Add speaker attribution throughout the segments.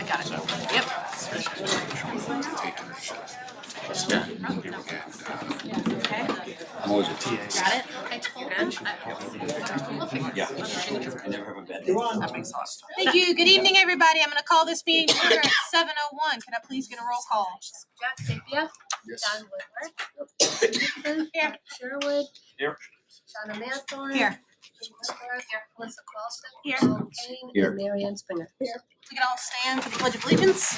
Speaker 1: got it. Yep. Okay.
Speaker 2: I'm always a TA.
Speaker 1: Got it? Okay, you're good.
Speaker 2: Yeah. I never have a bed. That makes sense.
Speaker 1: Thank you. Good evening, everybody. I'm going to call this meeting to order at 7:01. Can I please get a roll call?
Speaker 3: Jack Sapia.
Speaker 2: Yes.
Speaker 3: John Woodward.
Speaker 1: Here.
Speaker 3: Sherwood.
Speaker 2: Here.
Speaker 3: Shauna Manthorn.
Speaker 1: Here.
Speaker 3: Melissa Clausen.
Speaker 1: Here.
Speaker 3: Paul Kane.
Speaker 2: Here.
Speaker 3: And Mary Ann Springer. Here.
Speaker 1: We can all stand for the Pledge of Allegiance.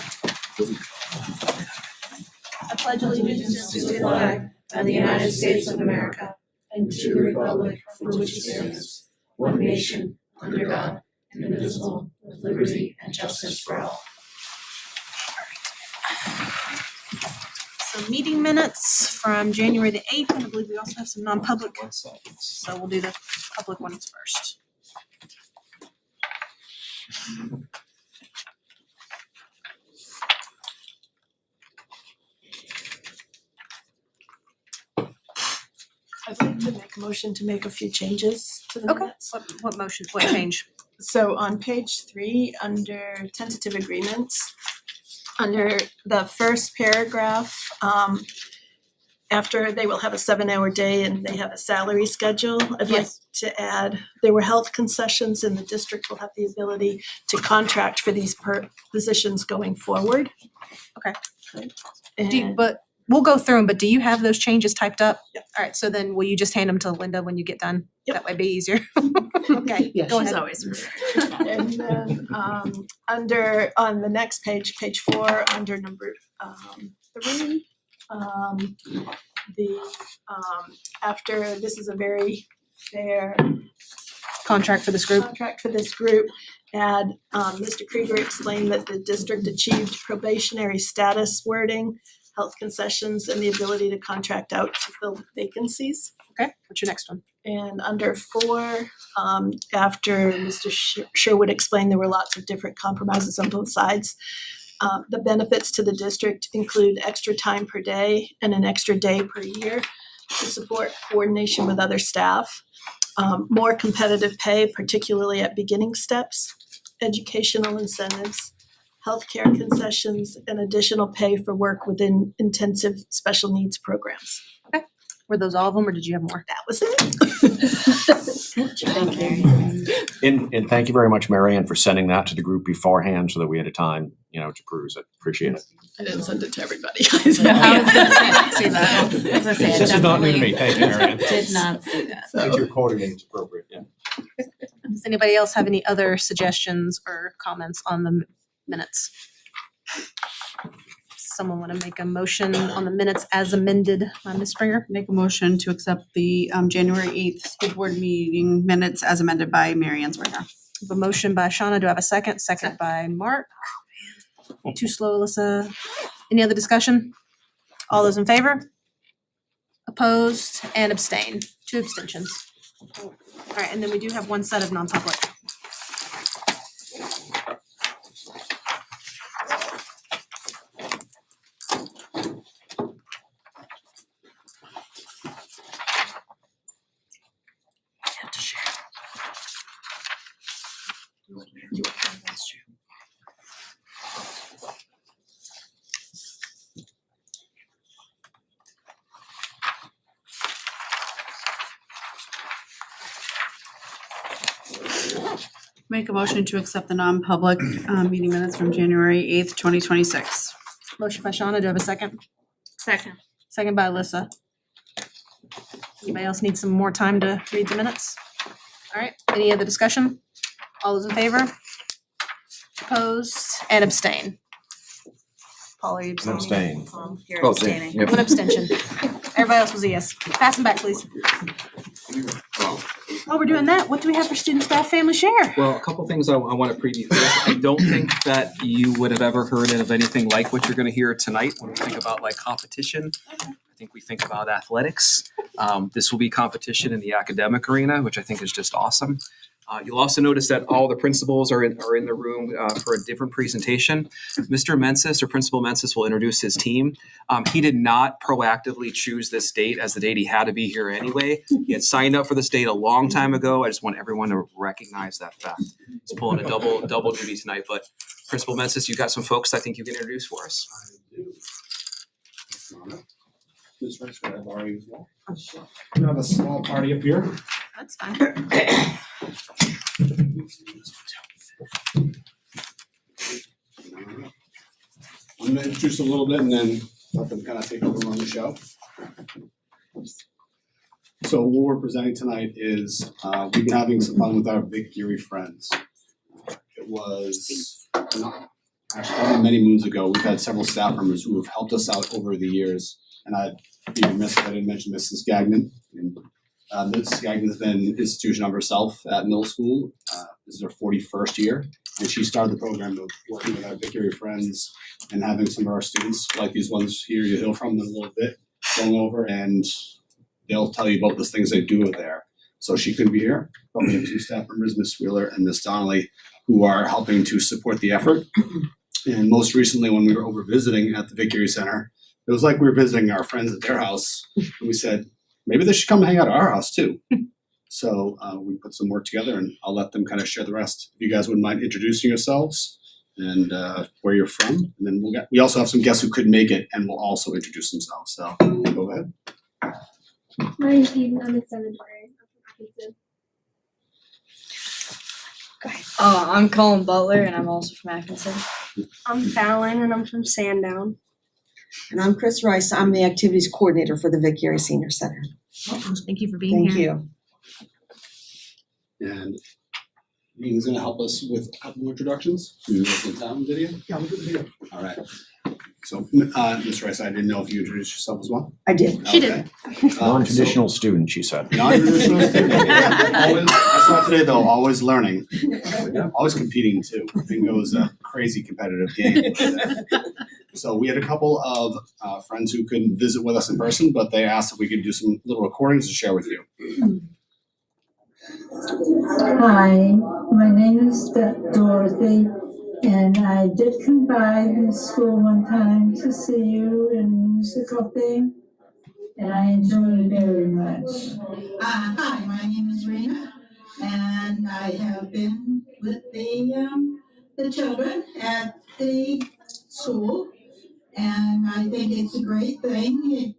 Speaker 1: I pledge allegiance
Speaker 4: to the flag of the United States of America and to the republic for which it stands, one nation, under God, indivisible, with liberty and justice for all.
Speaker 1: So meeting minutes from January the 8th, and I believe we also have some non-public. So we'll do the public ones first.
Speaker 4: I'd like to make a motion to make a few changes to the
Speaker 1: Okay.
Speaker 4: minutes.
Speaker 1: What motion, what change?
Speaker 4: So on page 3, under tentative agreements, under the first paragraph, after they will have a 7-hour day and they have a salary schedule, I'd like
Speaker 1: Yes.
Speaker 4: to add, there were health concessions and the district will have the ability to contract for these positions going forward.
Speaker 1: Okay.
Speaker 4: And
Speaker 1: But we'll go through them, but do you have those changes typed up?
Speaker 4: Yep.
Speaker 1: All right, so then will you just hand them to Linda when you get done?
Speaker 4: Yep.
Speaker 1: That might be easier. Okay,
Speaker 5: Yeah,
Speaker 1: go
Speaker 5: she's
Speaker 1: ahead.
Speaker 5: always.
Speaker 4: And then under on the next page, page 4, under number 3, the after this is a very fair
Speaker 1: Contract for this group.
Speaker 4: contract for this group, add Mr. Krieger explained that the district achieved probationary status wording, health concessions, and the ability to contract out to fill vacancies.
Speaker 1: Okay, what's your next one?
Speaker 4: And under 4, after Mr. Sherwood explained there were lots of different compromises on both sides. The benefits to the district include extra time per day and an extra day per year to support coordination with other staff, more competitive pay, particularly at beginning steps, educational incentives, healthcare concessions, and additional pay for work within intensive special needs programs.
Speaker 1: Were those all of them, or did you have more?
Speaker 4: That was it.
Speaker 2: And thank you very much, Mary Ann, for sending that to the group beforehand so that we had a time, to peruse it. Appreciate it.
Speaker 4: I didn't send it to everybody.
Speaker 5: I was gonna say that. As I say, I
Speaker 2: This is not new to me.
Speaker 5: definitely
Speaker 2: Thank you, Mary Ann.
Speaker 5: Did not see that.
Speaker 2: I think your coordinate's appropriate, yeah.
Speaker 1: Does anybody else have any other suggestions or comments on the minutes? Someone want to make a motion on the minutes as amended by Ms. Springer?
Speaker 6: Make a motion to accept the January 8th school board meeting minutes as amended by Mary Ann Springer.
Speaker 1: A motion by Shauna. Do I have a second? Second by Mark. Too slow, Alyssa. Any other discussion? All those in favor? Opposed and abstain. 2 abstentions. All right, and then we do have one set of non-public.
Speaker 6: Make a motion to accept the non-public meeting minutes from January 8th, 2026.
Speaker 1: Motion by Shauna. Do I have a second?
Speaker 3: Second.
Speaker 1: Second by Alyssa. Anybody else need some more time to read the minutes? All right, any other discussion? All those in favor? Opposed and abstain. Paul, are you abstaining?
Speaker 2: Abstain.
Speaker 5: You're abstaining.
Speaker 2: Yep.
Speaker 1: One abstention. Everybody else was a yes. Pass them back, please. While we're doing that, what do we have for student, staff, family share?
Speaker 7: Well, a couple things I want to preview first. I don't think that you would have ever heard of anything like what you're going to hear tonight when we think about like competition. I think we think about athletics. This will be competition in the academic arena, which I think is just awesome. You'll also notice that all the principals are in the room for a different presentation. Mr. Mensis, or Principal Mensis, will introduce his team. He did not proactively choose this date as the date he had to be here anyway. He had signed up for this date a long time ago. I just want everyone to recognize that fact. He's pulling a double duty tonight, but Principal Mensis, you've got some folks I think you can introduce for us.
Speaker 8: I do. Ms. Rice, can I borrow you as well? We have a small party up here.
Speaker 1: That's fine.
Speaker 8: I'm gonna introduce a little bit and then let them kind of take over on the show. So what we're presenting tonight is, we've been having some fun with our Big Geary friends. It was actually many moons ago. We've had several staff members who have helped us out over the years. And I'd be remiss if I didn't mention Mrs. Gagnon. And, Mrs. Gagnon has been an institution of herself at middle school. This is her 41st year. And she started the program of working with our Big Geary friends and having some of our students, like these ones here you hear from in a little bit, going over and they'll tell you about the things they do there. So she couldn't be here, but we have two staff members, Miss Wheeler and Miss Donnelly, who are helping to support the effort. And most recently, when we were over visiting at the Big Geary Center, it was like we were visiting our friends at their house. And we said, maybe they should come and hang out at our house too. So we put some work together and I'll let them kind of share the rest. If you guys wouldn't mind introducing yourselves and where you're from. And then we also have some guests who couldn't make it and will also introduce themselves. So go ahead.
Speaker 9: My name's Eden. I'm in 7th grade. I'm from Atkinson.
Speaker 5: I'm Colin Butler, and I'm also from Atkinson.
Speaker 9: I'm Fallon, and I'm from Sandown.
Speaker 10: And I'm Chris Rice. I'm the activities coordinator for the Vic Geary Senior Center.
Speaker 1: Thank you for being here.
Speaker 10: Thank you.
Speaker 8: And Ian's gonna help us with a couple more introductions to the town video. Yeah, we'll do the video. All right. So, Ms. Rice, I didn't know if you introduced yourself as well.
Speaker 10: I did.
Speaker 1: She did.
Speaker 2: Non-traditional student, she said.
Speaker 8: Non-traditional student. Always, I saw today though, always learning, always competing too. Bingo is a crazy competitive game. So we had a couple of friends who couldn't visit with us in person, but they asked if we could do some little recordings to share with you.
Speaker 11: Hi, my name is Dorothy, and I did come by the school one time to see you in a musical thing, and I enjoyed it very much.
Speaker 12: Hi, my name is Rena, and I have been with the children at the school, and I think it's a great thing. It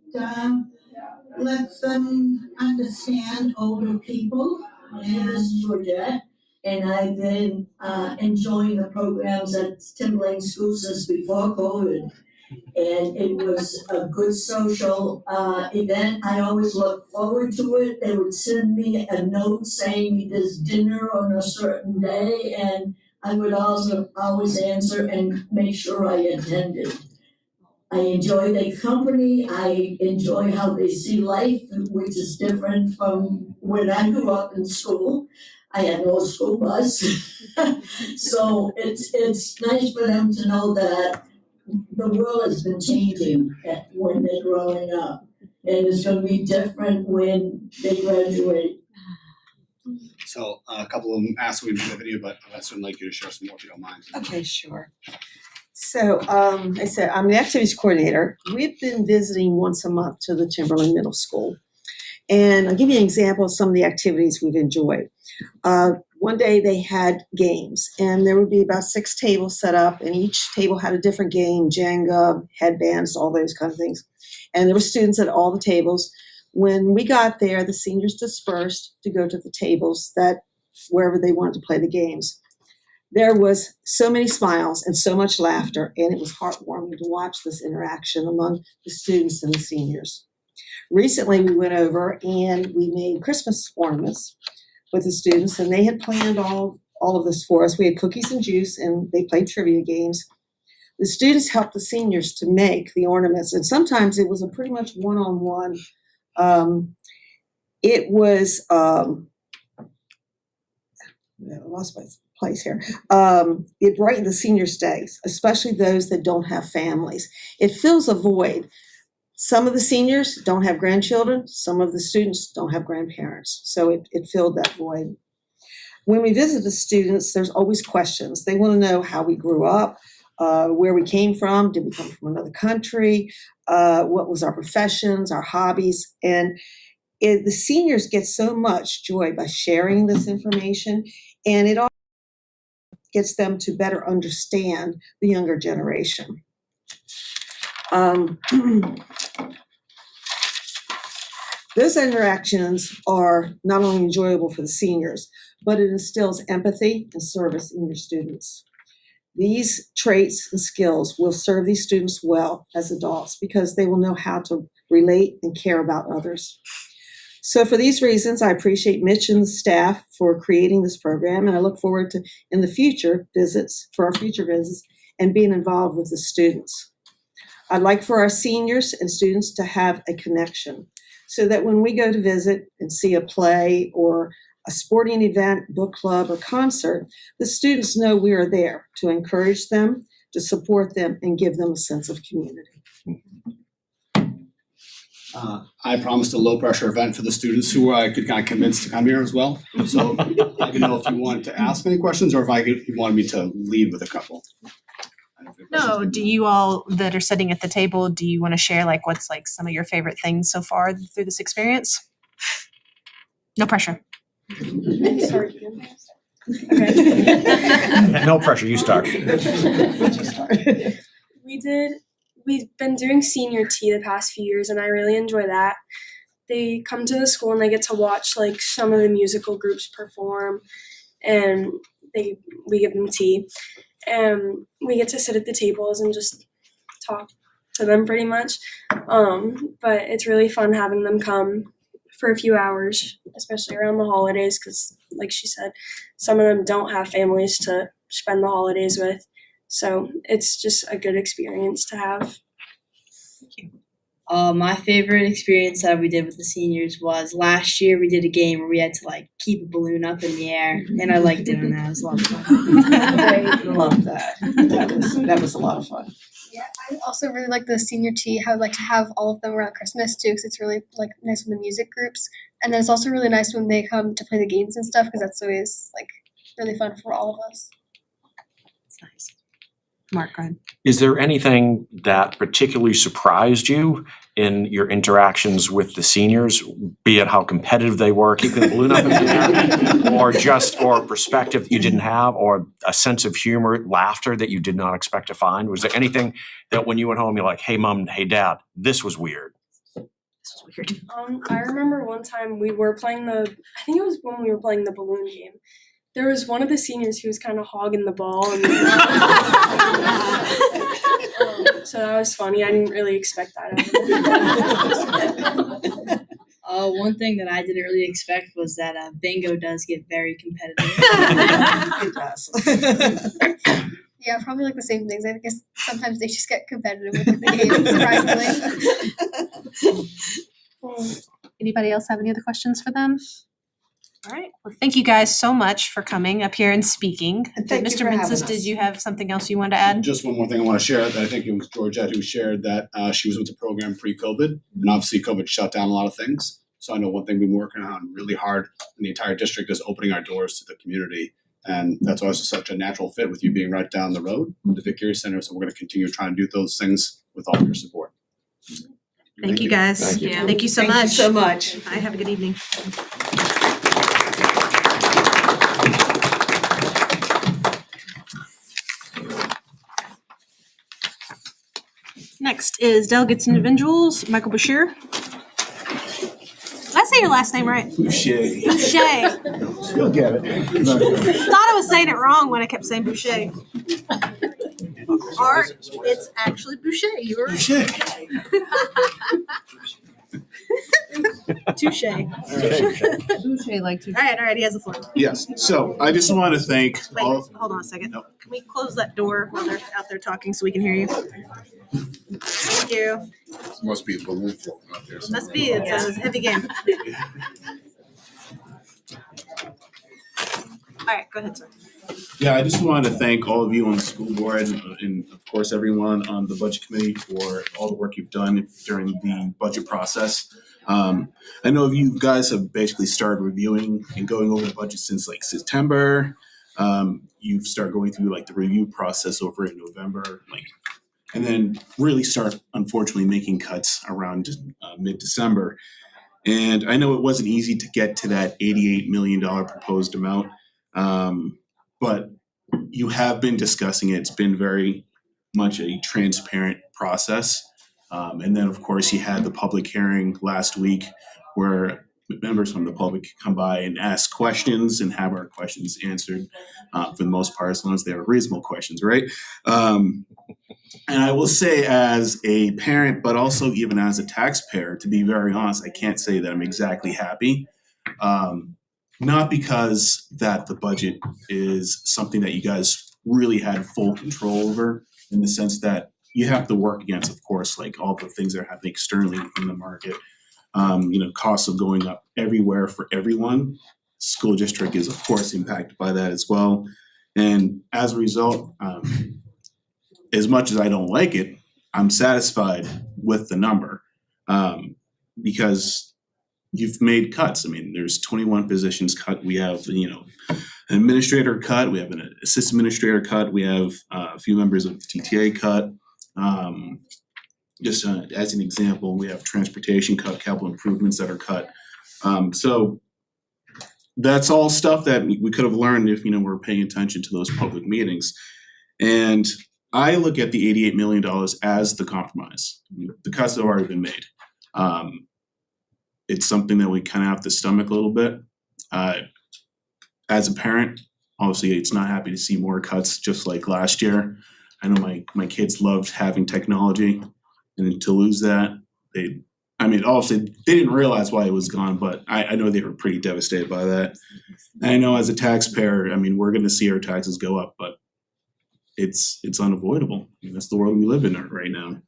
Speaker 12: lets them understand older people.
Speaker 11: And this is Georgette, and I've been enjoying the programs at Timberlane School since before COVID. And it was a good social event. I always look forward to it. They would send me a note saying there's dinner on a certain day, and I would also always answer and make sure I attended. I enjoy their company. I enjoy how they see life, which is different from when I grew up in school. I had no school bus. So it's nice for them to know that the world has been changing when they're growing up. And it's going to be different when they graduate.
Speaker 8: So a couple of them asked me to do a video, but I'd certainly like you to share some more if you don't mind.
Speaker 10: Okay, sure. So, I said, I'm the activities coordinator. We've been visiting once a month to the Timberlane Middle School. And I'll give you an example of some of the activities we've enjoyed. One day they had games, and there would be about 6 tables set up, and each table had a different game, Jenga, headbands, all those kind of things. And there were students at all the tables. When we got there, the seniors dispersed to go to the tables that wherever they wanted to play the games. There was so many smiles and so much laughter, and it was heartwarming to watch this interaction among the students and the seniors. Recently, we went over and we made Christmas ornaments with the students, and they had planned all of this for us. We had cookies and juice, and they played trivia games. The students helped the seniors to make the ornaments, and sometimes it was a pretty much one-on-one. It was, I lost my place here. It brightened the seniors' days, especially those that don't have families. It fills a void. Some of the seniors don't have grandchildren. Some of the students don't have grandparents. So it filled that void. When we visit the students, there's always questions. They want to know how we grew up, where we came from. Did we come from another country? What was our professions, our hobbies? And the seniors get so much joy by sharing this information. And it all gets them to better understand the younger generation. Those interactions are not only enjoyable for the seniors, but it instills empathy and service in your students. These traits and skills will serve these students well as adults because they will know how to relate and care about others. So for these reasons, I appreciate Mitch and the staff for creating this program, and I look forward to in the future visits, and being involved with the students. I'd like for our seniors and students to have a connection so that when we go to visit and see a play or a sporting event, book club, or concert, the students know we are there to encourage them, to support them, and give them a sense of community.
Speaker 8: I promised a low-pressure event for the students who I could kind of convince to come here as well. So I didn't know if you wanted to ask any questions or if you wanted me to lead with a couple.
Speaker 1: No, do you all that are sitting at the table, do you want to share like what's like some of your favorite things so far through this experience? No pressure.
Speaker 9: Sorry.
Speaker 2: No pressure, you start.
Speaker 9: We've been doing senior tea the past few years, and I really enjoy that. They come to the school and they get to watch like some of the musical groups perform, and we give them tea. And we get to sit at the tables and just talk to them pretty much. But it's really fun having them come for a few hours, especially around the holidays, because like she said, some of them don't have families to spend the holidays with. So it's just a good experience to have.
Speaker 5: My favorite experience that we did with the seniors was last year we did a game where we had to like keep a balloon up in the air, and I liked doing that. It was a lot of fun.
Speaker 10: I love that. That was a lot of fun.
Speaker 9: Yeah, I also really like the senior tea. I would like to have all of them around Christmas too, because it's really like nice with the music groups. And then it's also really nice when they come to play the games and stuff, because that's always like really fun for all of us.
Speaker 1: It's nice. Mark, go ahead.
Speaker 2: Is there anything that particularly surprised you in your interactions with the seniors, be it how competitive they were, keeping the balloon up in the air, or perspective that you didn't have, or a sense of humor, laughter that you did not expect to find? Was there anything that when you went home, you're like, hey, Mom, hey, Dad, this was weird?
Speaker 1: This was weird.
Speaker 9: I remember one time we were playing I think it was when we were playing the balloon game. There was one of the seniors who was kind of hogging the ball, and so that was funny. I didn't really expect that out of him.
Speaker 5: One thing that I didn't really expect was that bingo does get very competitive.
Speaker 10: It does.
Speaker 9: Yeah, probably like the same things. I guess sometimes they just get competitive with the game, surprisingly.
Speaker 1: Anybody else have any other questions for them? All right. Well, thank you guys so much for coming up here and speaking.
Speaker 10: And thank you
Speaker 1: Mr.
Speaker 10: for having
Speaker 1: Menzies,
Speaker 10: us.
Speaker 1: did you have something else you wanted to add?
Speaker 8: Just one more thing I want to share. That I think it was Georgette who shared that she was with the program pre-COVID, and obviously COVID shut down a lot of things. So I know one thing we've been working on really hard in the entire district is opening our doors to the community, and that's also such a natural fit with you being right down the road from the Vic Erie Center. So we're going to continue trying to do those things with all of your support.
Speaker 1: Thank you guys.
Speaker 2: Thank you.
Speaker 1: Thank you so
Speaker 10: Thank
Speaker 1: much.
Speaker 10: you so much.
Speaker 1: Bye. Have a good evening. Next is delegates and individuals. Michael Bashir. Did I say your last name right?
Speaker 13: Boucher.
Speaker 1: Boucher.
Speaker 13: You'll get it.
Speaker 1: Thought I was saying it wrong when I kept saying Boucher. Art, it's actually Boucher. You were
Speaker 13: Boucher.
Speaker 1: touche.
Speaker 6: Boucher like to.
Speaker 1: All right. He has the floor.
Speaker 13: Yes, so I just want to thank
Speaker 1: Wait,
Speaker 13: all,
Speaker 1: hold on a second.
Speaker 13: Nope.
Speaker 1: Can we close that door while they're out there talking so we can hear you? Thank you.
Speaker 13: must be a balloon floating out there.
Speaker 1: Must be. It's a heavy game. All right, go ahead, sir.
Speaker 13: Yeah, I just wanted to thank all of you on the school board and of course everyone on the budget committee for all the work you've done during the budget process. I know you guys have basically started reviewing and going over the budget since like September. You've started going through like the review process over in November, and then really start unfortunately making cuts around mid-December. And I know it wasn't easy to get to that $88 million proposed amount. But you have been discussing it. It's been very much a transparent process. And then, of course, you had the public hearing last week where members from the public could come by and ask questions and have our questions answered, for the most part, as long as they were reasonable questions, right? And I will say, as a parent, but also even as a taxpayer, to be very honest, I can't say that I'm exactly happy. Not because that the budget is something that you guys really had full control over, in the sense that you have to work against, of course, like all the things that are happening externally in the market. Costs of going up everywhere for everyone. School district is, of course, impacted by that as well. And as a result, as much as I don't like it, I'm satisfied with the number, because you've made cuts. I mean, there's 21 positions cut. We have, an administrator cut. We have an assistant administrator cut. We have a few members of the TTA cut. Just as an example, we have transportation cut, capital improvements that are cut. So that's all stuff that we could have learned if, we're paying attention to those public meetings. And I look at the $88 million as the compromise. The cuts have already been made. It's something that we kind of have to stomach a little bit. As a parent, obviously, it's not happy to see more cuts just like last year. I know my kids loved having technology, and to lose that, obviously, they didn't realize why it was gone, but I know they were pretty devastated by that. And I know as a taxpayer, we're going to see our taxes go up, but it's unavoidable. That's the world we live in right now.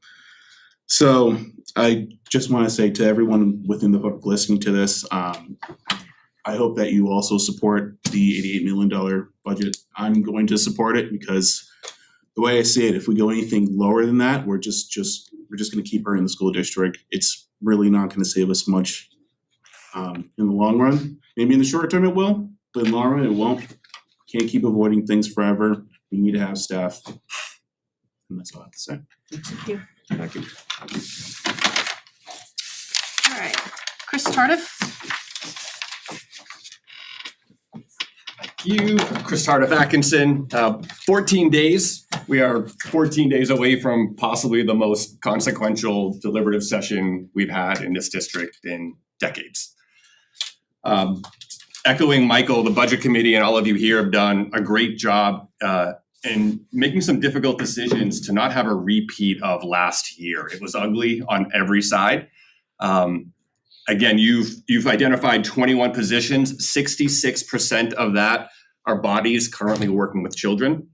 Speaker 13: So I just want to say to everyone within the public listening to this, I hope that you also support the $88 million budget. I'm going to support it because the way I see it, if we go anything lower than that, we're just going to keep her in the school district. It's really not going to save us much in the long run. Maybe in the short term it will, but in the long run it won't. Can't keep avoiding things forever. We need to have staff. And that's all I have to say.
Speaker 1: Thank you.
Speaker 2: Thank you.
Speaker 1: All right, Chris Tardiff.
Speaker 14: You, Chris Tardiff Atkinson, 14 days. We are 14 days away from possibly the most consequential deliberative session we've had in this district in decades. Echoing Michael, the budget committee and all of you here have done a great job in making some difficult decisions to not have a repeat of last year. It was ugly on every side. Again, you've identified 21 positions. 66% of that are bodies currently working with children.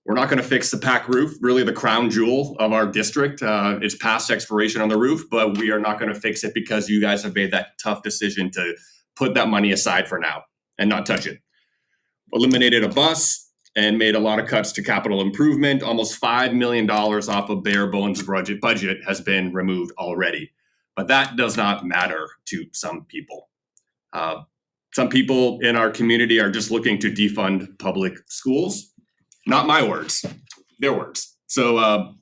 Speaker 14: We're not going to fix the PAC roof, really the crown jewel of our district. It's past expiration on the roof, but we are not going to fix it because you guys have made that tough decision to put that money aside for now and not touch it. Eliminated a bus and made a lot of cuts to capital improvement. Almost $5 million off of bare bones budget has been removed already. But that does not matter to some people. Some people in our community are just looking to defund public schools. Not my words, their words. So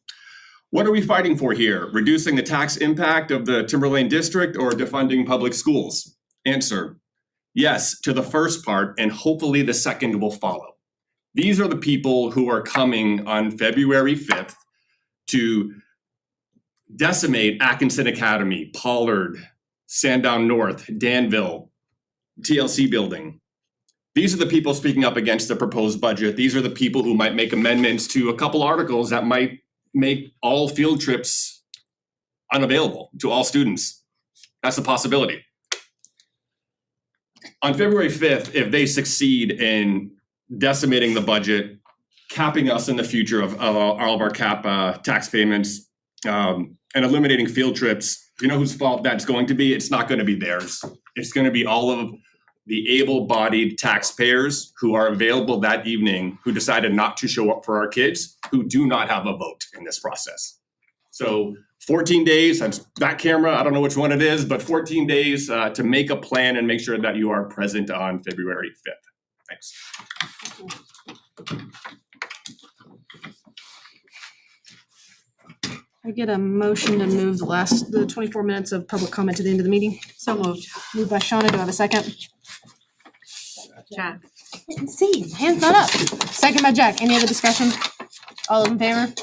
Speaker 14: what are we fighting for here? Reducing the tax impact of the Timberlane district or defunding public schools? Answer, yes to the first part, and hopefully the second will follow. These are the people who are coming on February 5th to decimate Atkinson Academy, Pollard, Sandown North, Danville, TLC building. These are the people speaking up against the proposed budget. These are the people who might make amendments to a couple articles that might make all field trips unavailable to all students. That's a possibility. On February 5th, if they succeed in decimating the budget, capping us in the future of all of our tax payments, and eliminating field trips, you know whose fault that's going to be? It's not going to be theirs. It's going to be all of the able-bodied taxpayers who are available that evening, who decided not to show up for our kids, who do not have a vote in this process. So 14 days, that's that camera, I don't know which one it is, but 14 days to make a plan and make sure that you are present on February 5th. Thanks.
Speaker 1: I get a motion to move the 24 minutes of public comment to the end of the meeting.
Speaker 6: So moved.
Speaker 1: Moved by Shauna, do I have a second?
Speaker 3: Jack.
Speaker 1: Let's see, hands not up. Second by Jack. Any other discussion? All in favor?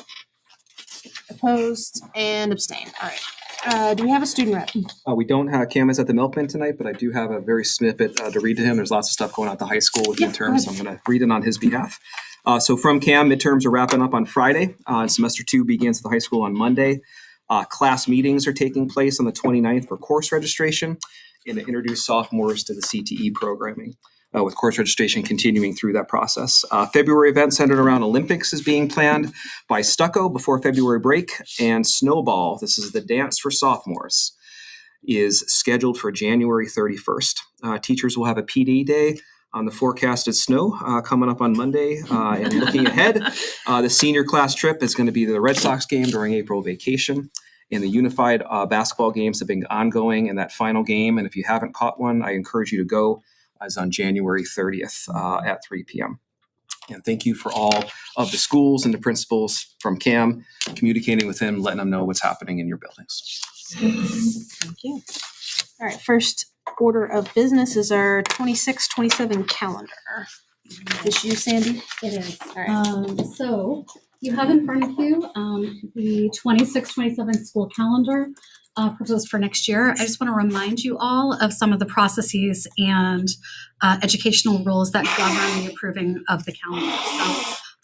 Speaker 1: Opposed and abstained. All right. Do we have a student rep?
Speaker 7: We don't have Cam is at the milkman tonight, but I do have a very snippet to read to him. There's lots of stuff going on at the high school with
Speaker 1: Yeah, go
Speaker 7: midterms, so I'm going to read it on his behalf. So from Cam, midterms are wrapping up on Friday. Semester 2 begins at the high school on Monday. Class meetings are taking place on the 29th for course registration and to introduce sophomores to the CTE programming, with course registration continuing through that process. February event centered around Olympics is being planned by Stucco before February break, and Snowball, this is the dance for sophomores, is scheduled for January 31st. Teachers will have a PD day on the forecasted snow coming up on Monday. And looking ahead, the senior class trip is going to be the Red Sox game during April vacation. And the unified basketball games have been ongoing in that final game. And if you haven't caught one, I encourage you to go. Is on January 30th at 3 p.m. And thank you for all of the schools and the principals from CAM, communicating with him, letting them know what's happening in your buildings.
Speaker 1: Thank you. All right, first order of business is our 26-27 calendar. Is you, Sandy?
Speaker 15: It is.
Speaker 1: All right.
Speaker 15: So you have in front of you the 26-27 school calendar proposed for next year. I just want to remind you all of some of the processes and educational rules that govern the approving of the calendar.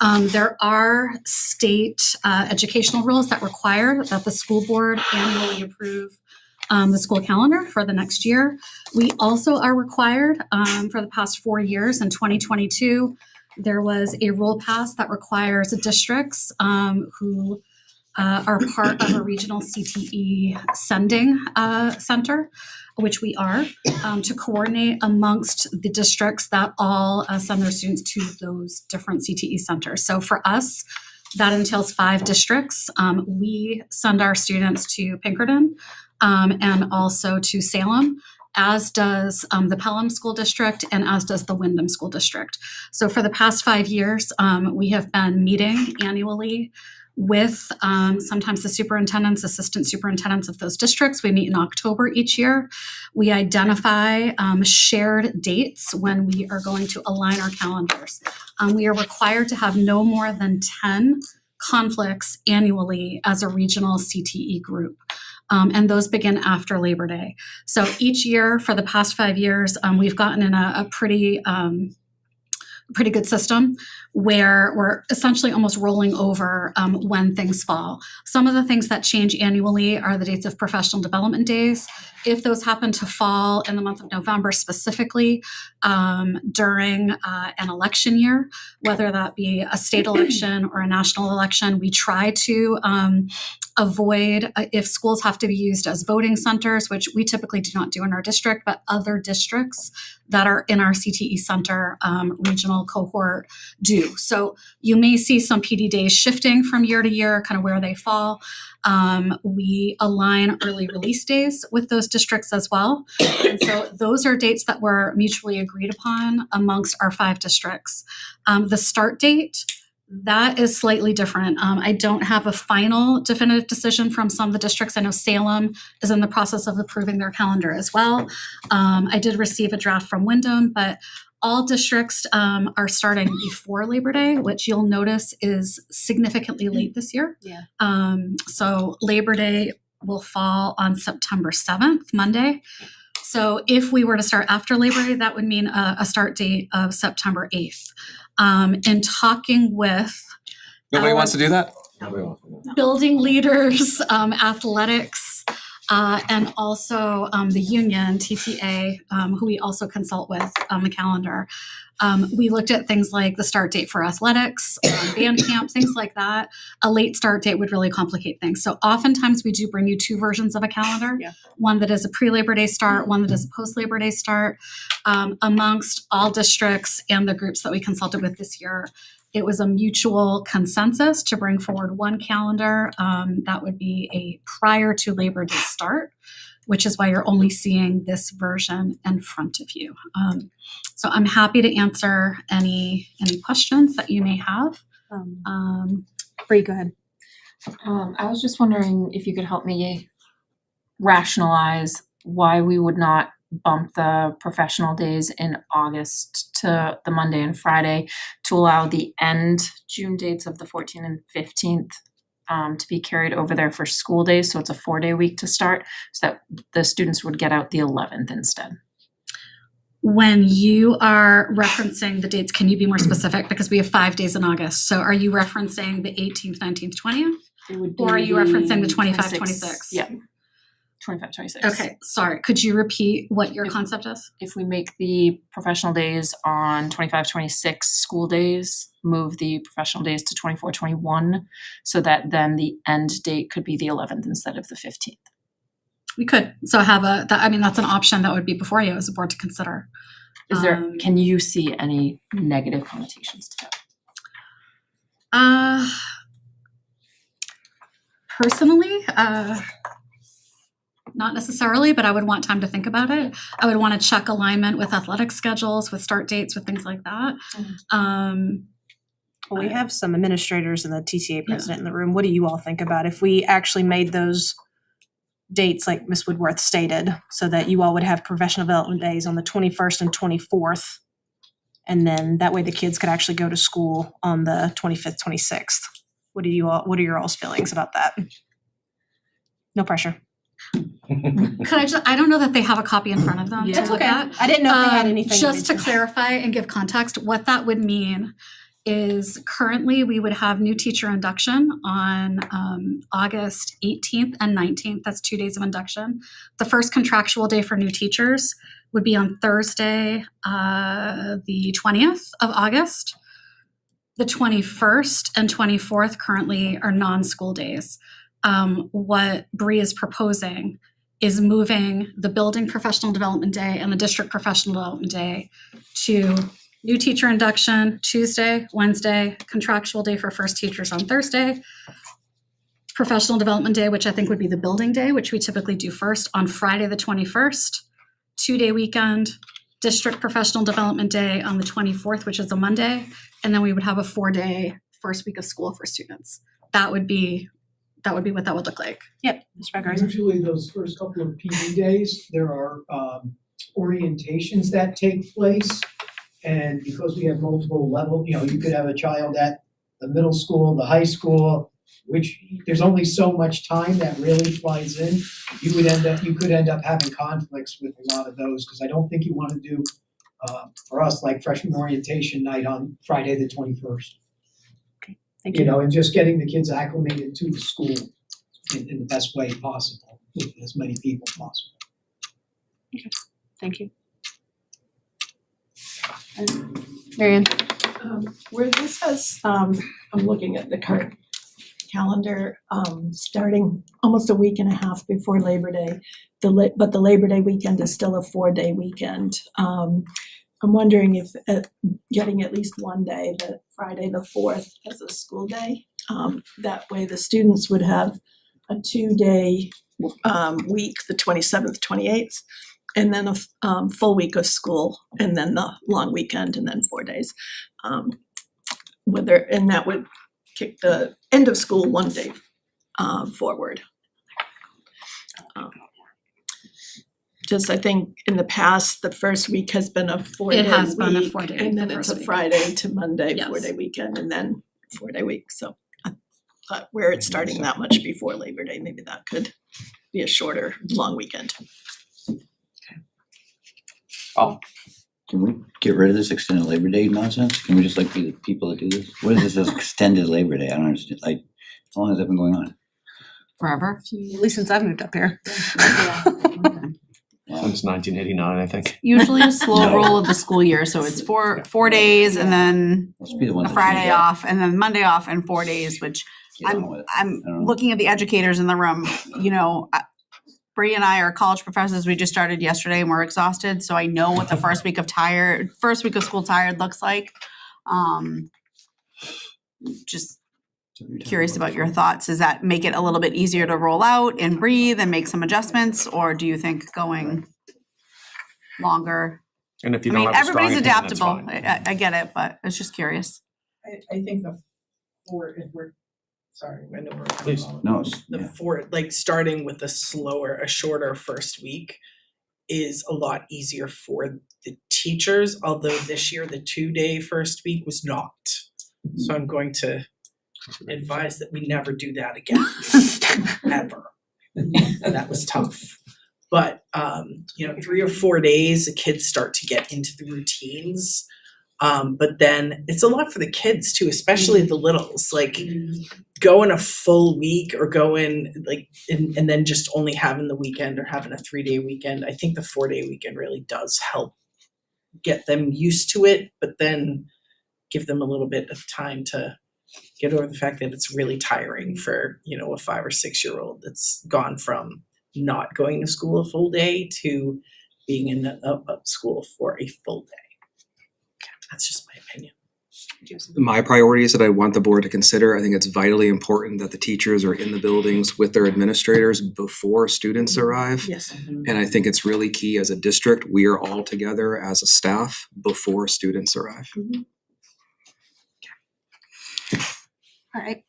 Speaker 15: So there are state educational rules that require that the school board annually approve the school calendar for the next year. We also are required for the past 4 years. In 2022, there was a rule passed that requires districts who are part of a regional CTE sending center, which we are, to coordinate amongst the districts that all send their students to those different CTE centers. So for us, that entails 5 districts. We send our students to Pinkerton and also to Salem, as does the Pelham School District and as does the Wyndham School District. So for the past 5 years, we have been meeting annually with sometimes the superintendents, assistant superintendents of those districts. We meet in October each year. We identify shared dates when we are going to align our calendars. We are required to have no more than 10 conflicts annually as a regional CTE group. And those begin after Labor Day. So each year for the past 5 years, we've gotten in a pretty good system where we're essentially almost rolling over when things fall. Some of the things that change annually are the dates of professional development days. If those happen to fall in the month of November specifically during an election year, whether that be a state election or a national election, we try to avoid if schools have to be used as voting centers, which we typically do not do in our district, but other districts that are in our CTE center regional cohort do. So you may see some PD days shifting from year to year, kind of where they fall. We align early release days with those districts as well. And so those are dates that were mutually agreed upon amongst our 5 districts. The start date, that is slightly different. I don't have a final definitive decision from some of the districts. I know Salem is in the process of approving their calendar as well. I did receive a draft from Wyndham, but all districts are starting before Labor Day, which you'll notice is significantly late this year.
Speaker 1: Yeah.
Speaker 15: So Labor Day will fall on September 7th, Monday. So if we were to start after Labor Day, that would mean a start date of September 8th. In talking with
Speaker 7: Nobody wants to do that?
Speaker 15: building leaders, athletics, and also the union, TTA, who we also consult with on the calendar. We looked at things like the start date for athletics, band camp, things like that. A late start date would really complicate things. So oftentimes we do bring you 2 versions of a calendar, one that is a pre-Labor Day start, one that is a post-Labor Day start. Amongst all districts and the groups that we consulted with this year, it was a mutual consensus to bring forward one calendar that would be a prior to Labor Day start, which is why you're only seeing this version in front of you. So I'm happy to answer any questions that you may have.
Speaker 1: Bree, go ahead.
Speaker 16: I was just wondering if you could help me rationalize why we would not bump the professional days in August to the Monday and Friday to allow the end June dates of the 14th and 15th to be carried over there for school days. So it's a 4-day week to start, so that the students would get out the 11th instead.
Speaker 15: When you are referencing the dates, can you be more specific? Because we have 5 days in August. So are you referencing the 18th, 19th, 20th? Or are you referencing the 25, 26?
Speaker 16: Yeah. 25, 26.
Speaker 15: Okay, sorry. Could you repeat what your concept is?
Speaker 16: If we make the professional days on 25, 26 school days, move the professional days to 24, 21, so that then the end date could be the 11th instead of the 15th.
Speaker 15: We could. So have that's an option that would be before you as a board to consider.
Speaker 16: Is there, can you see any negative connotations to that?
Speaker 15: Personally, not necessarily, but I would want time to think about it. I would want to check alignment with athletic schedules, with start dates, with things like that.
Speaker 1: Well, we have some administrators and the TCA president in the room. What do you all think about if we actually made those dates like Ms. Woodworth stated, so that you all would have professional development days on the 21st and 24th, and then that way the kids could actually go to school on the 25th, 26th. What are your all's feelings about that? No pressure.
Speaker 15: I don't know that they have a copy in front of them to look at.
Speaker 1: I didn't know if they had anything.
Speaker 15: Just to clarify and give context, what that would mean is currently we would have new teacher induction on August 18th and 19th. That's 2 days of induction. The first contractual day for new teachers would be on Thursday, the 20th of August. The 21st and 24th currently are non-school days. What Bree is proposing is moving the building professional development day and the district professional development day to new teacher induction Tuesday, Wednesday, contractual day for first teachers on Thursday, professional development day, which I think would be the building day, which we typically do first, on Friday the 21st, 2-day weekend, district professional development day on the 24th, which is a Monday, and then we would have a 4-day first week of school for students. That would be what that would look like.
Speaker 1: Yep.
Speaker 17: Usually those first couple of PD days, there are orientations that take place. And because we have multiple levels, you could have a child at the middle school, the high school, which there's only so much time that really flies in. You could end up having conflicts with a lot of those, because I don't think you want to do, for us, like freshman orientation night on Friday the 21st.
Speaker 1: Thank you.
Speaker 17: And just getting the kids acclimated to the school in the best way possible, with as many people possible.
Speaker 1: Okay. Thank you. Marianne?
Speaker 4: Where this has, I'm looking at the current calendar, starting almost a week and a half before Labor Day, but the Labor Day weekend is still a 4-day weekend. I'm wondering if getting at least one day, the Friday the 4th, as a school day. That way the students would have a 2-day week, the 27th, 28th, and then a full week of school, and then the long weekend, and then 4 days. And that would kick the end of school 1 day forward. Just, I think in the past, the first week has been a 4-day week.
Speaker 15: It has been a 4-day
Speaker 4: And then
Speaker 15: the
Speaker 4: it's
Speaker 15: first
Speaker 4: a
Speaker 15: week.
Speaker 4: Friday to Monday,
Speaker 15: Yes.
Speaker 4: 4-day weekend, and then 4-day week. So I thought where it's starting that much before Labor Day, maybe that could be a shorter, long weekend.
Speaker 18: Can we get rid of this extended Labor Day nonsense? Can we just be the people that do this? What is this extended Labor Day? I don't understand. How long has that been going on?
Speaker 1: Forever. At least since I've moved up here.
Speaker 2: Since 1989, I think.
Speaker 6: Usually a slow roll of the school year, so it's four days and then
Speaker 18: Must be the one
Speaker 6: a
Speaker 18: that
Speaker 6: Friday
Speaker 18: changed that.
Speaker 6: off and then Monday off and 4 days, which
Speaker 18: Get on with it.
Speaker 6: I'm
Speaker 18: I don't know.
Speaker 6: looking at the educators in the room, Bree and I are college professors. We just started yesterday and we're exhausted, so I know what the first week of school tired looks like. Just curious about your thoughts. Does that make it a little bit easier to roll out and breathe and make some adjustments, or do you think going longer?
Speaker 2: And if you don't have a strong
Speaker 6: Everybody's
Speaker 2: opinion, that's
Speaker 6: adaptable.
Speaker 2: fine.
Speaker 6: I get it, but I was just curious.
Speaker 19: I think if we're, sorry, I know we're.
Speaker 2: Please.
Speaker 18: No,
Speaker 19: The starting with a shorter first week is a lot easier for the teachers, although this year the 2-day first week was not. So I'm going to advise that we never do that again, ever. That was tough. But 3 or 4 days, the kids start to get into the routines. But then it's a lot for the kids too, especially the littles. Like going a full week or going and then just only having the weekend or having a 3-day weekend. I think the 4-day weekend really does help get them used to it, but then give them a little bit of time to get over the fact that it's really tiring for, a 5 or 6-year-old that's gone from not going to school a full day to being in a school for a full day. That's just my opinion.
Speaker 7: My priorities that I want the board to consider, I think it's vitally important that the teachers are in the buildings with their administrators before students arrive.
Speaker 19: Yes.
Speaker 7: And I think it's really key as a district, we are all together as a staff before students arrive.
Speaker 1: All right.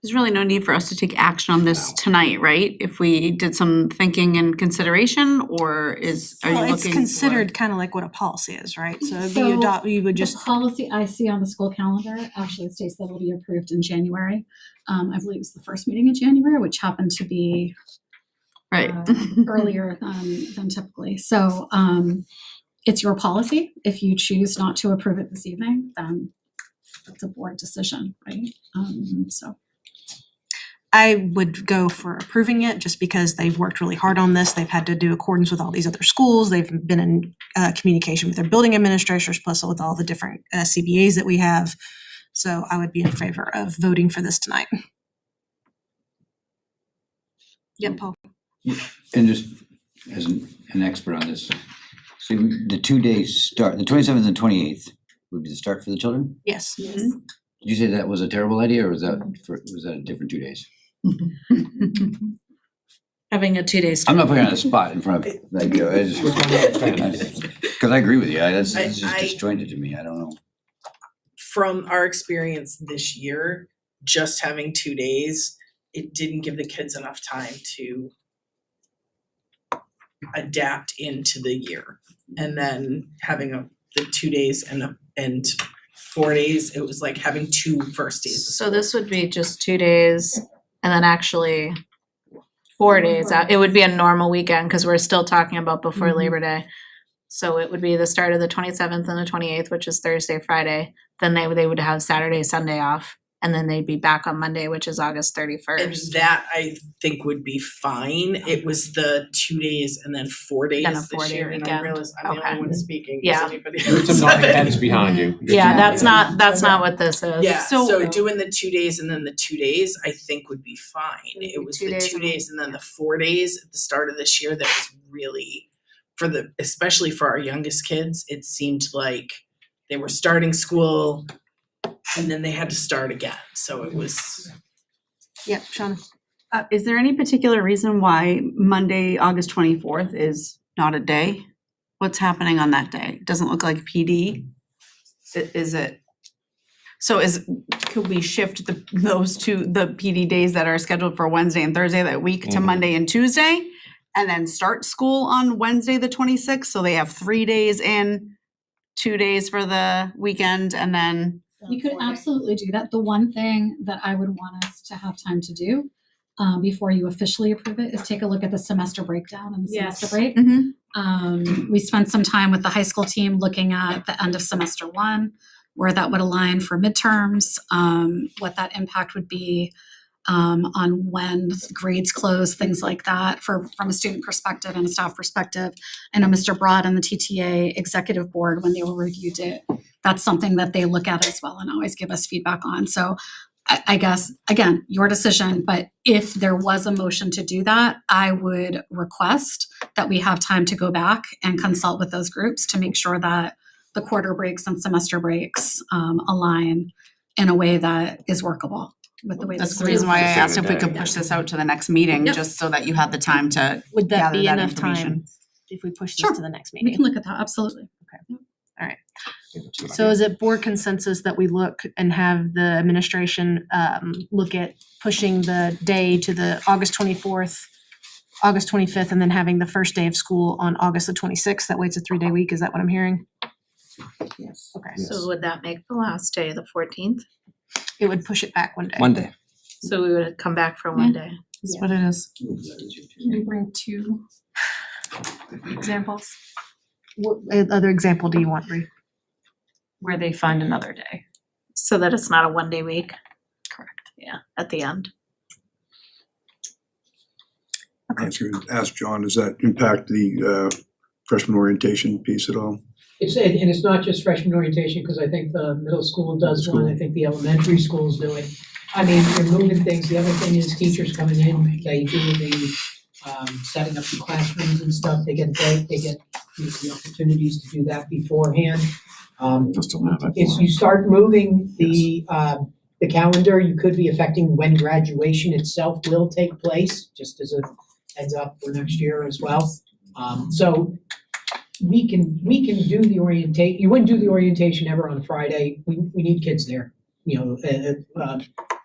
Speaker 6: There's really no need for us to take action on this tonight, right? If we did some thinking and consideration, or are you looking?
Speaker 1: It's considered kind of like what a policy is, right? So you would just.
Speaker 15: The policy I see on the school calendar actually states that it'll be approved in January. I believe it's the first meeting in January, which happened to be earlier than typically. So it's your policy. If you choose not to approve it this evening, then that's a board decision, right? So.
Speaker 1: I would go for approving it just because they've worked really hard on this. They've had to do accordance with all these other schools. They've been in communication with their building administrators, plus with all the different CBAs that we have. So I would be in favor of voting for this tonight. Yep, Paul.
Speaker 18: And just as an expert on this, so the 2 days start, the 27th and 28th would be the start for the children?
Speaker 1: Yes.
Speaker 18: Did you say that was a terrible idea, or was that a different 2 days?
Speaker 20: Having a 2 days.
Speaker 18: I'm not putting on a spot in front of, because I agree with you. That's just disjointed to me. I don't know.
Speaker 19: From our experience this year, just having 2 days, it didn't give the kids enough time to adapt into the year. And then having the 2 days and 4 days, it was like having 2 first days.
Speaker 20: So this would be just 2 days and then actually 4 days out. It would be a normal weekend because we're still talking about before Labor Day. So it would be the start of the 27th and the 28th, which is Thursday, Friday. Then they would have Saturday, Sunday off. And then they'd be back on Monday, which is August 31st.
Speaker 19: And that I think would be fine. It was the 2 days and then 4 days
Speaker 20: Then a
Speaker 19: this
Speaker 20: 4-day
Speaker 19: year, and I
Speaker 20: weekend.
Speaker 19: realize I'm the only one speaking.
Speaker 20: Yeah.
Speaker 19: Does anybody
Speaker 2: There's some
Speaker 19: else have
Speaker 2: nonsense
Speaker 19: any-
Speaker 2: behind you.
Speaker 20: Yeah, that's not what this is.
Speaker 19: Yeah,
Speaker 6: So-
Speaker 19: so doing the 2 days and then the 2 days, I think would be fine. It was
Speaker 20: 2
Speaker 19: the
Speaker 20: days
Speaker 19: 2
Speaker 20: and-
Speaker 19: days and then the 4 days at the start of this year that was really, especially for our youngest kids, it seemed like they were starting school and then they had to start again. So it was.
Speaker 1: Yep, Shauna.
Speaker 6: Is there any particular reason why Monday, August 24th is not a day? What's happening on that day? It doesn't look like PD. Is it? So could we shift the PD days that are scheduled for Wednesday and Thursday that week to Monday and Tuesday? And then start school on Wednesday, the 26th, so they have 3 days in, 2 days for the weekend, and then.
Speaker 15: You could absolutely do that. The one thing that I would want us to have time to do before you officially approve it is take a look at the semester breakdown and the semester break. We spent some time with the high school team looking at the end of semester 1, where that would align for midterms, what that impact would be on when grades close, things like that from a student perspective and a staff perspective. I know Mr. Broad and the TTA executive board, when they reviewed it, that's something that they look at as well and always give us feedback on. So I guess, again, your decision, but if there was a motion to do that, I would request that we have time to go back and consult with those groups to make sure that the quarter breaks and semester breaks align in a way that is workable with the way.
Speaker 6: That's the reason why I asked if we could push this out to the next meeting,
Speaker 15: Yep.
Speaker 6: just so that you had the time to
Speaker 1: Would that
Speaker 6: gather
Speaker 1: be
Speaker 6: that
Speaker 1: enough
Speaker 6: information.
Speaker 1: time if we push
Speaker 15: Sure.
Speaker 1: this to the next
Speaker 15: We
Speaker 1: meeting?
Speaker 15: can look at that, absolutely.
Speaker 1: All right. So is it board consensus that we look and have the administration look at pushing the day to the August 24th August 25th, and then having the first day of school on August the 26th. That way it's a 3-day week. Is that what I'm hearing?
Speaker 10: Yes.
Speaker 1: Okay.
Speaker 20: So would that make the last day the 14th?
Speaker 1: It would push it back one day.
Speaker 7: Monday.
Speaker 20: So we would come back for one day.
Speaker 6: That's what it is.
Speaker 16: Can you bring 2 examples
Speaker 1: What other example do you want, Bree?
Speaker 16: where they find another day?
Speaker 20: So that it's not a 1-day week.
Speaker 16: Correct.
Speaker 20: Yeah, at the end.
Speaker 21: I was going to ask John, does that impact the freshman orientation piece at all?
Speaker 17: And it's not just freshman orientation, because I think the middle school does one, I think the elementary schools do it. I mean, you're moving things. The other thing is teachers coming in, they do the setting up the classrooms and stuff. They get the opportunities to do that beforehand. If you start moving the calendar, you could be affecting when graduation itself will take place, just as a heads up for next year as well. So we can do the orientation. You wouldn't do the orientation ever on a Friday. We need kids there. You know,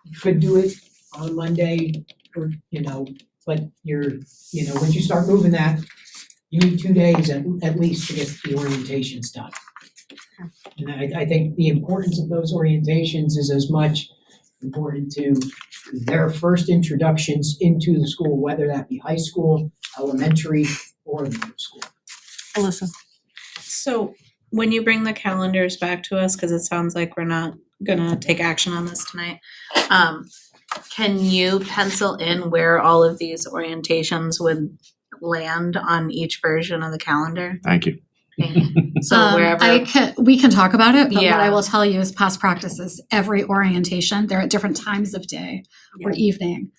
Speaker 17: you could do it on Monday, or but once you start moving that, you need 2 days at least to get the orientations done. And I think the importance of those orientations is as much important to their first introductions into the school, whether that be high school, elementary, or middle school.
Speaker 1: Alyssa.
Speaker 20: So when you bring the calendars back to us, because it sounds like we're not gonna take action on this tonight, can you pencil in where all of these orientations would land on each version of the calendar?
Speaker 2: Thank you.
Speaker 20: So wherever.
Speaker 15: We can talk about it, but what I
Speaker 20: Yeah.
Speaker 15: will tell you is past practices, every orientation, they're at different times of day or evening.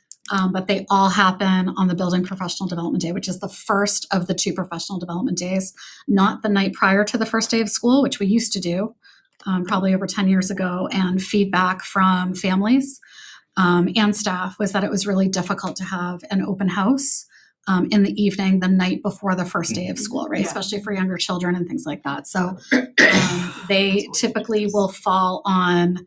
Speaker 15: But they all happen on the Building Professional Development Day, which is the first of the 2 professional development days, not the night prior to the first day of school, which we used to do probably over 10 years ago. And feedback from families and staff was that it was really difficult to have an open house in the evening, the night before the first day of school, right?
Speaker 20: Yeah.
Speaker 15: Especially for younger children and things like that. So they typically will fall on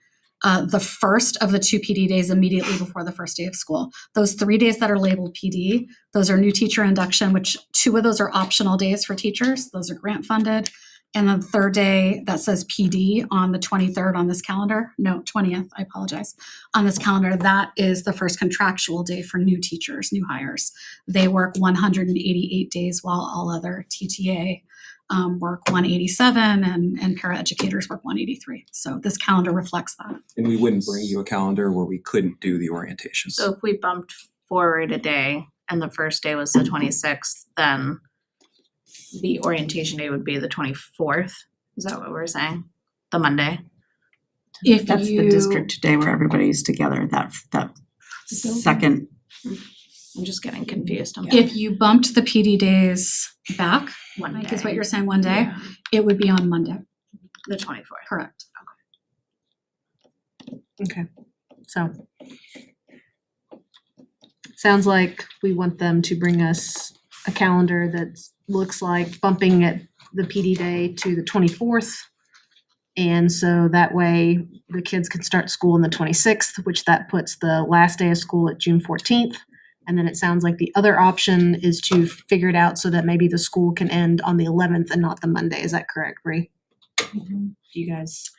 Speaker 15: the first of the 2 PD days immediately before the first day of school. Those 3 days that are labeled PD, those are new teacher induction, which 2 of those are optional days for teachers. Those are grant funded. And the third day that says PD on the 23rd on this calendar, no, 20th, I apologize, on this calendar, that is the first contractual day for new teachers, new hires. They work 188 days while all other TTA work 187 and paraeducators work 183. So this calendar reflects that.
Speaker 7: And we wouldn't bring you a calendar where we couldn't do the orientations.
Speaker 20: So if we bumped forward a day and the first day was the 26th, then the orientation day would be the 24th. Is that what we're saying? The Monday?
Speaker 15: If
Speaker 6: That's the district day where everybody's together, that second.
Speaker 20: I'm just getting confused.
Speaker 15: If you bumped the PD days back,
Speaker 20: One
Speaker 15: like is
Speaker 20: day.
Speaker 15: what you're saying, one day, it would be on Monday.
Speaker 20: The 24th.
Speaker 15: Correct.
Speaker 1: Okay. So sounds like we want them to bring us a calendar that looks like bumping it the PD day to the 24th. And so that way the kids can start school on the 26th, which that puts the last day of school at June 14th. And then it sounds like the other option is to figure it out so that maybe the school can end on the 11th and not the Monday. Is that correct, Bree? Do you guys?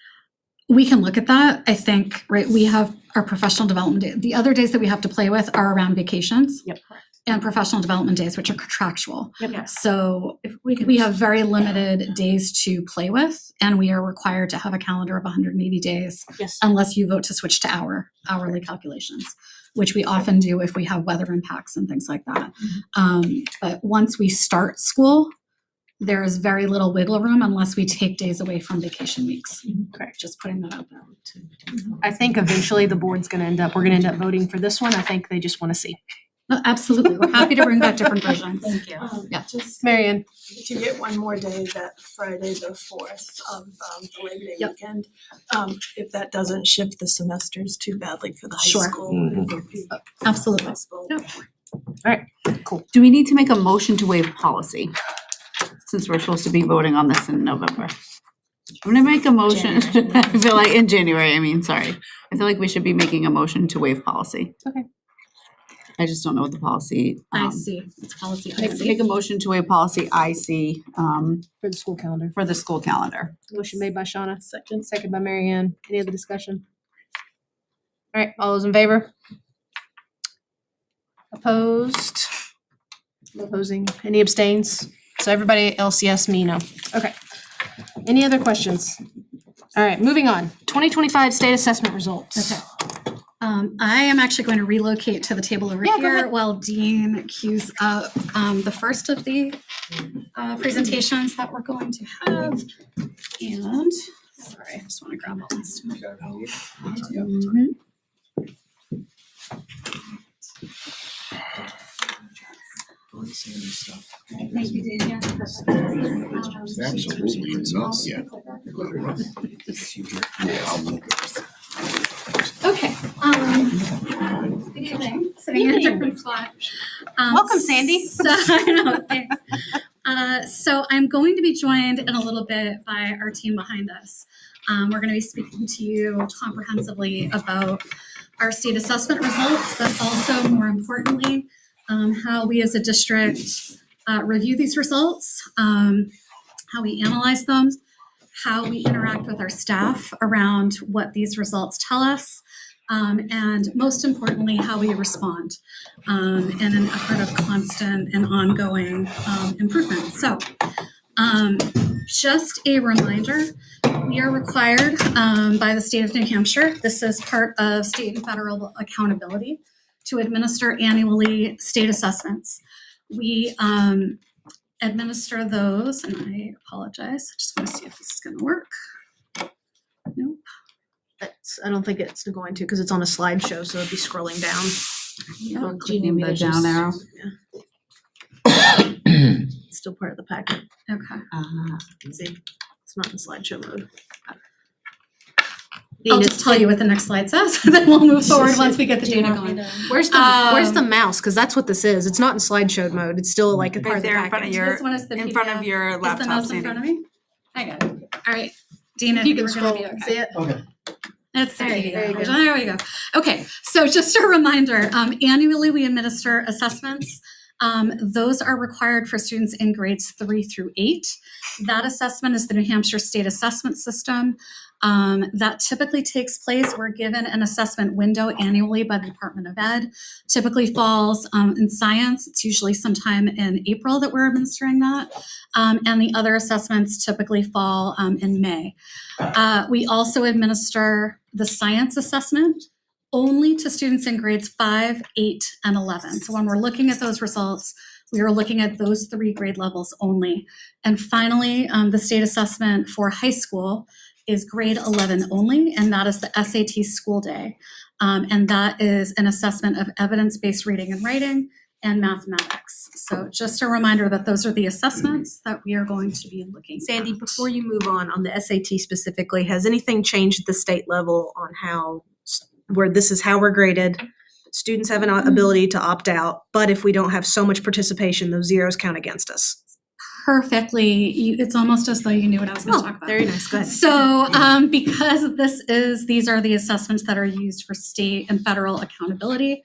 Speaker 15: We can look at that. I think, right, we have our professional development day. The other days that we have to play with are around vacations.
Speaker 1: Yep.
Speaker 15: And professional development days, which are contractual.
Speaker 1: Yep.
Speaker 15: So if we have very limited days to play with, and we are required to have a calendar of 180 days.
Speaker 1: Yes.
Speaker 15: Unless you vote to switch to hourly calculations, which we often do if we have weather impacts and things like that. But once we start school, there is very little wiggle room unless we take days away from vacation weeks.
Speaker 1: Correct.
Speaker 15: Just putting that out there.
Speaker 1: I think eventually the board's we're gonna end up voting for this one. I think they just wanna see.
Speaker 15: No, absolutely. We're happy to bring back different versions.
Speaker 20: Thank you.
Speaker 15: Yeah.
Speaker 4: Just
Speaker 1: Marion.
Speaker 4: to get one more day, that Friday, the 4th of the Labor Day
Speaker 15: Yep.
Speaker 4: weekend, if that doesn't shift the semesters too badly for the high
Speaker 15: Sure.
Speaker 4: school. it would be
Speaker 15: Absolutely.
Speaker 4: possible.
Speaker 6: Do we need to make a motion to waive policy? Since we're supposed to be voting on this in November. I'm gonna make a motion, I feel like, in January, sorry. I feel like we should be making a motion to waive policy. I just don't know what the policy.
Speaker 15: IC, it's policy IC.
Speaker 6: Make a motion to waive policy IC
Speaker 1: For the school calendar.
Speaker 6: for the school calendar.
Speaker 1: Motion made by Shauna, second by Mary Ann. Any other discussion? All right, all those in favor? Opposed? No opposing. Any abstains? So everybody else, yes, me, no. Okay. Any other questions? All right, moving on. 2025 state assessment results.
Speaker 15: Okay. I am actually going to relocate to the table over
Speaker 1: Yeah, go
Speaker 15: here
Speaker 1: ahead.
Speaker 15: while Dean queues up the first of the presentations that we're going to have. And, sorry, I just want to grab all this. Mhm. Thank you, Dean. Yeah.
Speaker 13: Absolutely, nuts, yeah.
Speaker 15: Okay, good evening, sitting in a different spot.
Speaker 1: Welcome, Sandy.
Speaker 15: So, I know, thanks. So I'm going to be joined in a little bit by our team behind us. We're gonna be speaking to you comprehensively about our state assessment results, but also more importantly, how we as a district review these results, how we analyze them, how we interact with our staff around what these results tell us, and most importantly, how we respond in an effort of constant and ongoing improvement. So, just a reminder, we are required by the state of New Hampshire, this is part of state and federal accountability, to administer annually state assessments. We administer those, and I apologize, I just want to see if this is going to work. Nope.
Speaker 1: I don't think it's going to because it's on a slideshow, so it'll be scrolling down.
Speaker 6: Yeah,
Speaker 1: Do you need me to
Speaker 6: the down
Speaker 1: just-
Speaker 6: arrow.
Speaker 1: It's still part of the packet.
Speaker 15: Okay.
Speaker 1: See, it's not in slideshow mode.
Speaker 15: I'll just tell you what the next slide says, then we'll move forward once we get the data going.
Speaker 1: Where's the mouse? Because that's what this is. It's not in slideshow mode. It's still like a part of the
Speaker 6: there in front of
Speaker 1: packet.
Speaker 6: your-
Speaker 15: This one is the
Speaker 6: in front of
Speaker 15: PDF.
Speaker 6: your
Speaker 15: Is the
Speaker 6: laptop,
Speaker 15: mouse in
Speaker 6: Sandy.
Speaker 15: front of me? I got it. All right, Dina,
Speaker 1: If you can
Speaker 15: we're gonna be
Speaker 1: scroll,
Speaker 15: okay.
Speaker 1: see it?
Speaker 17: Okay.
Speaker 15: That's the
Speaker 1: There you
Speaker 15: PDF.
Speaker 1: go.
Speaker 15: There we go. Okay, so just a reminder, annually we administer assessments. Those are required for students in grades 3 through 8. That assessment is the New Hampshire State Assessment System. That typically takes place, we're given an assessment window annually by the Department of Ed. Typically falls in science, it's usually sometime in April that we're administering that. And the other assessments typically fall in May. We also administer the science assessment only to students in grades 5, 8, and 11. So when we're looking at those results, we are looking at those 3 grade levels only. And finally, the state assessment for high school is grade 11 only, and that is the SAT school day. And that is an assessment of evidence-based reading and writing and mathematics. So just a reminder that those are the assessments that we are going to be looking at.
Speaker 1: Sandy, before you move on the SAT specifically, has anything changed at the state level on how, where this is how we're graded? Students have an ability to opt out, but if we don't have so much participation, those zeros count against us.
Speaker 15: Perfectly. It's almost as though you knew what I was going to talk about.
Speaker 1: Very nice. Go ahead.
Speaker 15: So, because these are the assessments that are used for state and federal accountability,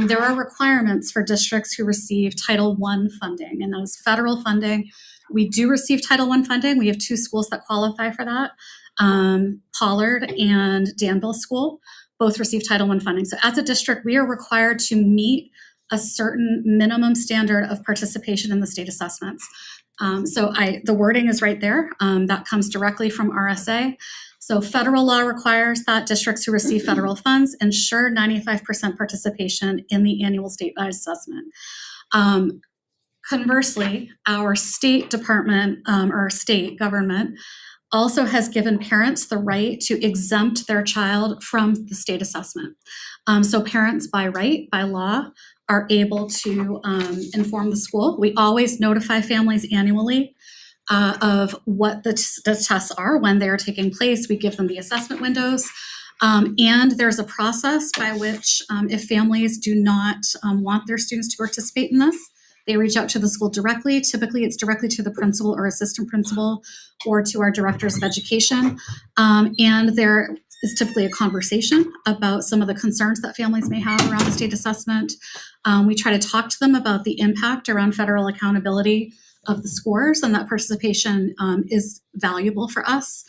Speaker 15: there are requirements for districts who receive Title I funding, and that is federal funding. We do receive Title I funding. We have 2 schools that qualify for that, Pollard and Danville School. Both receive Title I funding. So as a district, we are required to meet a certain minimum standard of participation in the state assessments. The wording is right there. That comes directly from RSA. So federal law requires that districts who receive federal funds ensure 95% participation in the annual statewide assessment. Conversely, our state department or state government also has given parents the right to exempt their child from the state assessment. So parents by right, by law, are able to inform the school. We always notify families annually of what the tests are when they are taking place. We give them the assessment windows. And there's a process by which if families do not want their students to participate in this, They reach out to the school directly. Typically, it's directly to the principal or assistant principal or to our directors of education. And there is typically a conversation about some of the concerns that families may have around the state assessment. We try to talk to them about the impact around federal accountability of the scores, and that participation is valuable for us.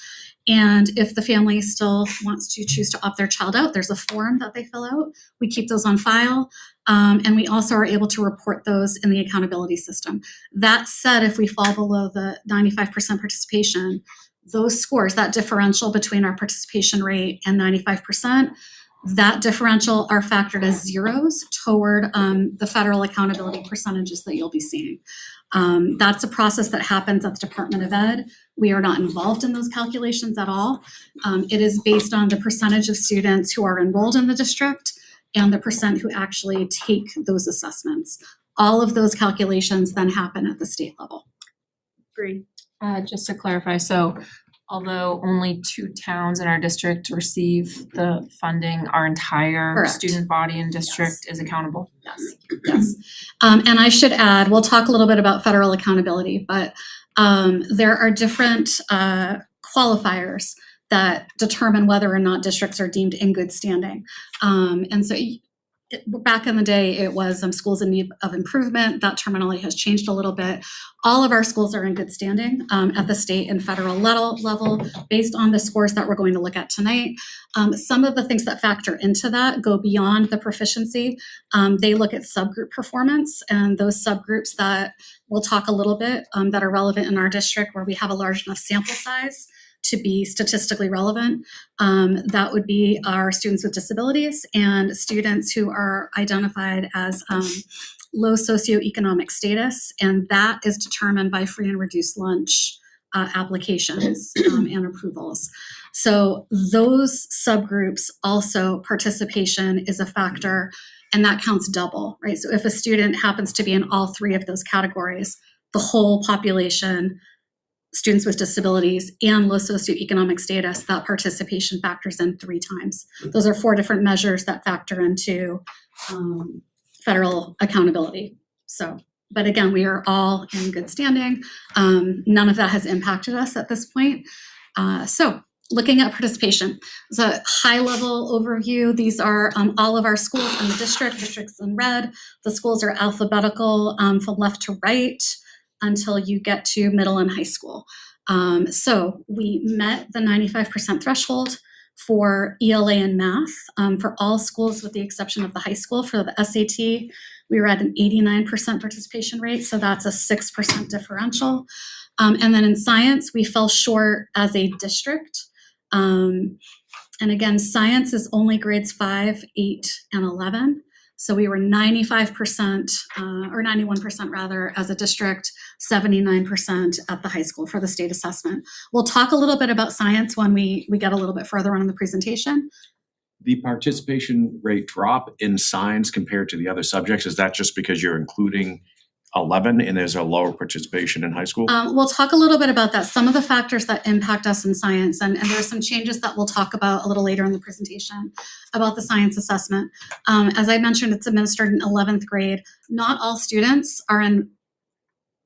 Speaker 15: And if the family still wants to choose to opt their child out, there's a form that they fill out. We keep those on file. And we also are able to report those in the accountability system. That said, if we fall below the 95% participation, those scores, that differential between our participation rate and 95%, that differential are factored as zeros toward the federal accountability percentages that you'll be seeing. That's a process that happens at the Department of Ed. We are not involved in those calculations at all. It is based on the percentage of students who are enrolled in the district and the percent who actually take those assessments. All of those calculations then happen at the state level.
Speaker 4: Agree.
Speaker 16: Just to clarify, so although only 2 towns in our district receive the funding, our entire
Speaker 15: Correct.
Speaker 16: student body and district is accountable?
Speaker 15: Yes. And I should add, we'll talk a little bit about federal accountability, but there are different qualifiers that determine whether or not districts are deemed in good standing. And so back in the day, it was schools in need of improvement. That terminology has changed a little bit. All of our schools are in good standing at the state and federal level based on the scores that we're going to look at tonight. Some of the things that factor into that go beyond the proficiency. They look at subgroup performance, and those subgroups that we'll talk a little bit that are relevant in our district where we have a large enough sample size to be statistically relevant. That would be our students with disabilities and students who are identified as low socioeconomic status, and that is determined by free and reduced lunch applications and approvals. So those subgroups also, participation is a factor, and that counts double, right? So if a student happens to be in all 3 of those categories, the whole population, students with disabilities and low socioeconomic status, that participation factors in 3 times. Those are 4 different measures that factor into federal accountability. So, but again, we are all in good standing. None of that has impacted us at this point. So looking at participation, it's a high level overview. These are all of our schools in the districts in red. The schools are alphabetical from left to right until you get to middle and high school. So we met the 95% threshold for ELA and math for all schools with the exception of the high school. For the SAT, we were at an 89% participation rate, so that's a 6% differential. And then in science, we fell short as a district. And again, science is only grades 5, 8, and 11. So we were 95% or 91% rather as a district, 79% at the high school for the state assessment. We'll talk a little bit about science when we get a little bit further on in the presentation.
Speaker 2: The participation rate drop in science compared to the other subjects, is that just because you're including 11 and there's a lower participation in high school?
Speaker 15: We'll talk a little bit about that. Some of the factors that impact us in science, and there are some changes that we'll talk about a little later in the presentation about the science assessment. As I mentioned, it's administered in 11th grade. Not all students are in,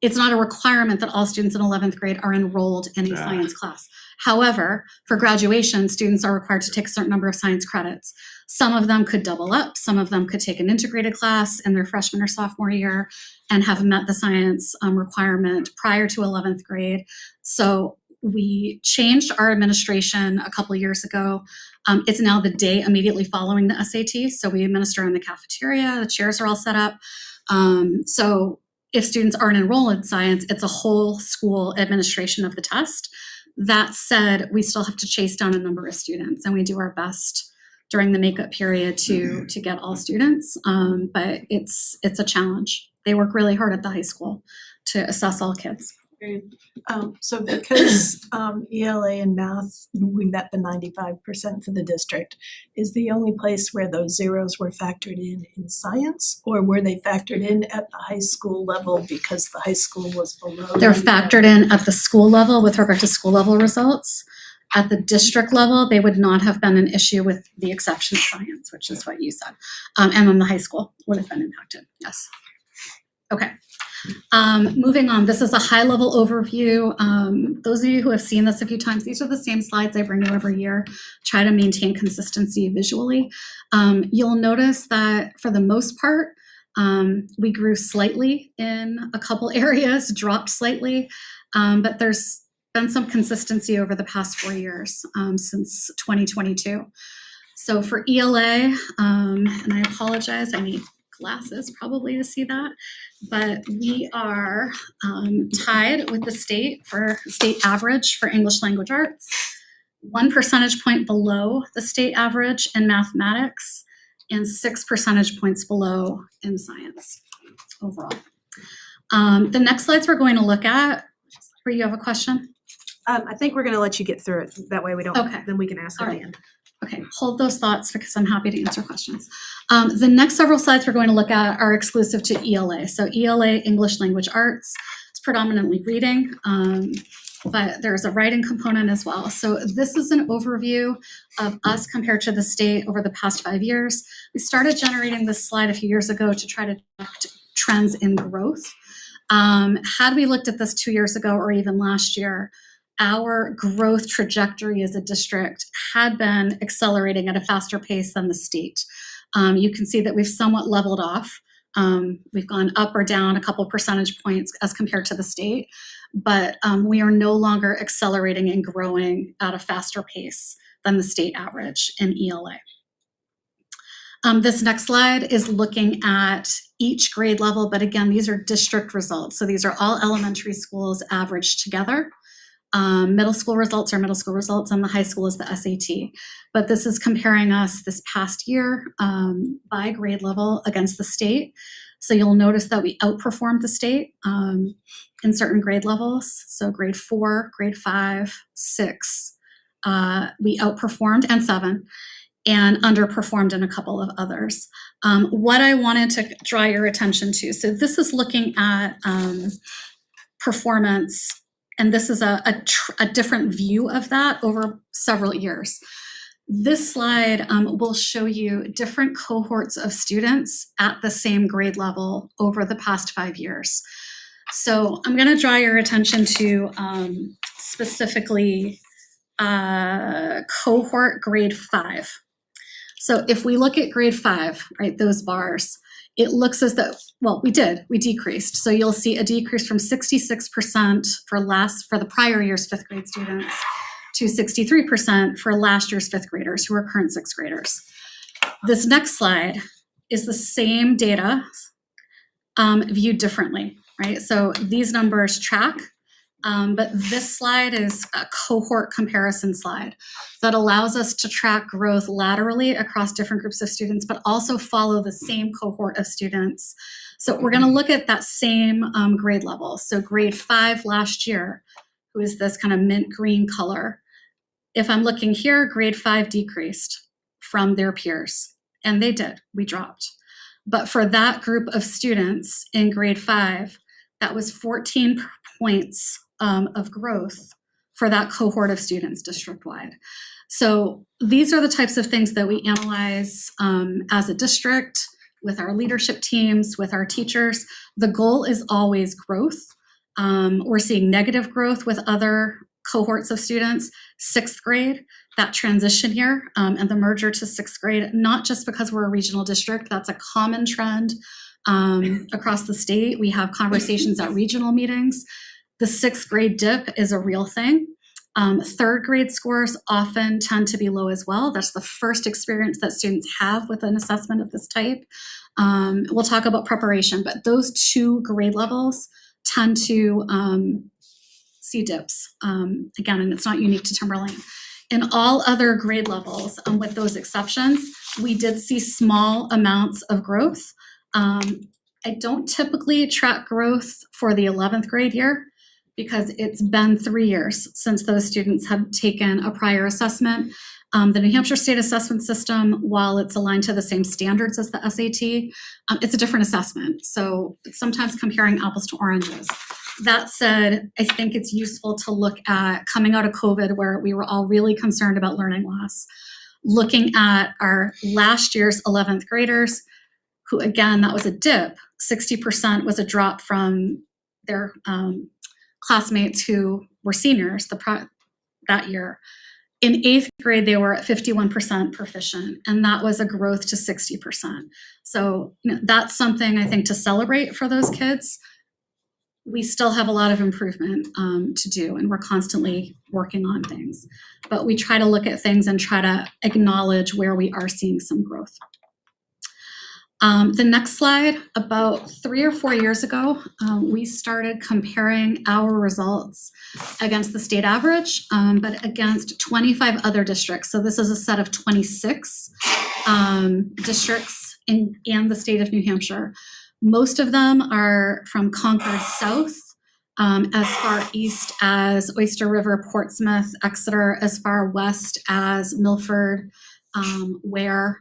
Speaker 15: it's not a requirement that all students in 11th grade are enrolled in a science class. However, for graduation, students are required to take a certain number of science credits. Some of them could double up, some of them could take an integrated class in their freshman or sophomore year and have met the science requirement prior to 11th grade. So we changed our administration a couple of years ago. It's now the day immediately following the SAT. So we administer in the cafeteria, the chairs are all set up. So if students aren't enrolled in science, it's a whole school administration of the test. That said, we still have to chase down a number of students, and we do our best during the makeup period to get all students. But it's a challenge. They work really hard at the high school to assess all kids.
Speaker 4: So because ELA and math, we met the 95% for the district, is the only place where those zeros were factored in science, or were they factored in at the high school level because the high school was below?
Speaker 15: They're factored in at the school level with regard to school level results. At the district level, they would not have been an issue with the exception of science, which is what you said. And then the high school would have been impacted, yes. Okay. Moving on, this is a high-level overview. Those of you who have seen this a few times, these are the same slides I bring you every year, try to maintain consistency visually. You'll notice that for the most part, we grew slightly in a couple areas, dropped slightly, but there's been some consistency over the past 4 years, since 2022. So for ELA, and I apologize, I need glasses probably to see that, but we are tied with the state for state average for English language arts, 1 percentage point below the state average in mathematics, and 6 percentage points below in science overall. The next slides we're going to look at, where you have a question?
Speaker 1: I think we're gonna let you get through it. That way we don't,
Speaker 15: Okay.
Speaker 1: then we can ask at
Speaker 15: All
Speaker 1: the
Speaker 15: right.
Speaker 1: end.
Speaker 15: Okay, hold those thoughts because I'm happy to answer questions. The next several slides we're going to look at are exclusive to ELA. So ELA, English Language Arts, it's predominantly reading, but there's a writing component as well. So this is an overview of us compared to the state over the past 5 years. We started generating this slide a few years ago to try to track trends in growth. Had we looked at this 2 years ago or even last year, our growth trajectory as a district had been accelerating at a faster pace than the state. You can see that we've somewhat leveled off. We've gone up or down a couple percentage points as compared to the state, but we are no longer accelerating and growing at a faster pace than the state average in ELA. This next slide is looking at each grade level, but again, these are district results. So these are all elementary schools averaged together. Middle school results are middle school results, and the high school is the SAT. But this is comparing us this past year by grade level against the state. So you'll notice that we outperformed the state in certain grade levels. So grade 4, grade 5, 6, we outperformed, and 7, and underperformed in a couple of others. What I wanted to draw your attention to, so this is looking at performance, and this is a different view of that over several years. This slide will show you different cohorts of students at the same grade level over the past 5 years. So I'm going to draw your attention to specifically cohort grade 5. So if we look at grade 5, right, those bars, it looks as though, well, we decreased. So you'll see a decrease from 66% for the prior year's 5th grade students to 63% for last year's 5th graders who are current 6th graders. This next slide is the same data viewed differently, right? So these numbers track, but this slide is a cohort comparison slide that allows us to track growth laterally across different groups of students, but also follow the same cohort of students. So we're going to look at that same grade level. So grade 5 last year, who is this kind of mint green color. If I'm looking here, grade 5 decreased from their peers, and they did, we dropped. But for that group of students in grade 5, that was 14 points of growth for that cohort of students district-wide. So these are the types of things that we analyze as a district with our leadership teams, with our teachers. The goal is always growth. We're seeing negative growth with other cohorts of students. 6th grade, that transition year and the merger to 6th grade, not just because we're a regional district, that's a common trend across the state. We have conversations at regional meetings. The 6th grade dip is a real thing. 3rd grade scores often tend to be low as well. That's the first experience that students have with an assessment of this type. We'll talk about preparation, but those 2 grade levels tend to see dips. Again, and it's not unique to Timberlane. In all other grade levels, with those exceptions, we did see small amounts of growth. I don't typically track growth for the 11th grade year because it's been 3 years since those students have taken a prior assessment. The New Hampshire State Assessment System, while it's aligned to the same standards as the SAT, it's a different assessment. So sometimes comparing apples to oranges. That said, I think it's useful to look at coming out of COVID where we were all really concerned about learning loss, looking at our last year's 11th graders, who again, that was a dip, 60% was a drop from their classmates who were seniors that year. In 8th grade, they were at 51% proficient, and that was a growth to 60%. So that's something I think to celebrate for those kids. We still have a lot of improvement to do, and we're constantly working on things. But we try to look at things and try to acknowledge where we are seeing some growth. The next slide, about 3 or 4 years ago, we started comparing our results against the state average, but against 25 other districts. So this is a set of 26 districts in the state of New Hampshire. Most of them are from Concord South, as far east as Oyster River, Portsmouth, Exeter, as far west as Milford, Ware.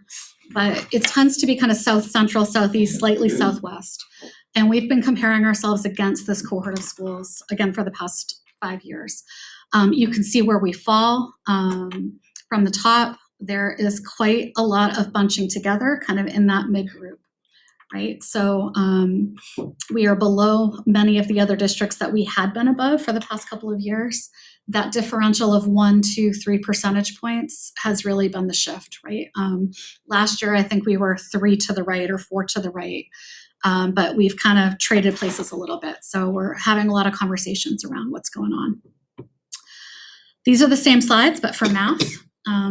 Speaker 15: But it tends to be kind of south central, southeast, slightly southwest. And we've been comparing ourselves against this cohort of schools, again, for the past 5 years. You can see where we fall from the top. There is quite a lot of bunching together, kind of in that mid group, right? So we are below many of the other districts that we had been above for the past couple of years. That differential of 1, 2, 3 percentage points has really been the shift, right? Last year, I think we were 3 to the right or 4 to the right, but we've kind of traded places a little bit. So we're having a lot of conversations around what's going on. These are the same slides, but for math.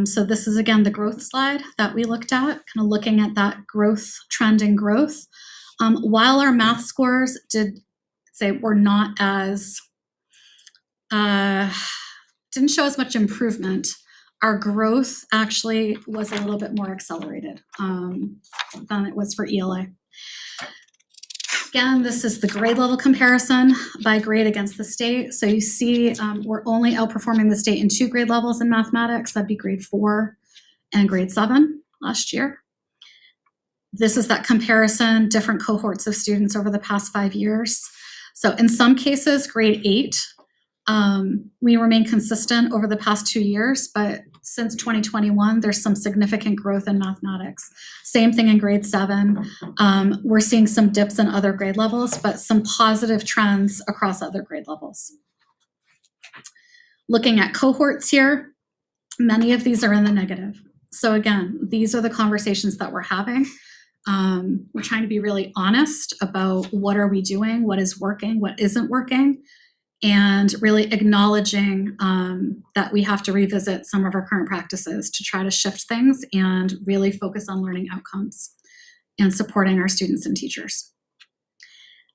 Speaker 15: So this is, again, the growth slide that we looked at, kind of looking at that growth trend in growth. While our math scores were not as didn't show as much improvement, our growth actually was a little bit more accelerated than it was for ELA. Again, this is the grade level comparison by grade against the state. So you see we're only outperforming the state in 2 grade levels in mathematics. That'd be grade 4 and grade 7 last year. This is that comparison, different cohorts of students over the past 5 years. So in some cases, grade 8, we remain consistent over the past 2 years, but since 2021, there's some significant growth in mathematics. Same thing in grade 7. We're seeing some dips in other grade levels, but some positive trends across other grade levels. Looking at cohorts here, many of these are in the negative. So again, these are the conversations that we're having. We're trying to be really honest about what are we doing, what is working, what isn't working, and really acknowledging that we have to revisit some of our current practices to try to shift things and really focus on learning outcomes and supporting our students and teachers.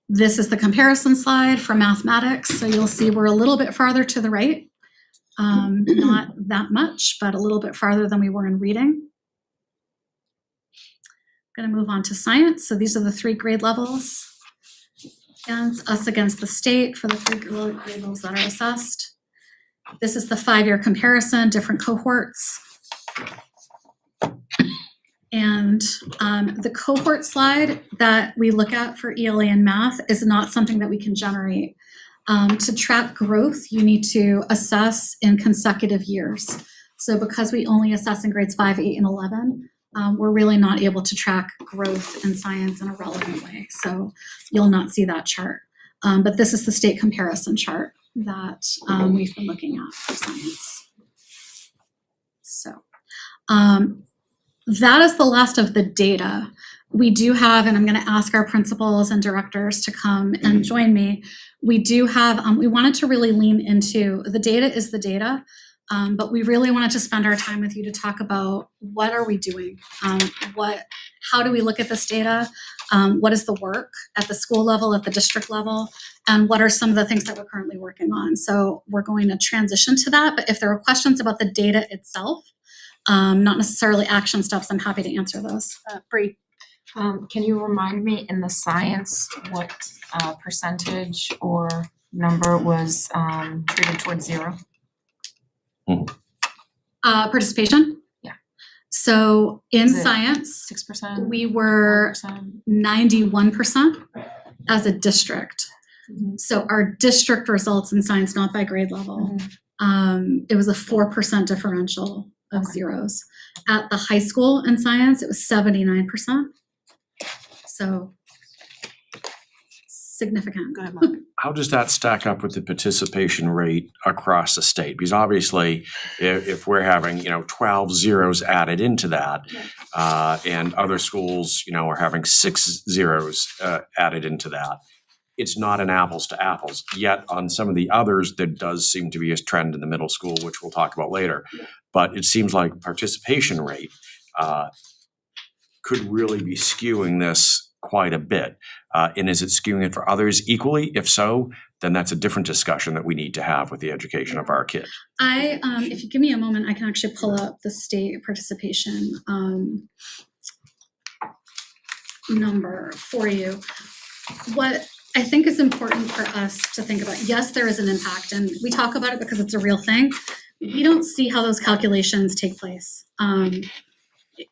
Speaker 15: This is the comparison slide for mathematics. So you'll see we're a little bit farther to the right, not that much, but a little bit farther than we were in reading. I'm going to move on to science. So these are the 3 grade levels. Against us against the state for the 3 grade levels that are assessed. This is the 5-year comparison, different cohorts. And the cohort slide that we look at for ELA and math is not something that we can generate. To track growth, you need to assess in consecutive years. So because we only assess in grades 5, 8, and 11, we're really not able to track growth in science in a relevant way. So you'll not see that chart. But this is the state comparison chart that we've been looking at for science. So that is the last of the data. We do have, and I'm going to ask our principals and directors to come and join me. We do have, we wanted to really lean into, the data is the data. But we really wanted to spend our time with you to talk about what are we doing? How do we look at this data? What is the work at the school level, at the district level? And what are some of the things that we're currently working on? So we're going to transition to that. But if there are questions about the data itself, not necessarily action steps, I'm happy to answer those. Bree.
Speaker 16: Can you remind me in the science what percentage or number was treated towards 0?
Speaker 15: Participation?
Speaker 16: Yeah.
Speaker 15: So in
Speaker 16: Is it
Speaker 15: science,
Speaker 16: 6%?
Speaker 15: we were 91% as a district.
Speaker 16: Mm-hmm.
Speaker 15: So our district results in science, not by grade level, it was a 4% differential of zeros. At the high school in science, it was 79%. So significant.
Speaker 1: Go ahead, Mark.
Speaker 2: How does that stack up with the participation rate across the state? Because obviously, if we're having, 12 zeros added into that, and other schools, are having 6 zeros added into that, it's not an apples to apples. Yet on some of the others, there does seem to be a trend in the middle school, which we'll talk about later. But it seems like participation rate could really be skewing this quite a bit. And is it skewing it for others equally? If so, then that's a different discussion that we need to have with the education of our kids.
Speaker 15: If you give me a moment, I can actually pull up the state participation number for you. What I think is important for us to think about, yes, there is an impact, and we talk about it because it's a real thing. We don't see how those calculations take place.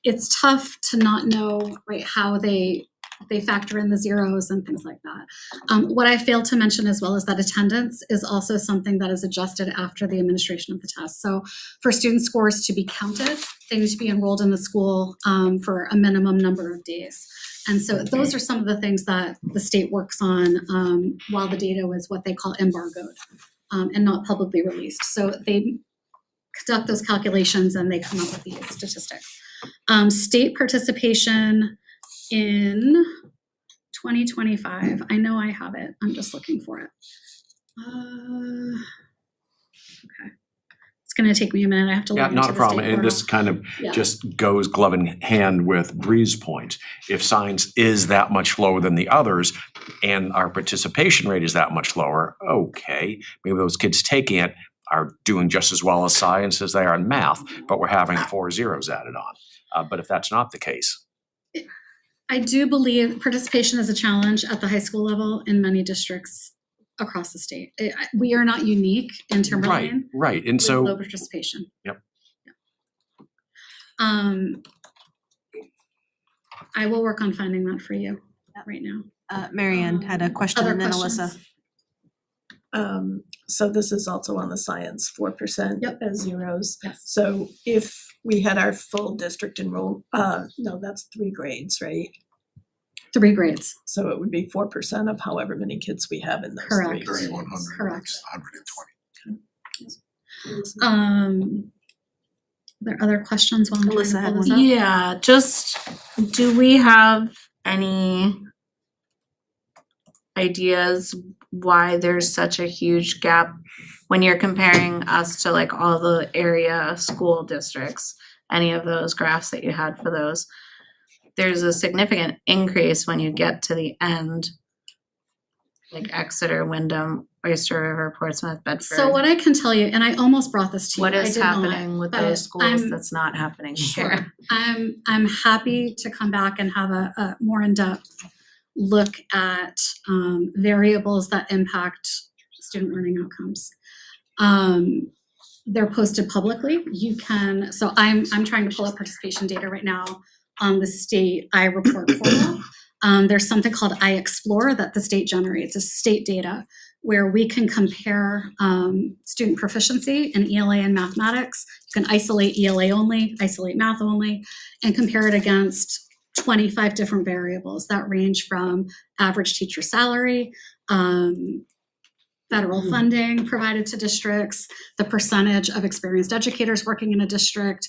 Speaker 15: It's tough to not know, right, how they factor in the zeros and things like that. What I failed to mention as well is that attendance is also something that is adjusted after the administration of the test. So for student scores to be counted, they need to be enrolled in the school for a minimum number of days. And so those are some of the things that the state works on while the data was what they call embargoed and not publicly released. So they conduct those calculations and they come up with these statistics. State participation in 2025, I know I have it, I'm just looking for it. Okay. It's gonna take me a minute, I have to log
Speaker 2: Yeah,
Speaker 15: into
Speaker 2: not a
Speaker 15: the
Speaker 2: problem.
Speaker 15: state
Speaker 2: And this
Speaker 15: portal.
Speaker 2: kind of
Speaker 15: Yeah.
Speaker 2: just goes glove in hand with Bree's point. If science is that much lower than the others and our participation rate is that much lower, okay, maybe those kids taking it are doing just as well as science as they are in math, but we're having 4 zeros added on. But if that's not the case.
Speaker 15: I do believe participation is a challenge at the high school level in many districts across the state. We are not unique in Timberlane.
Speaker 2: Right. And
Speaker 15: with
Speaker 2: so.
Speaker 15: low participation.
Speaker 2: Yep.
Speaker 15: I will work on finding that for you right now.
Speaker 1: Mary Ann had a question
Speaker 15: Other
Speaker 1: and then
Speaker 15: questions?
Speaker 1: Alyssa.
Speaker 4: So this is also on the science, 4%
Speaker 15: Yep.
Speaker 4: as zeros.
Speaker 15: Yes.
Speaker 4: So if we had our full district enrolled, no, that's 3 grades, right?
Speaker 15: 3 grades.
Speaker 4: So it would be 4% of however many kids we have in those 3
Speaker 15: Correct.
Speaker 4: grades.
Speaker 21: 3,100.
Speaker 15: Correct.
Speaker 21: 120.
Speaker 15: Are there other questions while I'm trying
Speaker 1: Alyssa
Speaker 15: to
Speaker 1: had
Speaker 15: pull this
Speaker 1: one.
Speaker 15: up?
Speaker 20: Yeah, just, do we have any ideas why there's such a huge gap when you're comparing us to like all the area school districts, any of those graphs that you had for those? There's a significant increase when you get to the end, like Exeter, Wyndham, Oyster River, Portsmouth, Bedford.
Speaker 15: So what I can tell you, and I almost brought this to you.
Speaker 20: What
Speaker 15: I
Speaker 20: is
Speaker 15: did not,
Speaker 20: happening with
Speaker 15: but
Speaker 20: those schools
Speaker 15: I'm-
Speaker 20: that's not happening
Speaker 15: Sure.
Speaker 20: here?
Speaker 15: I'm happy to come back and have a more in-depth look at variables that impact student learning outcomes. They're posted publicly. You can, so I'm trying to pull up participation data right now on the state iReport portal. There's something called iExplore that the state generates, it's state data where we can compare student proficiency in ELA and mathematics. You can isolate ELA only, isolate math only, and compare it against 25 different variables that range from average teacher salary, federal funding provided to districts, the percentage of experienced educators working in a district,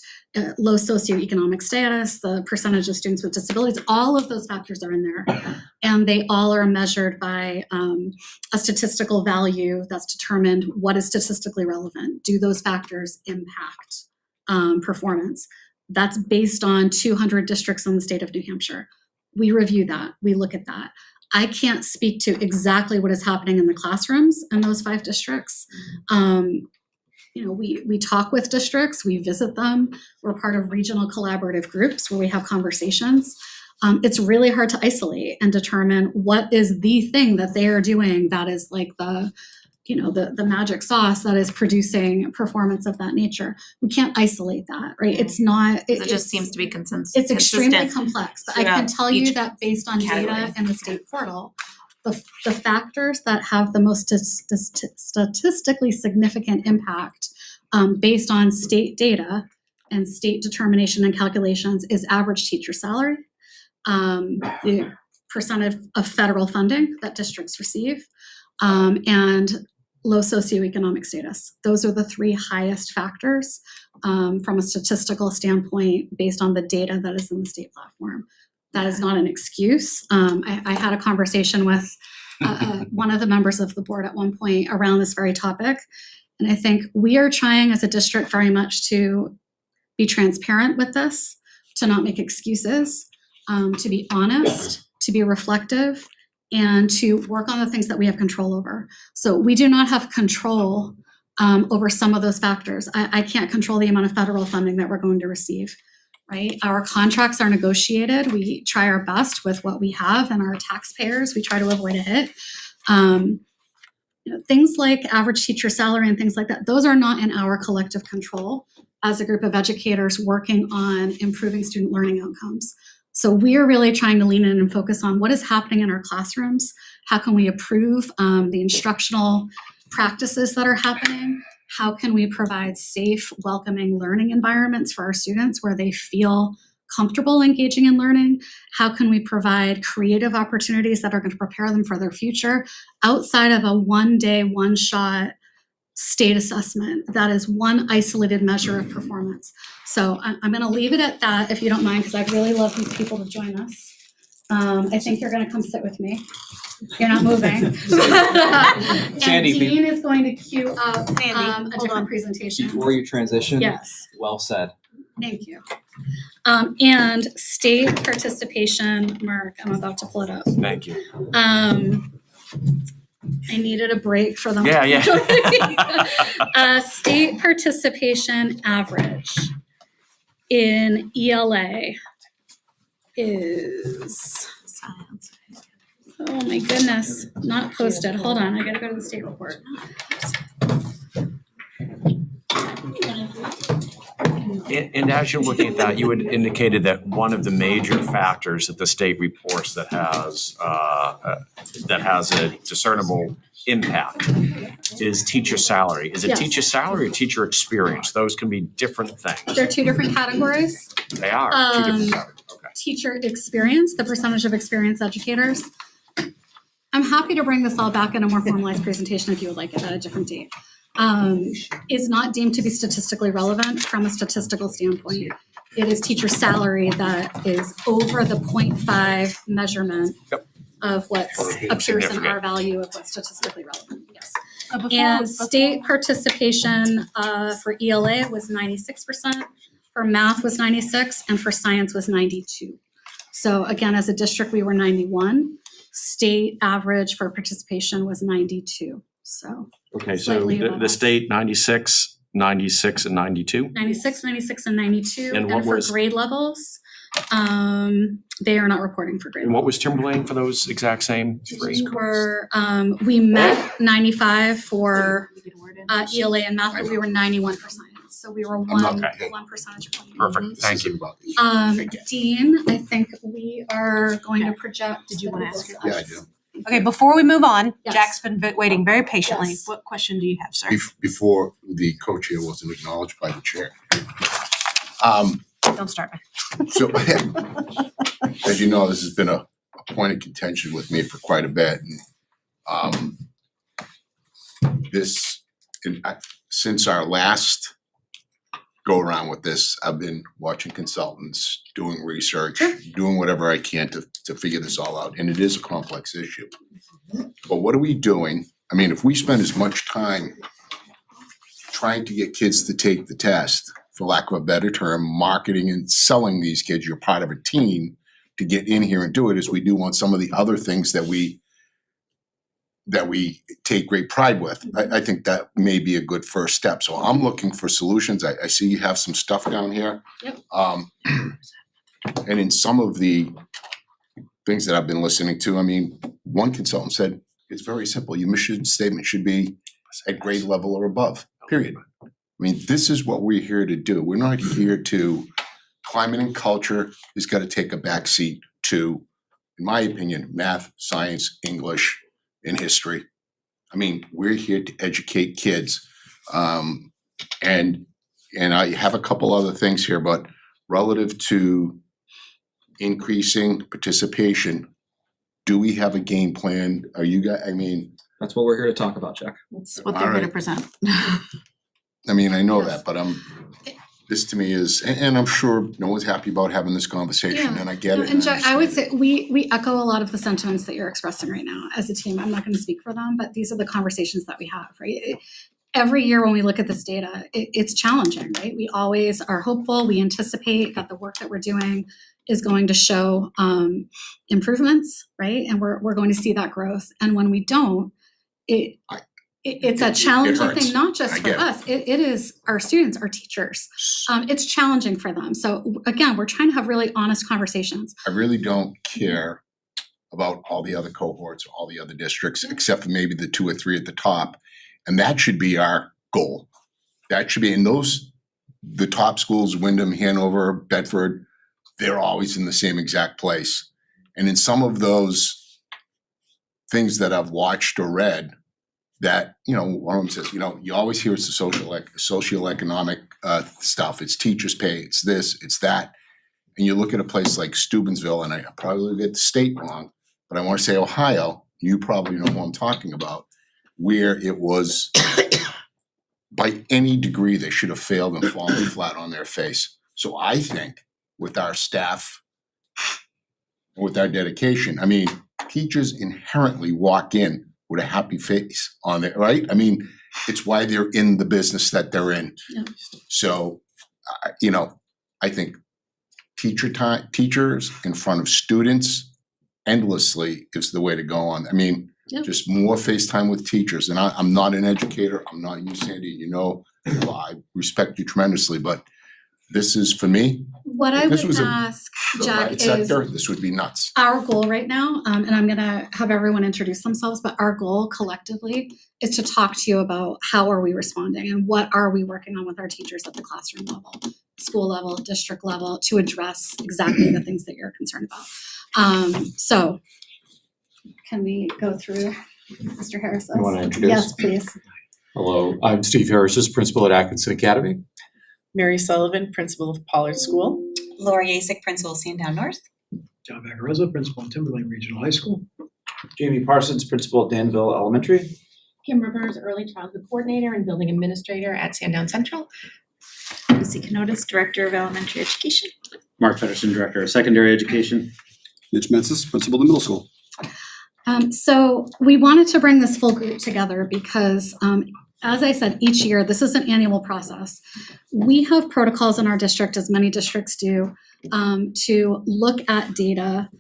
Speaker 15: low socioeconomic status, the percentage of students with disabilities, all of those factors are in there. And they all are measured by a statistical value that's determined what is statistically relevant. Do those factors impact performance? That's based on 200 districts in the state of New Hampshire. We review that, we look at that. I can't speak to exactly what is happening in the classrooms in those 5 districts. We talk with districts, we visit them. We're part of regional collaborative groups where we have conversations. It's really hard to isolate and determine what is the thing that they are doing that is like the magic sauce that is producing performance of that nature. We can't isolate that, right? It's not.
Speaker 20: It just seems to be consensus.
Speaker 15: It's extremely
Speaker 20: consistent
Speaker 15: complex, but I can
Speaker 20: throughout
Speaker 15: tell you
Speaker 20: each
Speaker 15: that based on data
Speaker 20: category.
Speaker 15: in the state portal, the factors that have the most statistically significant impact based on state data and state determination and calculations is average teacher salary, the percent of federal funding that districts receive, and low socioeconomic status. Those are the three highest factors from a statistical standpoint based on the data that is in the state platform. That is not an excuse. I had a conversation with one of the members of the board at one point around this very topic. And I think we are trying as a district very much to be transparent with this, to not make excuses, to be honest, to be reflective, and to work on the things that we have control over. So we do not have control over some of those factors. I can't control the amount of federal funding that we're going to receive, right? Our contracts are negotiated. We try our best with what we have and our taxpayers. We try to avoid a hit. Things like average teacher salary and things like that, those are not in our collective control as a group of educators working on improving student learning outcomes. So we're really trying to lean in and focus on what is happening in our classrooms. How can we improve the instructional practices that are happening? How can we provide safe, welcoming learning environments for our students where they feel comfortable engaging in learning? How can we provide creative opportunities that are going to prepare them for their future outside of a one-day, one-shot state assessment that is one isolated measure of performance? So I'm going to leave it at that, if you don't mind, because I'd really love these people to join us. I think you're going to come sit with me. You're not moving. And
Speaker 7: Sandy,
Speaker 15: Dean is going to queue up a different presentation.
Speaker 7: Before you transition.
Speaker 15: Yes.
Speaker 7: Well said.
Speaker 15: Thank you. And state participation, Mark, I'm about to pull it up.
Speaker 2: Thank you.
Speaker 15: I needed a break for the.
Speaker 2: Yeah.
Speaker 15: State participation average in ELA is, oh my goodness, not posted. Hold on, I gotta go to the state report.
Speaker 2: And as you're looking at that, you had indicated that one of the major factors that the state reports that has a discernible impact is teacher salary. Is it
Speaker 15: Yes.
Speaker 2: teacher salary or teacher experience? Those can be different things.
Speaker 15: They're two different categories.
Speaker 2: They are two different categories. Okay.
Speaker 15: Teacher experience, the percentage of experienced educators. I'm happy to bring this all back in a more formalized presentation if you would like it at a different date. Is not deemed to be statistically relevant from a statistical standpoint. It is teacher salary that is over the 0.5 measurement of what appears in our value of what's statistically relevant, yes. And state participation for ELA was 96%, for math was 96, and for science was 92. So again, as a district, we were 91. State average for participation was 92, so.
Speaker 2: Okay, so
Speaker 15: slightly above
Speaker 2: the
Speaker 15: us.
Speaker 2: state 96, 96, and 92?
Speaker 15: 96, 96, and 92.
Speaker 2: And what
Speaker 15: for
Speaker 2: was-
Speaker 15: grade levels, they are not reporting for grade
Speaker 2: And
Speaker 15: levels.
Speaker 2: what was Timberlane for those exact same three?
Speaker 15: We met 95 for ELA and math, but we were 91 for science. So we were one percentage point.
Speaker 2: Perfect, thank you.
Speaker 15: Dean, I think we are going to project. Did you want to ask?
Speaker 1: Yeah, I do. Okay, before we move on,
Speaker 15: Yes.
Speaker 1: Jack's been waiting very patiently.
Speaker 15: Yes.
Speaker 1: What question do you have, sir?
Speaker 12: Before the co-chair wasn't acknowledged by the chair.
Speaker 1: Don't start.
Speaker 12: So, as you know, this has been a point of contention with me for quite a bit. And, since our last go around with this, I've been watching consultants, doing research, doing whatever I can to figure this all out. And it is a complex issue. But what are we doing? I mean, if we spend as much time trying to get kids to take the test, for lack of a better term, marketing and selling these kids, you're part of a team to get in here and do it, as we do on some of the other things that we take great pride with. I think that may be a good first step. So I'm looking for solutions. I see you have some stuff down here.
Speaker 15: Yep.
Speaker 12: And in some of the things that I've been listening to, I mean, one consultant said, it's very simple. Your mission statement should be at grade level or above, period. I mean, this is what we're here to do. We're not here to, climate and culture has got to take a back seat to, in my opinion, math, science, English, and history. I mean, we're here to educate kids. And I have a couple other things here, but relative to increasing participation, Do we have a game plan? Are you guys, I mean,
Speaker 7: That's what we're here to talk about, Jack.
Speaker 6: That's what they're here to
Speaker 12: Alright.
Speaker 6: present.
Speaker 12: I mean, I know that, but this to me is, and I'm sure no one's happy about having this conversation, and I get it.
Speaker 15: And Jack, I would say, we echo a lot of the sentiments that you're expressing right now as a team. I'm not gonna speak for them, but these are the conversations that we have, right? Every year when we look at this data, it's challenging, right? We always are hopeful, we anticipate that the work that we're doing is going to show improvements, right? And we're going to see that growth. And when we don't, it's a challenging
Speaker 12: hurts.
Speaker 15: thing, not just
Speaker 12: I
Speaker 15: for
Speaker 12: get it.
Speaker 15: us. It is our students, our teachers. It's challenging for them. So again, we're trying to have really honest conversations.
Speaker 12: I really don't care about all the other cohorts, all the other districts, except for maybe the 2 or 3 at the top. And that should be our goal. That should be, and the top schools, Wyndham, Hanover, Bedford, they're always in the same exact place. And in some of those things that I've watched or read, that, one of them says, you always hear it's the socioeconomic stuff. It's teachers' pay, it's this, it's that. And you look at a place like Steubenville, and I probably get the state wrong, but I want to say Ohio, you probably know who I'm talking about, where it was, by any degree, they should have failed and fallen flat on their face. So I think with our staff, with our dedication, I mean, teachers inherently walk in with a happy face on it, right? I mean, it's why they're in the business that they're in.
Speaker 15: Yeah.
Speaker 12: So, I think teachers in front of students endlessly is the way to go on. I mean,
Speaker 15: Yep.
Speaker 12: just more FaceTime with teachers. And I'm not an educator. I'm not you, Sandy. I respect you tremendously, but this is, for me,
Speaker 15: What I
Speaker 12: This
Speaker 15: would
Speaker 12: was a-
Speaker 15: ask,
Speaker 12: the
Speaker 15: Jack,
Speaker 12: private
Speaker 15: is
Speaker 12: sector, this would be nuts.
Speaker 15: our goal right now, and I'm gonna have everyone introduce themselves, but our goal collectively is to talk to you about how are we responding and what are we working on with our teachers at the classroom level, school level, district level, to address exactly the things that you're concerned about. So can we go through Mr. Harris?
Speaker 11: You wanna introduce?
Speaker 15: Yes, please.
Speaker 11: Hello, I'm Steve Harris, principal at Atkinson Academy.
Speaker 19: Mary Sullivan, principal of Pollard School.
Speaker 22: Laura Yasek, principal of Sandown North.
Speaker 17: John Vaccarezza, principal in Timberlane Regional High School.
Speaker 11: Jamie Parsons, principal at Danville Elementary.
Speaker 23: Kim Rivers, early childhood coordinator and building administrator at Sandown Central.
Speaker 22: Lucy Canotis, director of elementary education.
Speaker 11: Mark Pedersen, director of secondary education.
Speaker 8: Mitch Mensis, principal of the middle school.
Speaker 15: So we wanted to bring this full group together because, as I said, each year, this is an annual process. We have protocols in our district, as many districts do, to look at data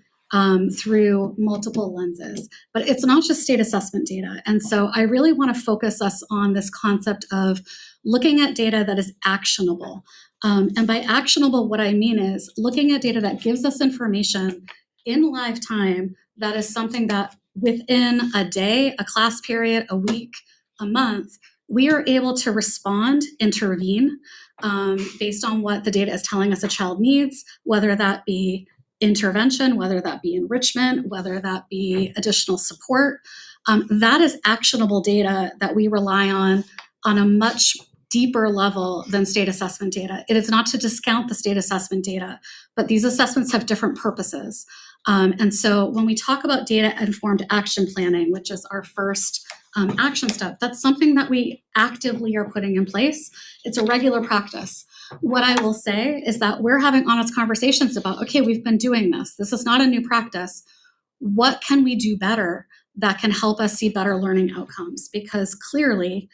Speaker 15: through multiple lenses. But it's not just state assessment data. And so I really want to focus us on this concept of looking at data that is actionable. And by actionable, what I mean is looking at data that gives us information in live time that is something that within a day, a class period, a week, a month, we are able to respond, intervene, based on what the data is telling us a child needs, whether that be intervention, whether that be enrichment, whether that be additional support. That is actionable data that we rely on a much deeper level than state assessment data. It is not to discount the state assessment data, but these assessments have different purposes. And so when we talk about data-informed action planning, which is our first action step, that's something that we actively are putting in place. It's a regular practice. What I will say is that we're having honest conversations about, okay, we've been doing this. This is not a new practice. What can we do better that can help us see better learning outcomes? Because clearly,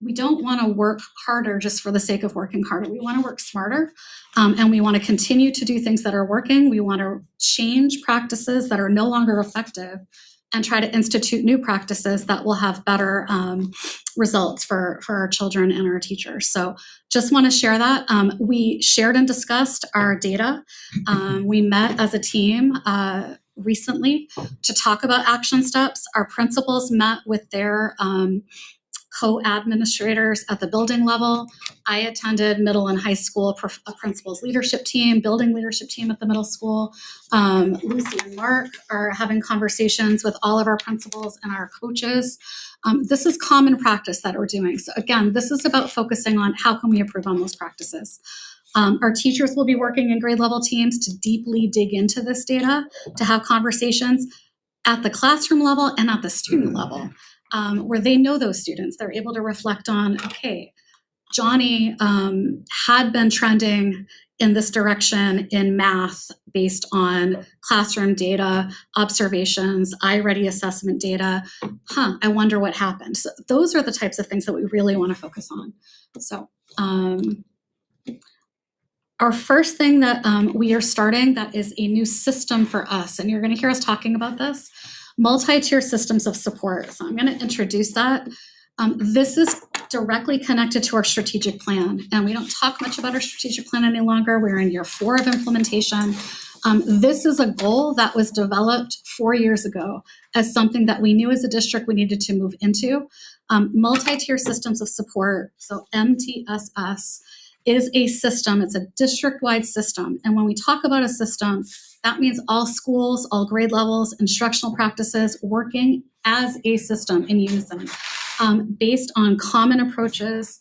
Speaker 15: we don't want to work harder just for the sake of working harder. We want to work smarter, and we want to continue to do things that are working. We want to change practices that are no longer effective and try to institute new practices that will have better results for our children and our teachers. So just want to share that. We shared and discussed our data. We met as a team recently to talk about action steps. Our principals met with their co-administrators at the building level. I attended middle and high school principals leadership team, building leadership team at the middle school. Lucy and Mark are having conversations with all of our principals and our coaches. This is common practice that we're doing. So again, this is about focusing on how can we improve on those practices. Our teachers will be working in grade level teams to deeply dig into this data, to have conversations. at the classroom level and at the student level, where they know those students. They're able to reflect on, okay, Johnny had been trending in this direction in math based on classroom data, observations, iReady assessment data. I wonder what happened. So those are the types of things that we really want to focus on. So our first thing that we are starting that is a new system for us, and you're going to hear us talking about this, multi-tier systems of support. So I'm going to introduce that. This is directly connected to our strategic plan, and we don't talk much about our strategic plan any longer. We're in year 4 of implementation. This is a goal that was developed 4 years ago as something that we knew as a district we needed to move into. Multi-tier systems of support, so MTSS, is a system. It's a district-wide system. And when we talk about a system, that means all schools, all grade levels, instructional practices working as a system in unison, based on common approaches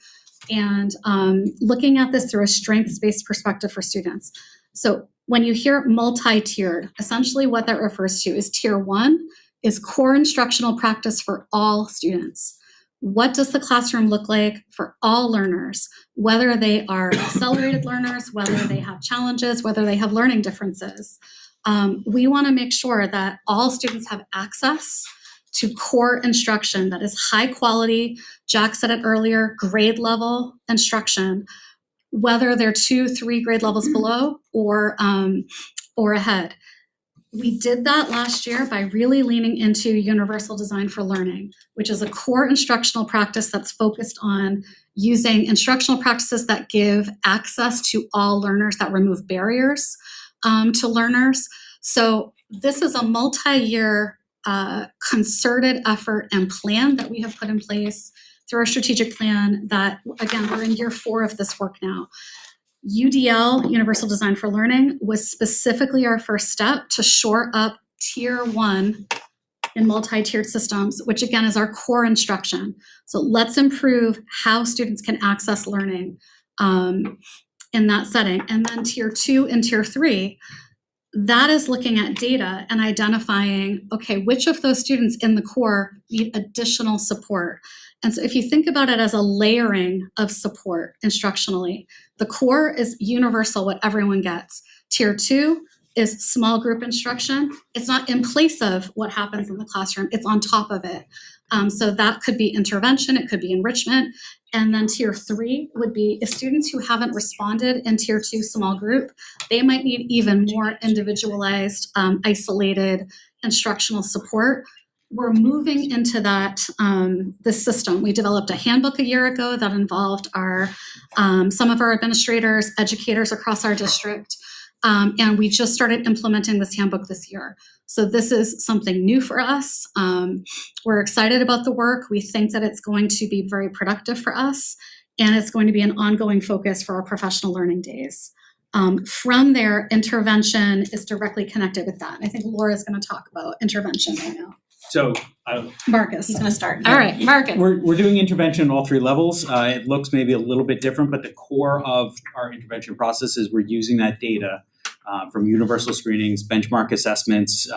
Speaker 15: and looking at this through a strengths-based perspective for students. So when you hear multi-tiered, essentially what that refers to is tier 1 is core instructional practice for all students. What does the classroom look like for all learners, whether they are accelerated learners, whether they have challenges, whether they have learning differences? We want to make sure that all students have access to core instruction that is high quality. Jack said it earlier, grade level instruction, whether they're 2-3 grade levels below or ahead. We did that last year by really leaning into Universal Design for Learning, which is a core instructional practice that's focused on using instructional practices that give access to all learners, that remove barriers to learners. So this is a multi-year concerted effort and plan that we have put in place through our strategic plan that, again, we're in year 4 of this work now. UDL, Universal Design for Learning, was specifically our first step to shore up tier 1 in multi-tiered systems, which again is our core instruction. So let's improve how students can access learning in that setting. And then tier 2 and tier 3, that is looking at data and identifying, okay, which of those students in the core need additional support. And so if you think about it as a layering of support instructionally, the core is universal, what everyone gets. Tier 2 is small group instruction. It's not in place of what happens in the classroom, it's on top of it. So that could be intervention, it could be enrichment. And then tier 3 would be if students who haven't responded in tier 2 small group, they might need even more individualized, isolated instructional support. We're moving into that, this system. We developed a handbook a year ago that involved our, some of our administrators, educators across our district, and we just started implementing this handbook this year. So this is something new for us. We're excited about the work. We think that it's going to be very productive for us, and it's going to be an ongoing focus for our professional learning days. From there, intervention is directly connected with that. And I think Laura is going to talk about intervention right now.
Speaker 5: So
Speaker 15: Marcus.
Speaker 22: He's gonna start.
Speaker 15: All right, Marcus.
Speaker 5: we're doing intervention at all 3 levels. It looks maybe a little bit different, but the core of our intervention process is we're using that data from universal screenings, benchmark assessments,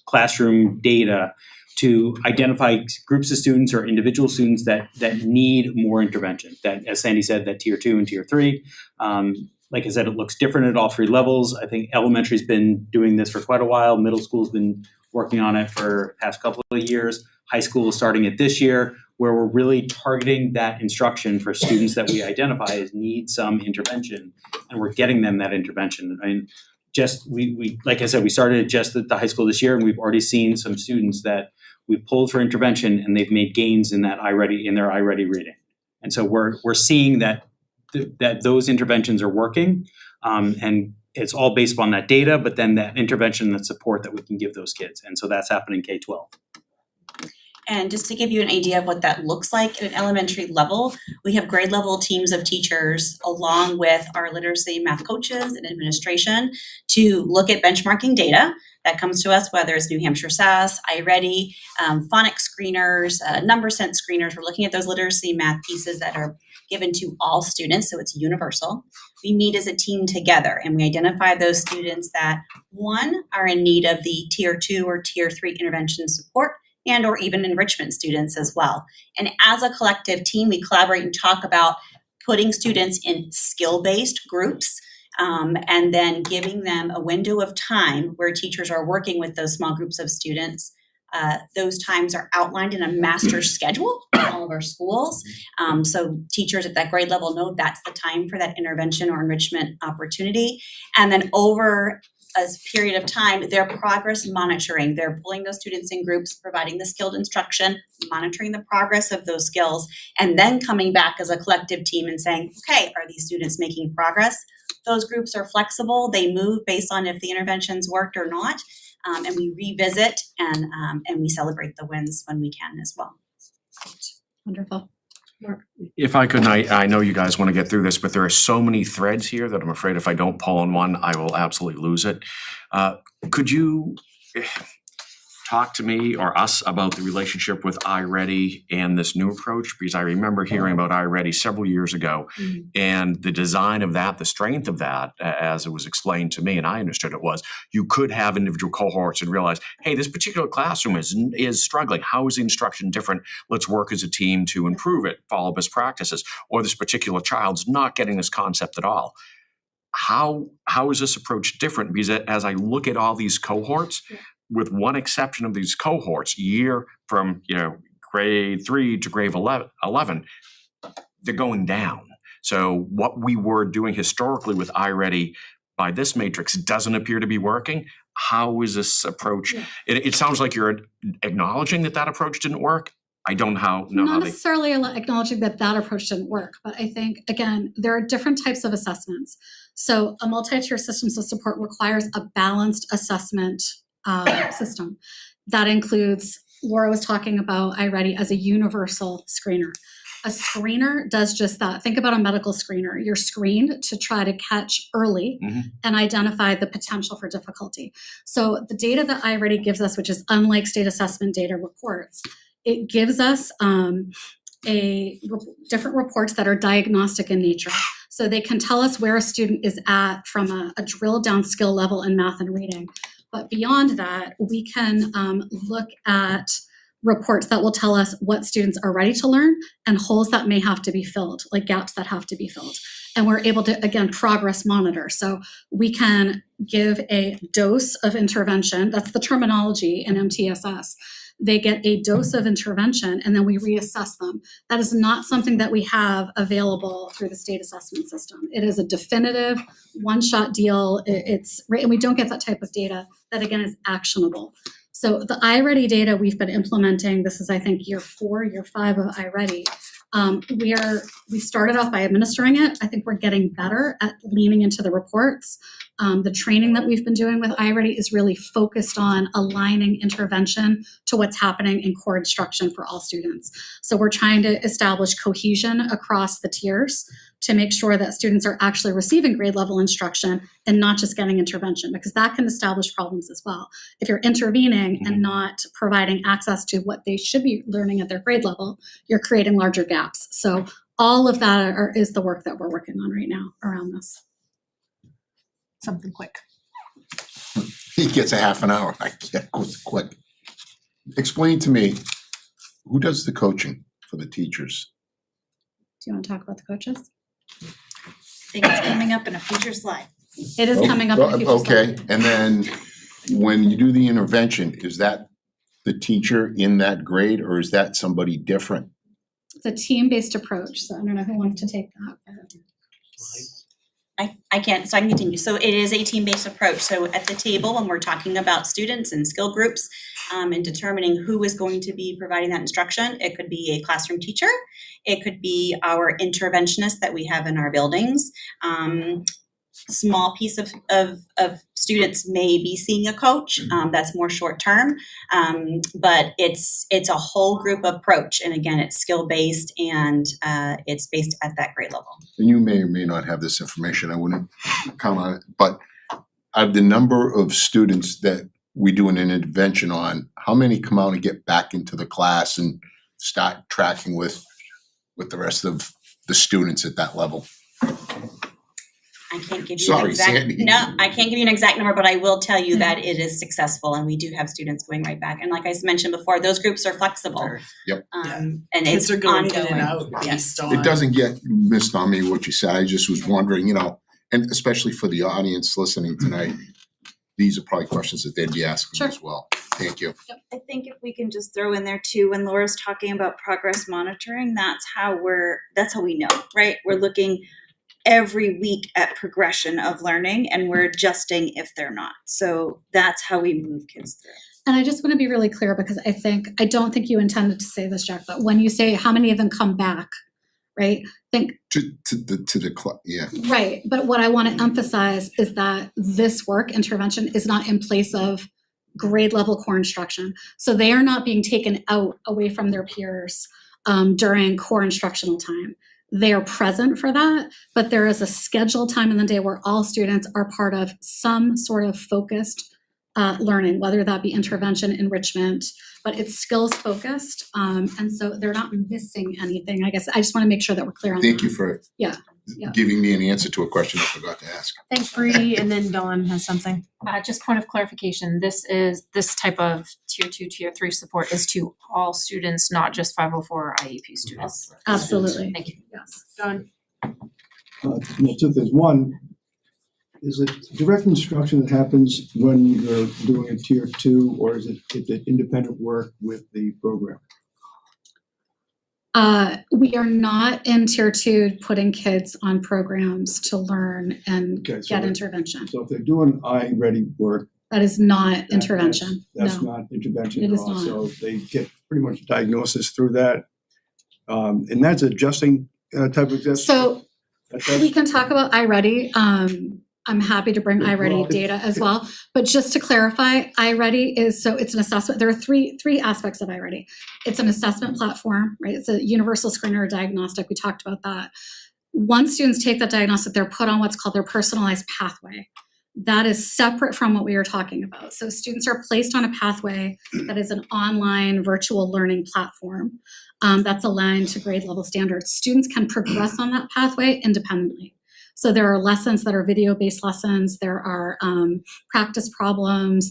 Speaker 5: classroom data to identify groups of students or individual students that need more intervention. That, as Sandy said, that tier 2 and tier 3. Like I said, it looks different at all 3 levels. I think elementary's been doing this for quite a while. Middle school's been working on it for the past couple of years. High school is starting it this year, where we're really targeting that instruction for students that we identify as need some intervention, and we're getting them that intervention. I mean, just we like I said, we started just at the high school this year, and we've already seen some students that we pulled for intervention, and they've made gains in that in their iReady reading. And so we're seeing that those interventions are working, and it's all based on that data, but then that intervention and that support that we can give those kids. And so that's happening K-12.
Speaker 22: And just to give you an idea of what that looks like at an elementary level, we have grade level teams of teachers along with our literacy math coaches and administration to look at benchmarking data that comes to us, whether it's New Hampshire SAS, iReady, phonics screeners, number sense screeners. We're looking at those literacy math pieces that are given to all students, so it's universal. we meet as a team together and we identify those students that, one, are in need of the tier 2 or tier 3 intervention support, and or even enrichment students as well. And as a collective team, we collaborate and talk about putting students in skill-based groups, and then giving them a window of time where teachers are working with those small groups of students. Those times are outlined in a master schedule in all of our schools. So teachers at that grade level know that's the time for that intervention or enrichment opportunity. And then over a period of time, they're progress monitoring. They're pulling those students in groups, providing the skilled instruction, monitoring the progress of those skills, and then coming back as a collective team and saying, okay, are these students making progress? Those groups are flexible. They move based on if the interventions worked or not. And we revisit and we celebrate the wins when we can as well.
Speaker 15: Wonderful.
Speaker 2: If I could, I know you guys want to get through this, but there are so many threads here that I'm afraid if I don't pull on one, I will absolutely lose it. Could you talk to me or us about the relationship with iReady and this new approach? Because I remember hearing about iReady several years ago, and the design of that, the strength of that, as it was explained to me and I understood it, was you could have individual cohorts and realize, hey, this particular classroom is struggling. How is the instruction different? Let's work as a team to improve it, follow best practices. Or this particular child's not getting this concept at all. How is this approach different? Because as I look at all these cohorts, with one exception of these cohorts, year from grade 3 to grade 11, they're going down. So what we were doing historically with iReady by this matrix doesn't appear to be working. How is this approach? It sounds like you're acknowledging that approach didn't work. I don't know how
Speaker 15: Not necessarily acknowledging that approach didn't work, but I think, again, there are different types of assessments. So a multi-tier systems of support requires a balanced assessment system. That includes, Laura was talking about iReady as a universal screener. A screener does just that. Think about a medical screener. You're screened to try to catch early and identify the potential for difficulty. So the data that iReady gives us, which is unlike state assessment data reports, it gives us different reports that are diagnostic in nature. So they can tell us where a student is at from a drilled down skill level in math and reading. But beyond that, we can look at reports that will tell us what students are ready to learn and holes that may have to be filled, like gaps that have to be filled. And we're able to, again, progress monitor. So we can give a dose of intervention. That's the terminology in MTSS. They get a dose of intervention and then we reassess them. That is not something that we have available through the state assessment system. It is a definitive one-shot deal. And we don't get that type of data that, again, is actionable. So the iReady data we've been implementing, this is, I think, year 4, year 5 of iReady. We started off by administering it. I think we're getting better at leaning into the reports. The training that we've been doing with iReady is really focused on aligning intervention to what's happening in core instruction for all students. So we're trying to establish cohesion across the tiers to make sure that students are actually receiving grade level instruction and not just getting intervention, because that can establish problems as well. If you're intervening and not providing access to what they should be learning at their grade level, you're creating larger gaps. So all of that is the work that we're working on right now around this.
Speaker 1: Something quick.
Speaker 12: He gets a half an hour. I can't go quick. Explain to me, who does the coaching for the teachers?
Speaker 15: Do you want to talk about the coaches?
Speaker 22: I think it's coming up in a future slide.
Speaker 15: It is coming up in a future slide.
Speaker 12: Okay, and then when you do the intervention, is that the teacher in that grade or is that somebody different?
Speaker 15: It's a team-based approach. So I don't know who wants to take that.
Speaker 22: I can continue. So it is a team-based approach. So at the table, when we're talking about students and skill groups and determining who is going to be providing that instruction, it could be a classroom teacher. It could be our interventionist that we have in our buildings. Small piece of students may be seeing a coach. That's more short term, but it's a whole group approach. And again, it's skill based and it's based at that grade level.
Speaker 12: And you may or may not have this information. I wouldn't count on it, but of the number of students that we do an intervention on, how many come out and get back into the class and start tracking with the rest of the students at that level?
Speaker 22: I can't give you an
Speaker 12: Sorry,
Speaker 22: exact,
Speaker 12: Sandy.
Speaker 22: no, I can't give you an exact number, but I will tell you that it is successful and we do have students going right back. And like I mentioned before, those groups are flexible.
Speaker 12: Yep.
Speaker 22: And it's
Speaker 19: Kids are going
Speaker 22: ongoing.
Speaker 19: in and out based on.
Speaker 12: It doesn't get missed on me what you said. I just was wondering, and especially for the audience listening tonight, these are probably questions that they'd be asking
Speaker 22: Sure.
Speaker 12: as well. Thank you.
Speaker 3: I think if we can just throw in there too, when Laura's talking about progress monitoring, that's how we know, right? We're looking every week at progression of learning and we're adjusting if they're not. So that's how we move kids through.
Speaker 15: And I just want to be really clear because I don't think you intended to say this, Jack, but when you say how many of them come back, right?
Speaker 12: Yeah.
Speaker 15: Right. But what I want to emphasize is that this work intervention is not in place of grade level core instruction. So they are not being taken out away from their peers during core instructional time. They are present for that, but there is a scheduled time in the day where all students are part of some sort of focused learning, whether that be intervention, enrichment, but it's skills focused. And so they're not missing anything. I guess I just want to make sure that we're clear on that.
Speaker 12: Thank you for
Speaker 15: Yeah.
Speaker 12: giving me an answer to a question I forgot to ask.
Speaker 1: Thanks, Bree, and then Dawn has something.
Speaker 16: Just point of clarification, this type of tier 2, tier 3 support is to all students, not just 504 or IEP students.
Speaker 15: Absolutely.
Speaker 16: Thank you.
Speaker 15: Yes.
Speaker 1: Dawn.
Speaker 21: Two things. One, is it direct instruction that happens when you're doing a tier 2, or is it independent work with the program?
Speaker 15: We are not in tier 2 putting kids on programs to learn and get intervention.
Speaker 21: So if they're doing iReady work,
Speaker 15: That is not intervention.
Speaker 21: that's
Speaker 15: No.
Speaker 21: not intervention
Speaker 15: It
Speaker 21: at
Speaker 15: is
Speaker 21: all.
Speaker 15: not.
Speaker 21: So they get pretty much diagnosis through that. And that's adjusting type of adjustment.
Speaker 15: So we can talk about iReady. I'm happy to bring
Speaker 21: Well,
Speaker 15: iReady
Speaker 21: if-
Speaker 15: data as well. But just to clarify, iReady it's an assessment. There are three aspects of iReady. It's an assessment platform, right? It's a universal screener diagnostic. We talked about that. Once students take that diagnostic, they're put on what's called their personalized pathway. That is separate from what we were talking about. So students are placed on a pathway that is an online virtual learning platform that's aligned to grade level standards. Students can progress on that pathway independently. So there are lessons that are video-based lessons. There are practice problems.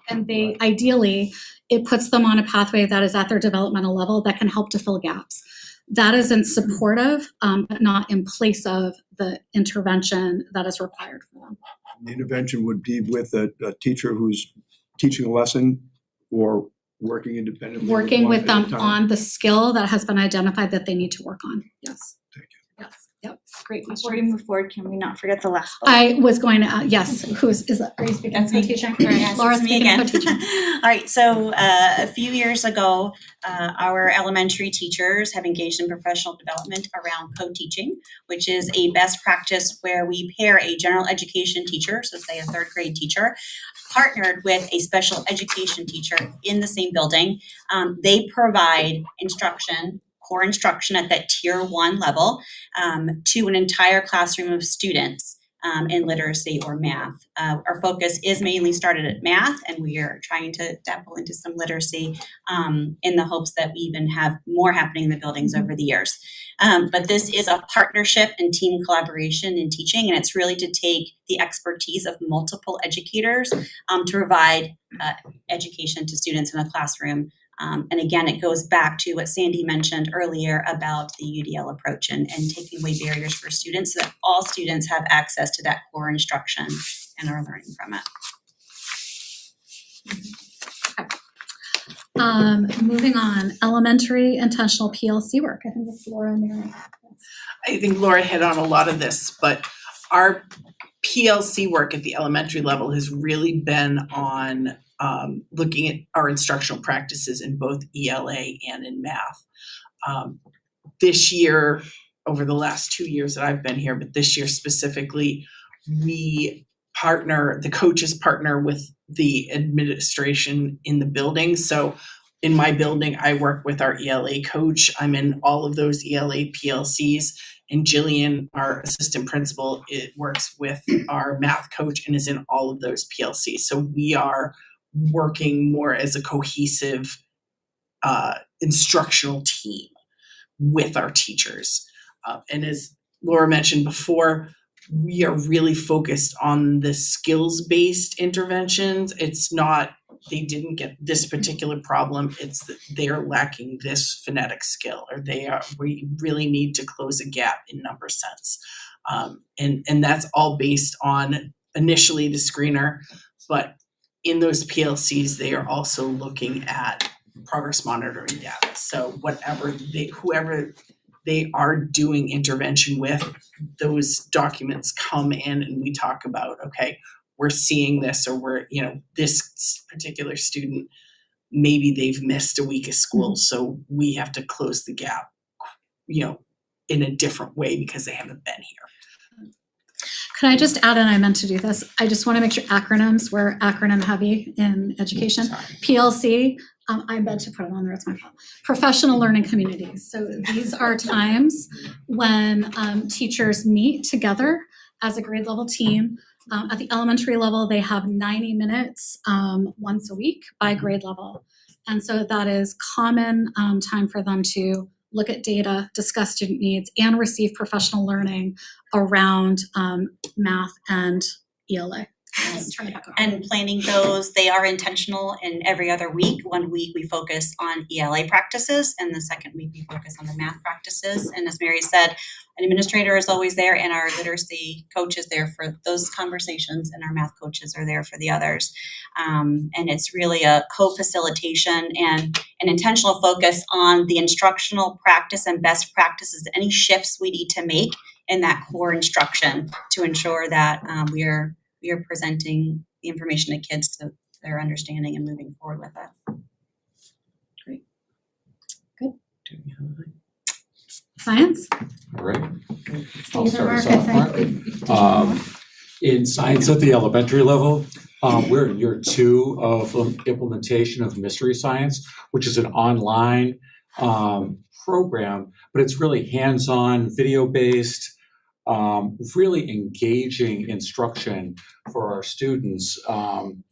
Speaker 15: Ideally, it puts them on a pathway that is at their developmental level that can help to fill gaps. That is in support of, but not in place of the intervention that is required for them.
Speaker 21: The intervention would be with a teacher who's teaching a lesson or working independently.
Speaker 15: Working
Speaker 21: one
Speaker 15: with
Speaker 21: at a
Speaker 15: them
Speaker 21: time.
Speaker 15: on the skill that has been identified that they need to work on. Yes.
Speaker 21: Thank
Speaker 15: you. Yes. Yep. Great
Speaker 3: Before
Speaker 15: question.
Speaker 3: we move forward, can we not forget the last bullet?
Speaker 15: I was going to, yes, are you speaking
Speaker 22: That's me.
Speaker 15: co-teaching?
Speaker 22: Yes,
Speaker 15: Laura
Speaker 22: it's me
Speaker 15: speaking
Speaker 22: again.
Speaker 15: co-teaching.
Speaker 22: All right, so a few years ago, our elementary teachers have engaged in professional development around co-teaching, which is a best practice where we pair a general education teacher, so say a third grade teacher, partnered with a special education teacher in the same building. They provide instruction, core instruction at that tier 1 level to an entire classroom of students in literacy or math. Our focus is mainly started at math, and we are trying to dabble into some literacy in the hopes that we even have more happening in the buildings over the years. But this is a partnership and team collaboration in teaching, and it's really to take the expertise of multiple educators to provide education to students in a classroom. And again, it goes back to what Sandy mentioned earlier about the UDL approach and taking away barriers for students so that all students have access to that core instruction and are learning from it.
Speaker 15: Moving on, elementary intentional PLC work. I think that's Laura and Mary.
Speaker 19: I think Laura hit on a lot of this, but our PLC work at the elementary level has really been on looking at our instructional practices in both ELA and in math. This year, over the last 2 years that I've been here, but this year specifically, the coaches partner with the administration in the building. So in my building, I work with our ELA coach. I'm in all of those ELA PLCs. And Jillian, our assistant principal, works with our math coach and is in all of those PLCs. So we are working more as a cohesive instructional team with our teachers. And as Laura mentioned before, we are really focused on the skills-based interventions. It's not, they didn't get this particular problem, it's that they're lacking this phonetic skill, or we really need to close a gap in number sense. And that's all based on initially the screener, but in those PLCs, they are also looking at progress monitoring data. So whoever they are doing intervention with, those documents come in and we talk about, okay, we're seeing this, or we're, this particular student, maybe they've missed a week of school, so we have to close the gap, in a different way because they haven't been here.
Speaker 15: Could I just add, and I meant to do this, I just want to make sure acronyms, we're acronym heavy in education. PLC, I meant to put it on there, it's my fault. Professional learning communities. So these are times when teachers meet together as a grade level team. At the elementary level, they have 90 minutes once a week by grade level. And so that is common time for them to look at data, discuss student needs, and receive professional learning around math and ELA.
Speaker 22: And planning those, they are intentional in every other week. 1 week we focus on ELA practices, and the second week we focus on the math practices. And as Mary said, an administrator is always there, and our literacy coach is there for those conversations, and our math coaches are there for the others. And it's really a co-facilitation and an intentional focus on the instructional practice and best practices, any shifts we need to make in that core instruction to ensure that we are presenting the information to kids to their understanding and moving forward with it.
Speaker 15: Great. Good. Science?
Speaker 11: All right. I'll
Speaker 15: Steve or
Speaker 11: start us
Speaker 15: Mark,
Speaker 11: off,
Speaker 15: I
Speaker 11: Mark.
Speaker 15: think.
Speaker 11: In science at the elementary level, we're in year 2 of implementation of Mystery Science, which is an online program, but it's really hands-on, video-based, really engaging instruction for our students. And,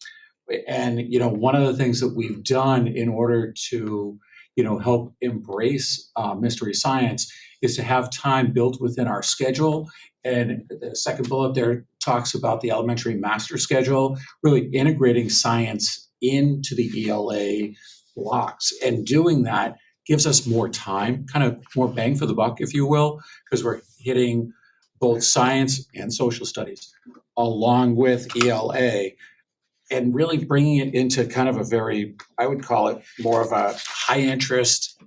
Speaker 11: one of the things that we've done in order to, help embrace Mystery Science is to have time built within our schedule. And the second bullet there talks about the elementary master schedule, really integrating science into the ELA blocks. And doing that gives us more time, kind of more bang for the buck, if you will, because we're hitting both science and social studies along with ELA, and really bringing it into kind of a very, I would call it more of a high interest,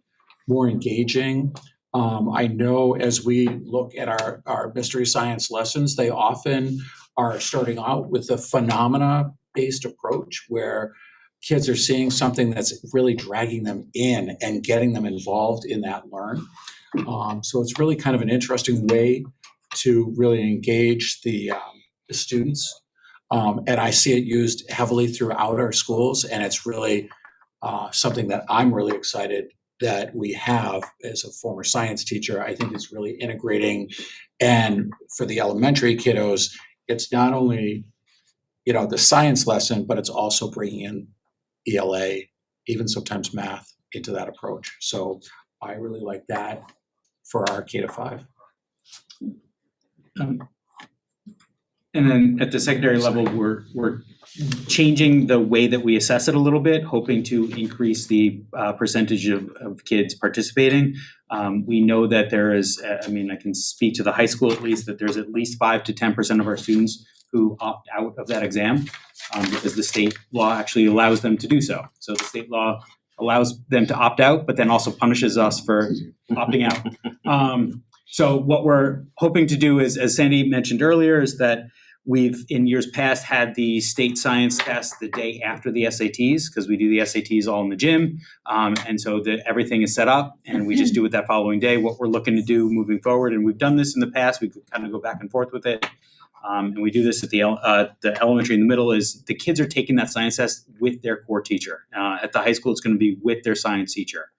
Speaker 11: more engaging. I know as we look at our Mystery Science lessons, they often are starting out with a phenomena-based approach where kids are seeing something that's really dragging them in and getting them involved in that learn. So it's really kind of an interesting way to really engage the students. And I see it used heavily throughout our schools, and it's really something that I'm really excited that we have as a former science teacher. I think it's really integrating, and for the elementary kiddos, it's not only, the science lesson, but it's also bringing in ELA, even sometimes math, into that approach. So I really like that for our K to 5.
Speaker 5: And then at the secondary level, we're changing the way that we assess it a little bit, hoping to increase the percentage of kids participating. We know that there is, I can speak to the high school at least, that there's at least 5 to 10% of our students who opt out of that exam because the state law actually allows them to do so. So the state law allows them to opt out, but then also punishes us for opting out. So what we're hoping to do is, as Sandy mentioned earlier, is that we've in years past had the state science test the day after the SATs, because we do the SATs all in the gym. And so everything is set up and we just do it that following day. What we're looking to do moving forward, and we've done this in the past, we could kind of go back and forth with it. And we do this at the elementary in the middle, is the kids are taking that science test with their core teacher. At the high school, it's going to be with their science teacher.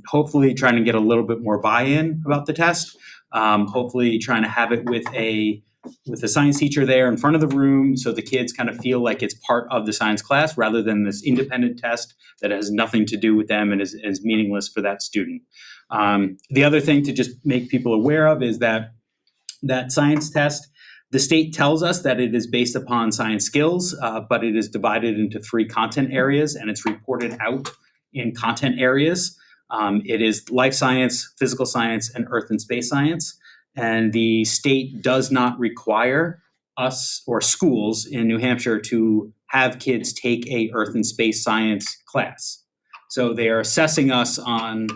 Speaker 5: Hopefully trying to get a little bit more buy-in about the test. Hopefully trying to have it with a science teacher there in front of the room so the kids kind of feel like it's part of the science class rather than this independent test that has nothing to do with them and is meaningless for that student. The other thing to just make people aware of is that science test The state tells us that it is based upon science skills, but it is divided into 3 content areas and it's reported out in content areas. It is life science, physical science, and earth and space science. And the state does not require us or schools in New Hampshire to have kids take a earth and space science class. So they are assessing us on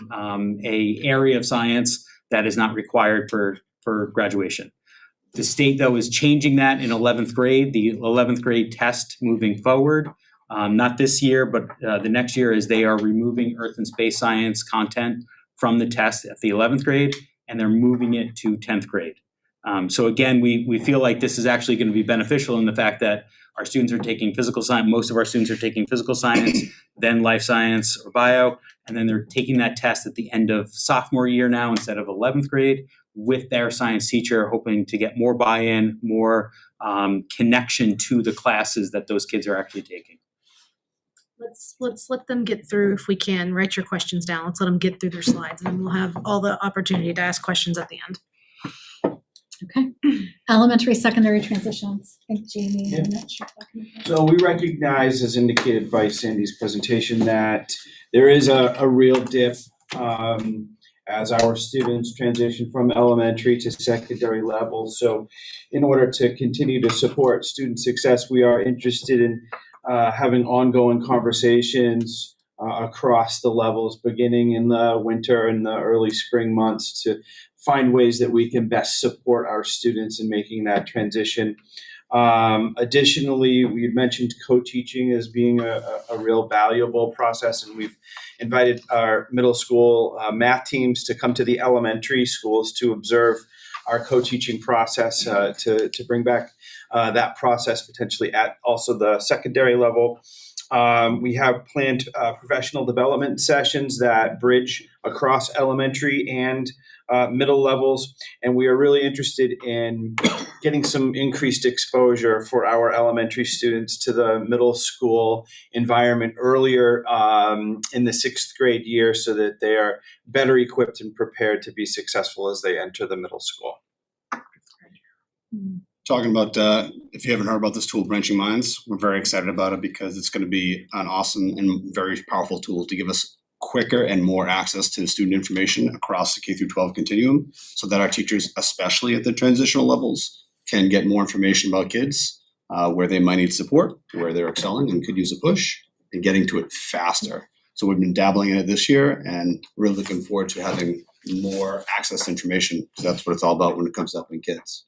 Speaker 5: a area of science that is not required for graduation. The state, though, is changing that in 11th grade, the 11th grade test moving forward. Not this year, but the next year, as they are removing earth and space science content from the test at the 11th grade, and they're moving it to 10th grade. So again, we feel like this is actually going to be beneficial in the fact that our students are taking physical science, most of our students are taking physical science, then life science or bio, and then they're taking that test at the end of sophomore year now instead of 11th grade with their science teacher, hoping to get more buy-in, more connection to the classes that those kids are actually taking.
Speaker 1: Let's let them get through, if we can, write your questions down. Let's let them get through their slides, and then we'll have all the opportunity to ask questions at the end.
Speaker 15: Okay. Elementary, secondary transitions. I think Jamie and Mitch are talking about.
Speaker 9: So we recognize, as indicated by Sandy's presentation, that there is a real dip as our students transition from elementary to secondary level. So in order to continue to support student success, we are interested in having ongoing conversations across the levels, beginning in the winter and the early spring months, to find ways that we can best support our students in making that transition. Additionally, we mentioned co-teaching as being a real valuable process, and we've invited our middle school math teams to come to the elementary schools to observe our co-teaching process, to bring back that process potentially at also the secondary level. We have planned professional development sessions that bridge across elementary and middle levels, and we are really interested in getting some increased exposure for our elementary students to the middle school environment earlier in the 6th grade year, so that they are better equipped and prepared to be successful as they enter the middle school.
Speaker 8: Talking about, if you haven't heard about this tool, Branching Minds, we're very excited about it because it's going to be an awesome and very powerful tool to give us quicker and more access to student information across the K through 12 continuum, so that our teachers, especially at the transitional levels, can get more information about kids, where they might need support, where they're excelling and could use a push, and getting to it faster. So we've been dabbling in it this year and really looking forward to having more access to information, because that's what it's all about when it comes to helping kids.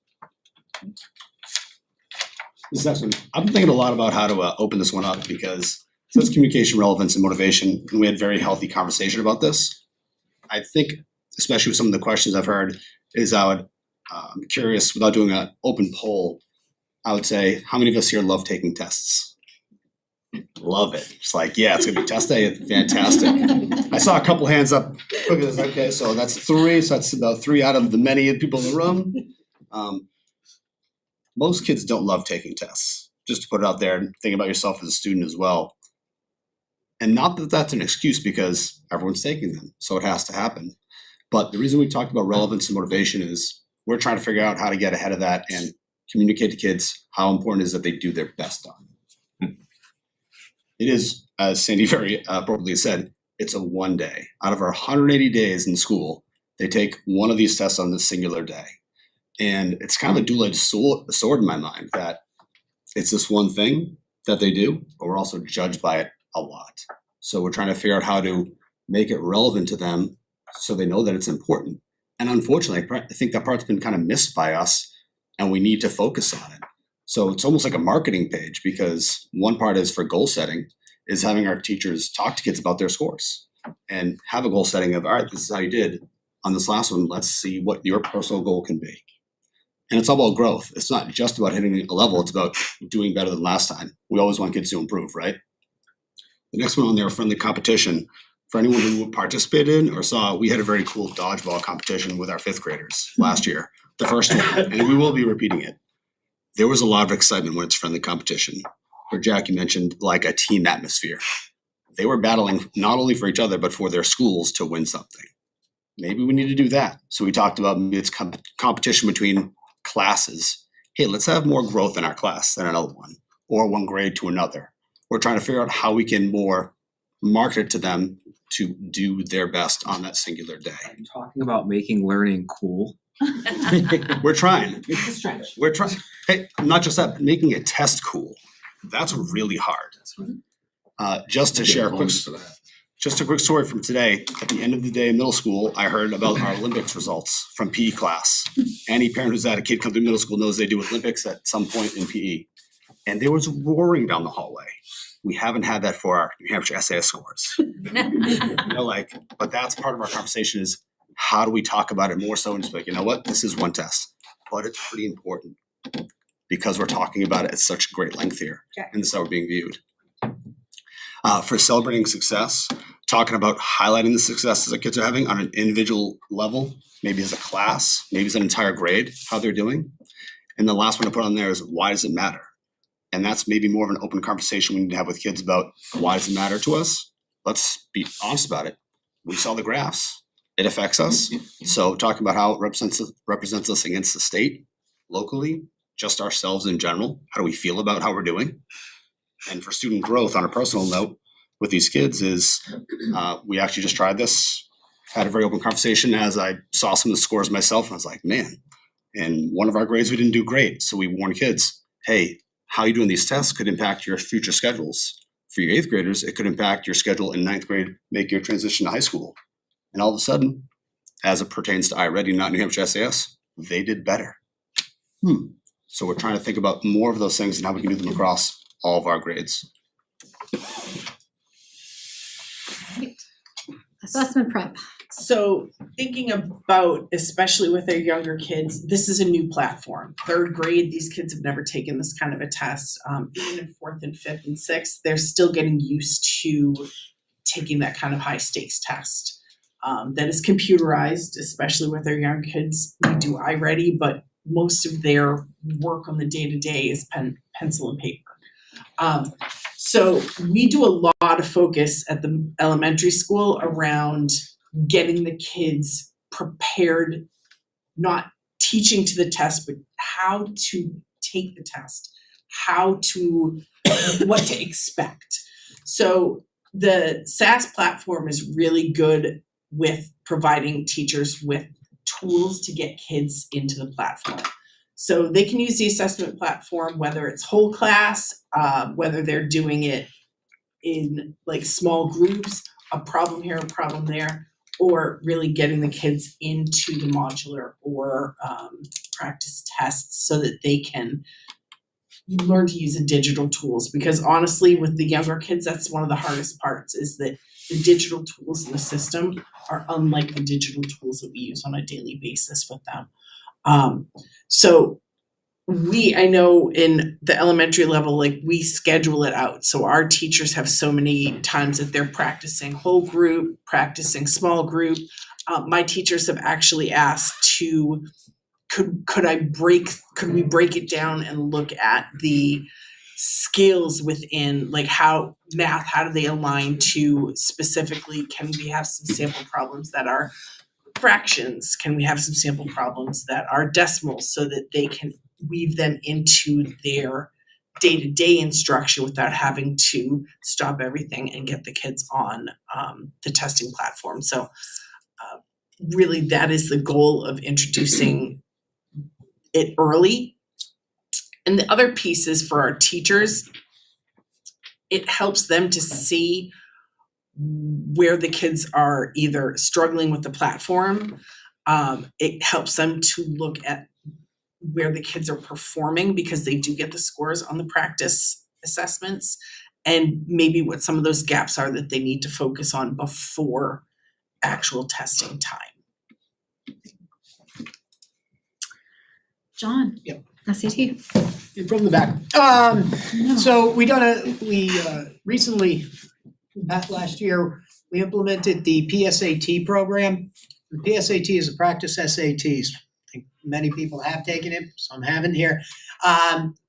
Speaker 8: This next one, I've been thinking a lot about how to open this one up, because so it's communication, relevance, and motivation. And we had very healthy conversation about this. I think, especially with some of the questions I've heard, is I'm curious, without doing an open poll, I would say, how many of us here love taking tests? Love it. It's like, yeah, it's gonna be test day. Fantastic. I saw a couple hands up. Look at this. Okay, so that's 3. So that's about 3 out of the many people in the room. Most kids don't love taking tests. Just to put it out there and think about yourself as a student as well. And not that that's an excuse, because everyone's taking them, so it has to happen. But the reason we talked about relevance and motivation is we're trying to figure out how to get ahead of that and communicate to kids how important it is that they do their best on it. It is, as Sandy very appropriately said, it's a one day. Out of our 180 days in school, they take one of these tests on this singular day. And it's kind of a dual-edged sword in my mind, that it's this one thing that they do, but we're also judged by it a lot. So we're trying to figure out how to make it relevant to them so they know that it's important. And unfortunately, I think that part's been kind of missed by us, and we need to focus on it. So it's almost like a marketing page, because one part is for goal setting, is having our teachers talk to kids about their scores and have a goal setting of, all right, this is how you did on this last one. Let's see what your personal goal can be. And it's all about growth. It's not just about hitting a level. It's about doing better than last time. We always want kids to improve, right? The next one on there, friendly competition. For anyone who participated in or saw, we had a very cool dodgeball competition with our 5th graders last year, the first one, and we will be repeating it. There was a lot of excitement when it's friendly competition. Or Jackie mentioned, like, a team atmosphere. They were battling not only for each other, but for their schools to win something. Maybe we need to do that. So we talked about maybe it's competition between classes hey, let's have more growth in our class than another one, or one grade to another. We're trying to figure out how we can more market it to them to do their best on that singular day.
Speaker 7: Talking about making learning cool.
Speaker 8: We're trying.
Speaker 22: It's a stretch.
Speaker 8: We're trying. Hey, not just that, making a test cool. That's really hard. Just to share a quick, just a quick story from today. At the end of the day in middle school, I heard about our Olympics results from PE class. Any parent who's had a kid come through middle school knows they do Olympics at some point in PE. And there was roaring down the hallway. We haven't had that for our New Hampshire SAS scores. But that's part of our conversation is how do we talk about it more so and just like, you know what, this is one test, but it's pretty important because we're talking about it at such great length here. And this is how we're being viewed. For celebrating success, talking about highlighting the successes that kids are having on an individual level, maybe as a class, maybe as an entire grade, how they're doing. And the last one to put on there is why does it matter? And that's maybe more of an open conversation we need to have with kids about why does it matter to us? Let's be honest about it. We saw the graphs. It affects us. So talking about how it represents us against the state, locally, just ourselves in general. How do we feel about how we're doing? And for student growth on a personal note with these kids is we actually just tried this, had a very open conversation as I saw some of the scores myself. And I was like, man, in one of our grades, we didn't do great. So we warned kids, hey, how you doing these tests could impact your future schedules. For your 8th graders, it could impact your schedule in 9th grade, make your transition to high school. And all of a sudden, as it pertains to iReady, not New Hampshire SAS, they did better. So we're trying to think about more of those things and how we can do them across all of our grades.
Speaker 15: Assessment prep.
Speaker 19: So thinking about, especially with our younger kids, this is a new platform. 3rd grade, these kids have never taken this kind of a test. Even in 4th and 5th and 6th, they're still getting used to taking that kind of high stakes test. That is computerized, especially with our young kids. We do iReady, but most of their work on the day-to-day is pencil and paper. So we do a lot of focus at the elementary school around getting the kids prepared, not teaching to the test, but how to take the test, what to expect. So the SAS platform is really good with providing teachers with tools to get kids into the platform. So they can use the assessment platform, whether it's whole class, whether they're doing it in like small groups, a problem here, a problem there, or really getting the kids into the modular or practice tests so that they can learn to use the digital tools. Because honestly, with the younger kids, that's one of the hardest parts is that the digital tools in the system are unlike the digital tools that we use on a daily basis with them. So I know in the elementary level, like we schedule it out. So our teachers have so many times that they're practicing whole group, practicing small group. My teachers have actually asked could we break it down and look at the skills within like how do they align to specifically, can we have some sample problems that are fractions? Can we have some sample problems that are decimals so that they can weave them into their day-to-day instruction without having to stop everything and get the kids on the testing platform. So really that is the goal of introducing it early. And the other piece is for our teachers, it helps them to see where the kids are either struggling with the platform. It helps them to look at where the kids are performing because they do get the scores on the practice assessments and maybe what some of those gaps are that they need to focus on before actual testing time.
Speaker 15: John.
Speaker 17: Yep.
Speaker 15: SAT.
Speaker 17: From the back. So we recently, last year, we implemented the PSAT program. The PSAT is a practice SATs. I think many people have taken it, some haven't here.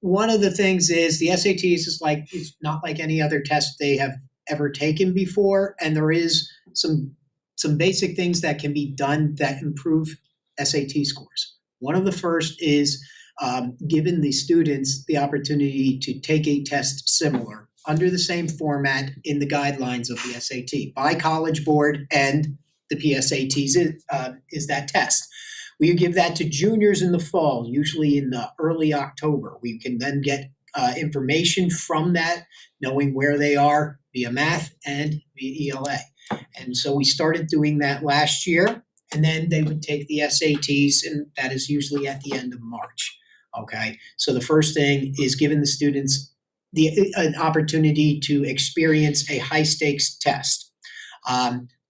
Speaker 17: One of the things is the SATs is it's not like any other test they have ever taken before, and there is some basic things that can be done that improve SAT scores. One of the first is given the students the opportunity to take a test similar under the same format in the guidelines of the SAT by College Board, and the PSATs is that test. We give that to juniors in the fall, usually in the early October. We can then get information from that, knowing where they are via math and via ELA. And so we started doing that last year, and then they would take the SATs, and that is usually at the end of March. Okay, so the first thing is giving the students an opportunity to experience a high stakes test.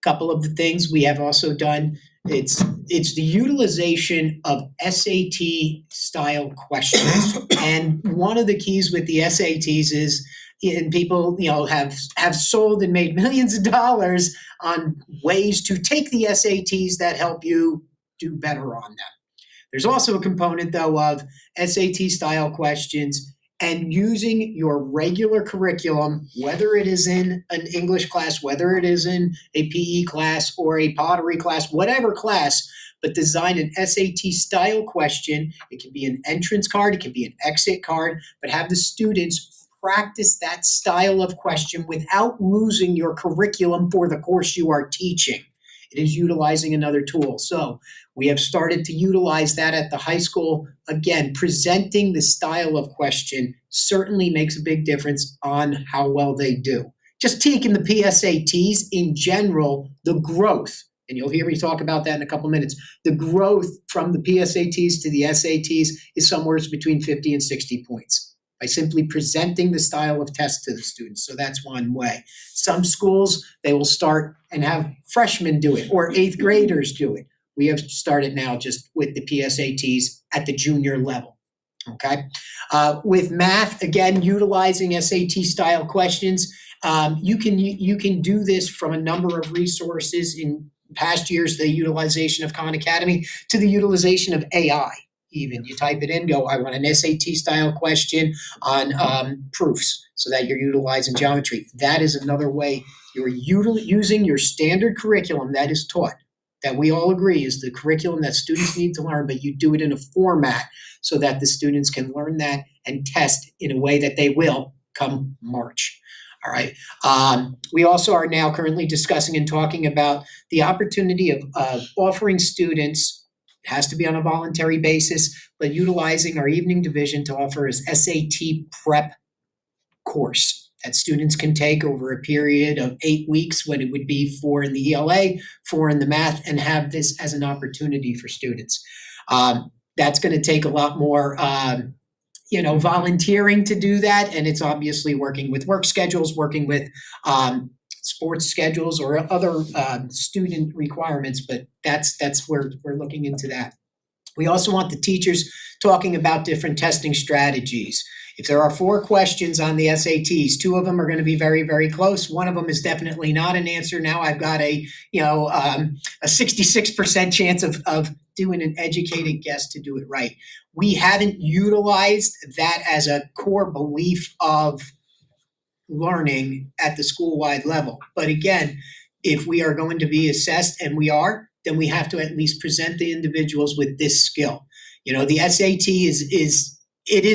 Speaker 17: Couple of the things we have also done, it's the utilization of SAT style questions. And one of the keys with the SATs is, and people have sold and made millions of dollars on ways to take the SATs that help you do better on them. There's also a component though of SAT style questions and using your regular curriculum, whether it is in an English class, whether it is in a PE class or a pottery class, whatever class, but design an SAT style question. It can be an entrance card, it can be an exit card, but have the students practice that style of question without losing your curriculum for the course you are teaching. It is utilizing another tool. So we have started to utilize that at the high school. Again, presenting the style of question certainly makes a big difference on how well they do. Just taking the PSATs in general, the growth, and you'll hear me talk about that in a couple minutes, the growth from the PSATs to the SATs is somewhere between 50 and 60 points by simply presenting the style of test to the students. So that's one way. Some schools, they will start and have freshmen do it or eighth graders do it. We have started now just with the PSATs at the junior level, okay? With math, again, utilizing SAT style questions, you can do this from a number of resources. In past years, the utilization of Khan Academy to the utilization of AI. Even you type it in, go, I want an SAT style question on proofs so that you're utilizing geometry. That is another way you're using your standard curriculum that is taught, that we all agree is the curriculum that students need to learn, but you do it in a format so that the students can learn that and test in a way that they will come March. All right. We also are now currently discussing and talking about the opportunity of offering students, it has to be on a voluntary basis, but utilizing our evening division to offer as SAT prep course that students can take over a period of 8 weeks, when it would be 4 in the ELA, 4 in the math, and have this as an opportunity for students. That's going to take a lot more volunteering to do that, and it's obviously working with work schedules, working with sports schedules or other student requirements, but that's where we're looking into that. We also want the teachers talking about different testing strategies. If there are 4 questions on the SATs, 2 of them are going to be very, very close. One of them is definitely not an answer. Now I've got a 66% chance of doing an educated guess to do it right. We haven't utilized that as a core belief of learning at the school-wide level. But again, if we are going to be assessed, and we are, then we have to at least present the individuals with this skill. The SAT is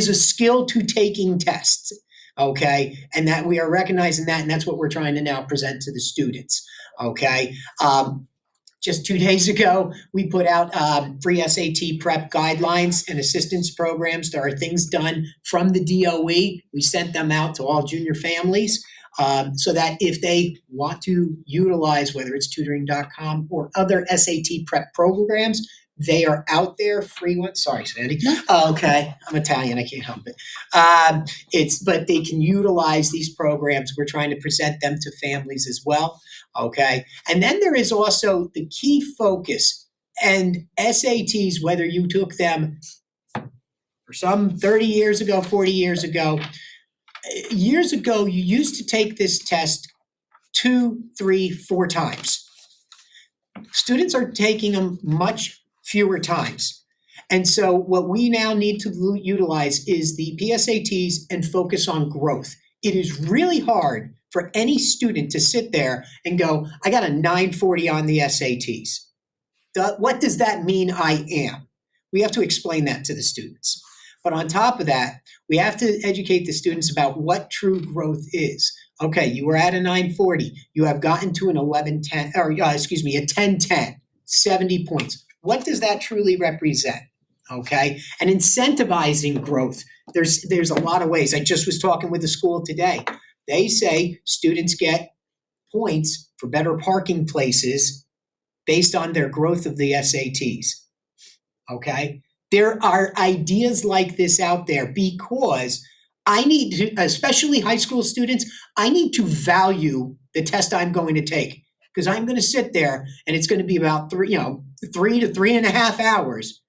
Speaker 17: a skill to taking tests, okay? And that we are recognizing that, and that's what we're trying to now present to the students, okay? Just 2 days ago, we put out free SAT prep guidelines and assistance programs. There are things done from the DOE. We sent them out to all junior families so that if they want to utilize, whether it's tutoring.com or other SAT prep programs, they are out there, free ones. Sorry, Sandy. Okay, I'm Italian, I can't help it. But they can utilize these programs. We're trying to present them to families as well. Okay, and then there is also the key focus, and SATs, whether you took them for some 30 years ago, 40 years ago, you used to take this test 2, 3, 4 times. Students are taking them much fewer times. And so what we now need to utilize is the PSATs and focus on growth. It is really hard for any student to sit there and go, I got a 940 on the SATs. What does that mean I am? We have to explain that to the students. But on top of that, we have to educate the students about what true growth is. Okay, you were at a 940, you have gotten to an 1110, or a 1010, 70 points. What does that truly represent? Okay, and incentivizing growth. There's a lot of ways. I just was talking with the school today. They say students get points for better parking places based on their growth of the SATs. Okay? There are ideas like this out there because I need to, especially high school students, I need to value the test I'm going to take because I'm going to sit there and it's going to be about 3 to 3.5 hours.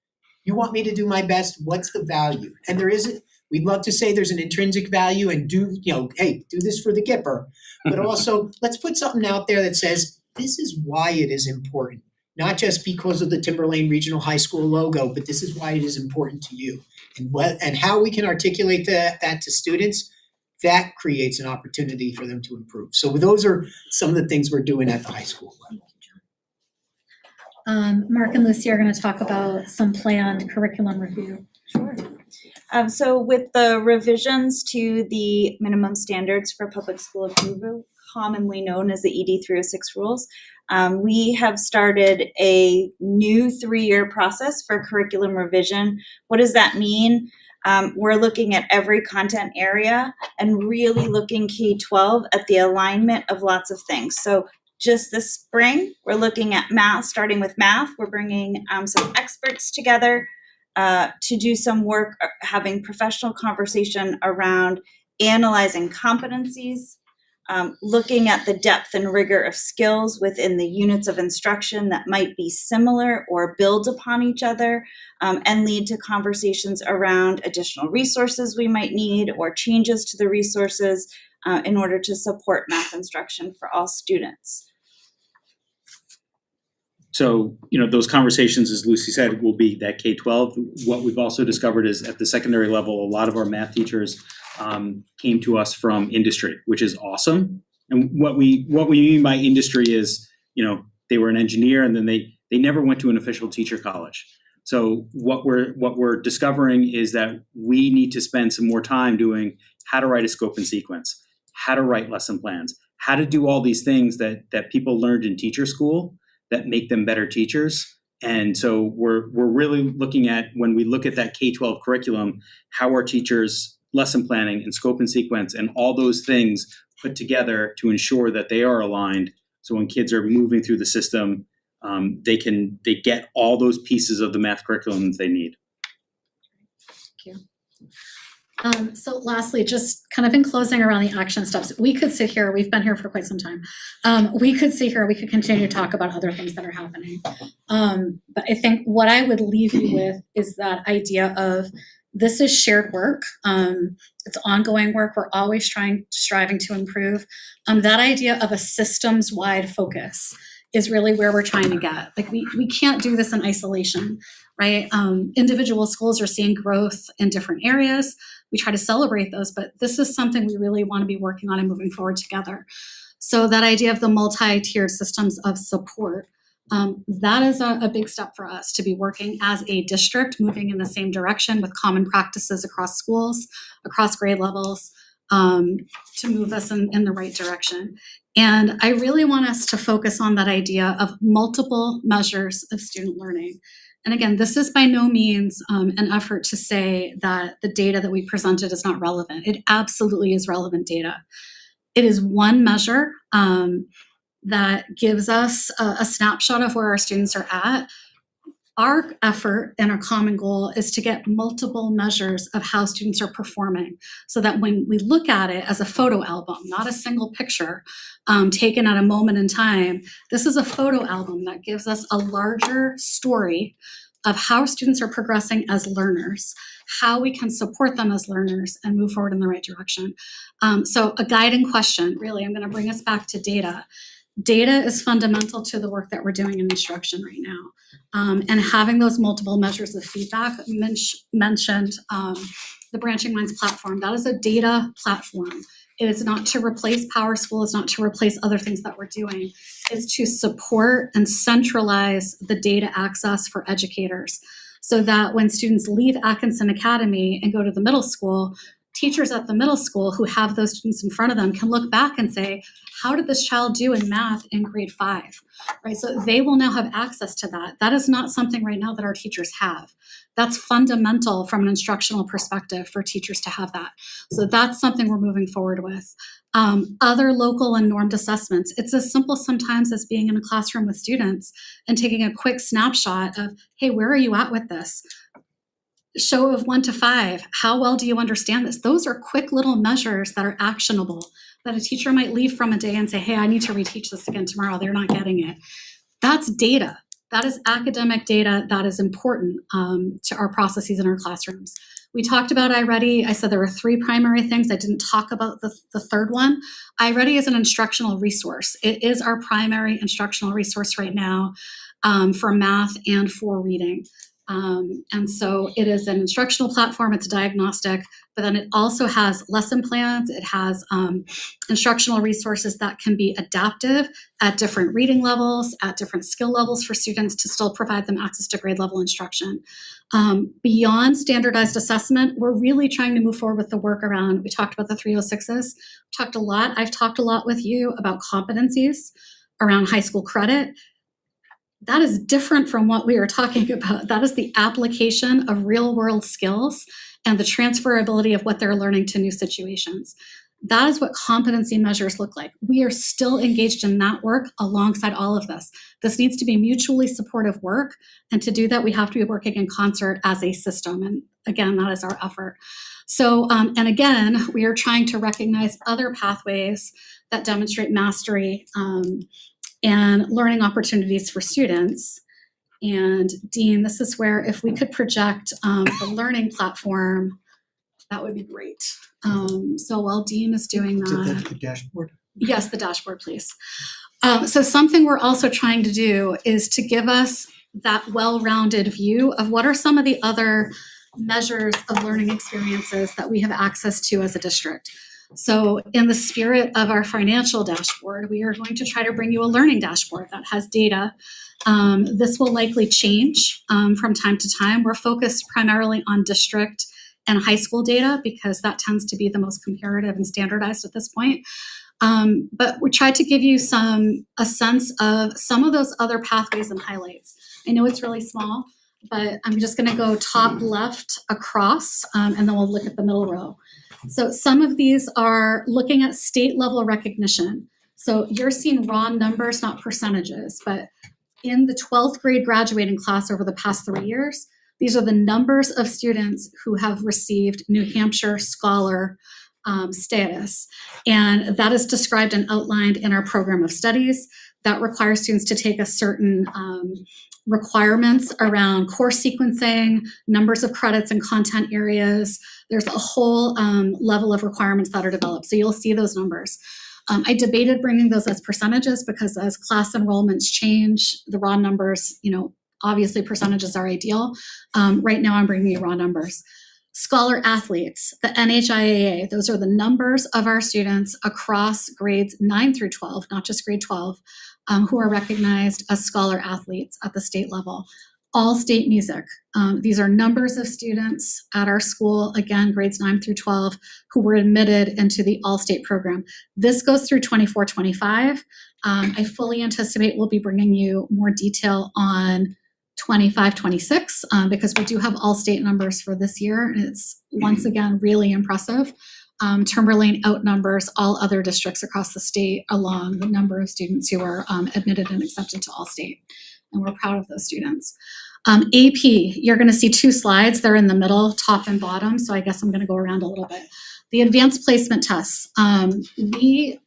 Speaker 17: You want me to do my best? What's the value? And there isn't. We'd love to say there's an intrinsic value and do this for the Gipper. But also, let's put something out there that says, this is why it is important. Not just because of the Timberlane Regional High School logo, but this is why it is important to you. And how we can articulate that to students, that creates an opportunity for them to improve. So those are some of the things we're doing at the high school level.
Speaker 15: Mark and Lucy are going to talk about some planned curriculum review.
Speaker 3: Sure. So with the revisions to the minimum standards for public school approval, commonly known as the ED 306 rules, we have started a new 3-year process for curriculum revision. What does that mean? We're looking at every content area and really looking K-12 at the alignment of lots of things. So just this spring, we're looking at math, starting with math. We're bringing some experts together to do some work, having professional conversation around analyzing competencies, looking at the depth and rigor of skills within the units of instruction that might be similar or build upon each other, and lead to conversations around additional resources we might need or changes to the resources in order to support math instruction for all students.
Speaker 5: So, those conversations, as Lucy said, will be that K-12. What we've also discovered is at the secondary level, a lot of our math teachers came to us from industry, which is awesome. And what we mean by industry is, they were an engineer and then they never went to an official teacher college. So what we're discovering is that we need to spend some more time doing how to write a scope and sequence, how to write lesson plans, how to do all these things that people learned in teacher school that make them better teachers. And so we're really looking at, when we look at that K-12 curriculum, how are teachers lesson planning and scope and sequence and all those things put together to ensure that they are aligned. So when kids are moving through the system, they get all those pieces of the math curriculum that they need.
Speaker 15: Thank you. So lastly, just kind of in closing around the action steps, we could sit here, we've been here for quite some time. We could sit here, we could continue to talk about other things that are happening. But I think what I would leave you with is that idea of this is shared work. It's ongoing work. We're always striving to improve. That idea of a systems-wide focus is really where we're trying to get. Like we can't do this in isolation, right? Individual schools are seeing growth in different areas. We try to celebrate those, but this is something we really want to be working on and moving forward together. So that idea of the multi-tiered systems of support, that is a big step for us to be working as a district, moving in the same direction with common practices across schools, across grade levels, to move us in the right direction. And I really want us to focus on that idea of multiple measures of student learning. And again, this is by no means an effort to say that the data that we presented is not relevant. It absolutely is relevant data. It is one measure that gives us a snapshot of where our students are at. Our effort and our common goal is to get multiple measures of how students are performing so that when we look at it as a photo album, not a single picture taken at a moment in time, this is a photo album that gives us a larger story of how students are progressing as learners, how we can support them as learners and move forward in the right direction. So a guiding question, really, I'm going to bring us back to data. Data is fundamental to the work that we're doing in instruction right now. And having those multiple measures of feedback, mentioned the Branching Minds platform, that is a data platform. It is not to replace PowerSchool, it's not to replace other things that we're doing. It's to support and centralize the data access for educators. so that when students leave Atkinson Academy and go to the middle school, teachers at the middle school who have those students in front of them can look back and say, how did this child do in math in grade 5, right? So they will now have access to that. That is not something right now that our teachers have. That's fundamental from an instructional perspective for teachers to have that. So that's something we're moving forward with. Other local and normed assessments. It's as simple sometimes as being in a classroom with students and taking a quick snapshot of, hey, where are you at with this? Show of 1 to 5, how well do you understand this? Those are quick little measures that are actionable, that a teacher might leave from a day and say, hey, I need to reteach this again tomorrow. They're not getting it. That's data. That is academic data that is important to our processes in our classrooms. We talked about iReady. I said there were 3 primary things. I didn't talk about the third one. iReady is an instructional resource. It is our primary instructional resource right now for math and for reading. And so it is an instructional platform, it's diagnostic, but then it also has lesson plans, it has instructional resources that can be adaptive at different reading levels, at different skill levels for students to still provide them access to grade level instruction. Beyond standardized assessment, we're really trying to move forward with the work around, we talked about the 306s, I've talked a lot with you about competencies around high school credit. That is different from what we are talking about. That is the application of real world skills and the transferability of what they're learning to new situations. That is what competency measures look like. We are still engaged in that work alongside all of this. This needs to be mutually supportive work. And to do that, we have to be working in concert as a system. And again, that is our effort. So, and again, we are trying to recognize other pathways that demonstrate mastery and learning opportunities for students. And Dean, this is where if we could project the learning platform, that would be great. So while Dean is doing that.
Speaker 21: The dashboard?
Speaker 15: Yes, the dashboard, please. So something we're also trying to do is to give us that well-rounded view of what are some of the other measures of learning experiences that we have access to as a district. So in the spirit of our financial dashboard, we are going to try to bring you a learning dashboard that has data. This will likely change from time to time. We're focused primarily on district and high school data because that tends to be the most comparative and standardized at this point. But we tried to give you a sense of some of those other pathways and highlights. I know it's really small, but I'm just going to go top left across, and then we'll look at the middle row. So some of these are looking at state level recognition. So you're seeing raw numbers, not percentages, but in the 12th grade graduating class over the past 3 years, these are the numbers of students who have received New Hampshire Scholar status. And that is described and outlined in our program of studies that requires students to take a certain requirements around course sequencing, numbers of credits and content areas. There's a whole level of requirements that are developed. So you'll see those numbers. I debated bringing those as percentages because as class enrollments change, the raw numbers, obviously percentages are ideal. Right now I'm bringing you raw numbers. Scholar athletes, the NHIAA, those are the numbers of our students across grades 9 through 12, not just grade 12, who are recognized as scholar athletes at the state level. All state music. These are numbers of students at our school, again, grades 9 through 12, who were admitted into the all-state program. This goes through 24-25. I fully anticipate we'll be bringing you more detail on 25-26 because we do have all-state numbers for this year. And it's, once again, really impressive. Timberlane outnumbers all other districts across the state along the number of students who are admitted and accepted to all-state. And we're proud of those students. AP, you're going to see 2 slides. They're in the middle, top and bottom. So I guess I'm going to go around a little bit. The advanced placement tests. We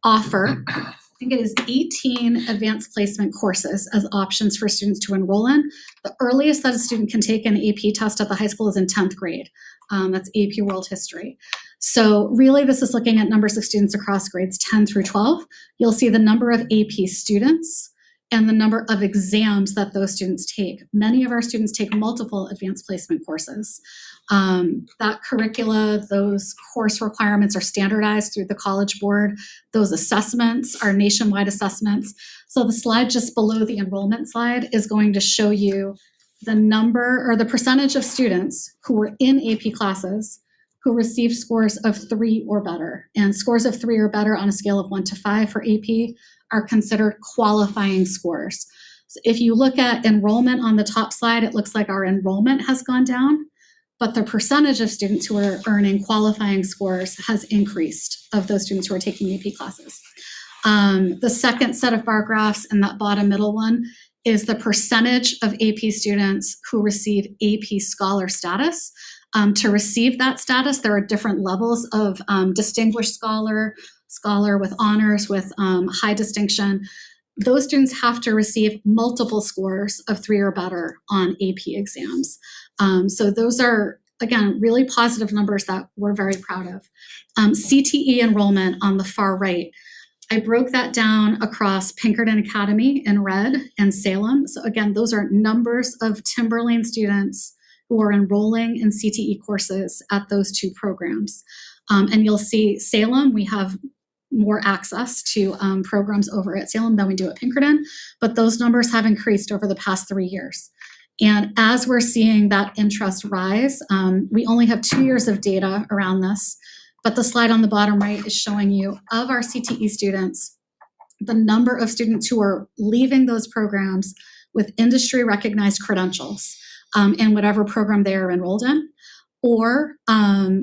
Speaker 15: offer, I think it is 18 advanced placement courses as options for students to enroll in. The earliest that a student can take an AP test at the high school is in 10th grade. That's AP World History. So really this is looking at numbers of students across grades 10 through 12. You'll see the number of AP students and the number of exams that those students take. Many of our students take multiple advanced placement courses. That curricula, those course requirements are standardized through the College Board. Those assessments are nationwide assessments. So the slide just below the enrollment slide is going to show you the number or the percentage of students who were in AP classes who received scores of 3 or better. And scores of 3 or better on a scale of 1 to 5 for AP are considered qualifying scores. So if you look at enrollment on the top slide, it looks like our enrollment has gone down, but the percentage of students who are earning qualifying scores has increased of those students who are taking AP classes. The second set of bar graphs in that bottom middle one is the percentage of AP students who receive AP Scholar status. To receive that status, there are different levels of distinguished scholar, scholar with honors, with high distinction. Those students have to receive multiple scores of 3 or better on AP exams. So those are, again, really positive numbers that we're very proud of. CTE enrollment on the far right, I broke that down across Pinkerton Academy in red and Salem. So again, those are numbers of Timberlane students who are enrolling in CTE courses at those 2 programs. And you'll see Salem, we have more access to programs over at Salem than we do at Pinkerton, but those numbers have increased over the past 3 years. And as we're seeing that interest rise, we only have 2 years of data around this, but the slide on the bottom right is showing you of our CTE students, the number of students who are leaving those programs with industry recognized credentials in whatever program they are enrolled in, or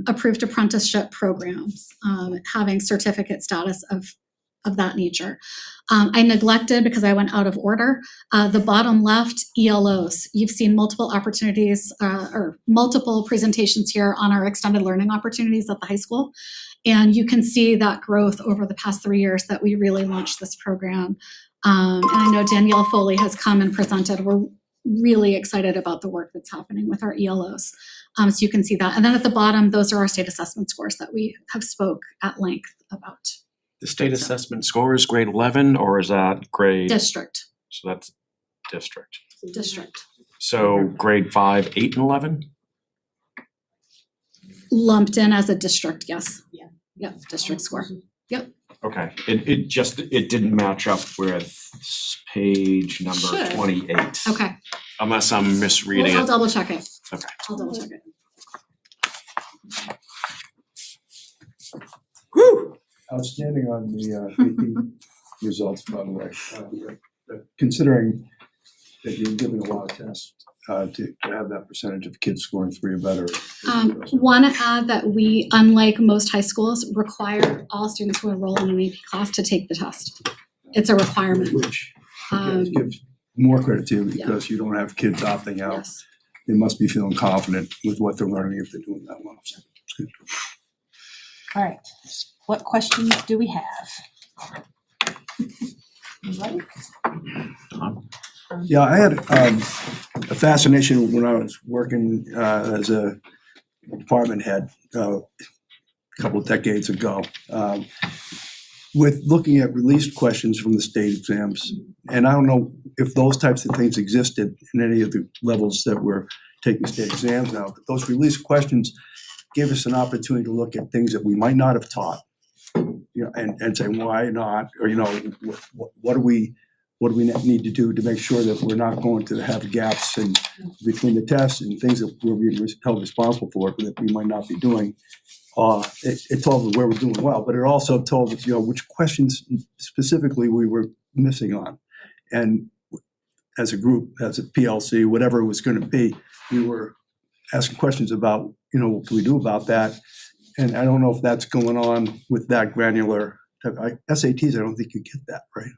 Speaker 15: approved apprenticeship programs, having certificate status of that nature. I neglected, because I went out of order, the bottom left, ELOs. You've seen multiple opportunities or multiple presentations here on our extended learning opportunities at the high school. And you can see that growth over the past 3 years that we really launched this program. And I know Danielle Foley has come and presented. We're really excited about the work that's happening with our ELOs. So you can see that. And then at the bottom, those are our state assessment scores that we have spoke at length about.
Speaker 2: The state assessment score is grade 11, or is that grade?
Speaker 15: District.
Speaker 2: So that's district.
Speaker 15: District.
Speaker 2: So grade 5, 8, and 11?
Speaker 15: Lumped in as a district, yes. Yeah. Yep, district score. Yep.
Speaker 2: Okay, it didn't match up with page number
Speaker 15: Should.
Speaker 2: 28.
Speaker 15: Okay.
Speaker 2: Unless I'm misreading
Speaker 15: I'll
Speaker 2: it.
Speaker 15: double check it.
Speaker 2: Okay.
Speaker 15: I'll double check it.
Speaker 21: Outstanding on the AP results, by the way. Considering that you're giving a lot of tests to have that percentage of kids scoring 3 or better.
Speaker 15: Want to add that we, unlike most high schools, require all students who enroll in an AP class to take the test. It's a requirement.
Speaker 21: Which gives more credit to you, because you don't have kids opting out.
Speaker 15: Yes.
Speaker 21: They must be feeling confident with what they're learning if they're doing that well. So it's good.
Speaker 1: All right, what questions do we have? Anybody?
Speaker 21: Yeah, I had a fascination when I was working as a department head a couple of decades ago with looking at released questions from the state exams. And I don't know if those types of things existed in any of the levels that we're taking state exams now, but those released questions gave us an opportunity to look at things that we might not have taught, and say, why not? Or, what do we need to do to make sure that we're not going to have gaps in between the tests and things that we're being held responsible for that we might not be doing. It told us where we're doing well, but it also told us, which questions specifically we were missing on. And as a group, as a PLC, whatever it was going to be, we were asking questions about, what can we do about that? And I don't know if that's going on with that granular SATs. I don't think you get that, right?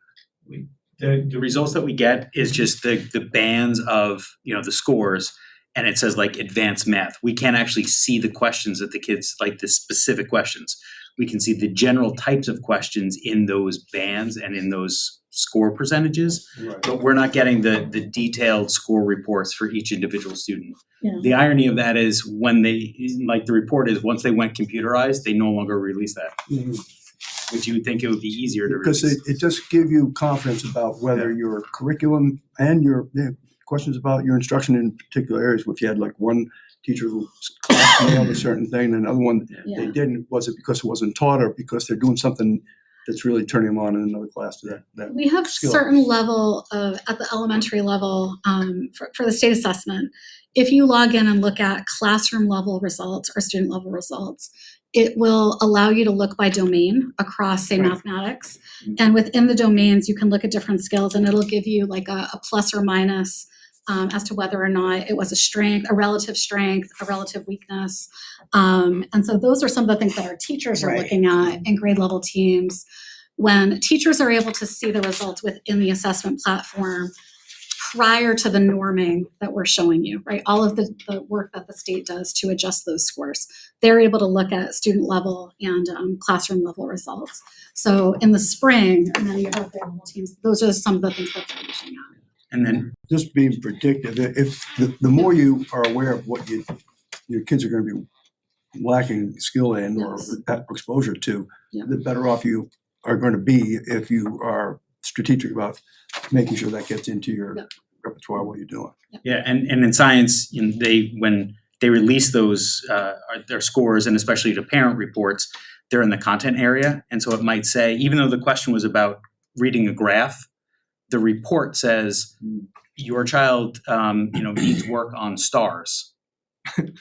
Speaker 5: The results that we get is just the bands of, the scores, and it says like advanced math. We can't actually see the questions that the kids, like the specific questions. We can see the general types of questions in those bands and in those score percentages,
Speaker 21: Right.
Speaker 5: but we're not getting the detailed score reports for each individual student.
Speaker 15: Yeah.
Speaker 5: The irony of that is when they, like the report is, once they went computerized, they no longer release that.
Speaker 21: Mhm.
Speaker 5: Which you would think it would be easier to
Speaker 21: Because
Speaker 5: release.
Speaker 21: it just gives you confidence about whether your curriculum and your questions about your instruction in particular areas. If you had like one teacher who nailed a certain thing and another one they didn't, was it because it wasn't taught or because they're doing something it's really turning them on in another class to that
Speaker 15: We have
Speaker 21: skill.
Speaker 15: certain level of, at the elementary level, for the state assessment, if you log in and look at classroom level results or student level results, it will allow you to look by domain across, say, mathematics. And within the domains, you can look at different skills and it'll give you like a plus or minus as to whether or not it was a strength, a relative weakness. And so those are some of the things that our teachers are
Speaker 19: Right.
Speaker 15: looking at in grade level teams. When teachers are able to see the results within the assessment platform prior to the norming that we're showing you, right? All of the work that the state does to adjust those scores, they're able to look at student level and classroom level results. So in the spring, and then you have grade level teams, those are some of the things that they're looking at.
Speaker 21: And then just being predictive, if the more you are aware of what your kids are going to be lacking skill in or exposure to, the better off you are going to be if you are strategic about making sure that gets into your repertoire while you're doing.
Speaker 5: Yeah, and in science, when they release those their scores, and especially the parent reports, they're in the content area, and so it might say, even though the question was about reading a graph, the report says your child needs work on stars,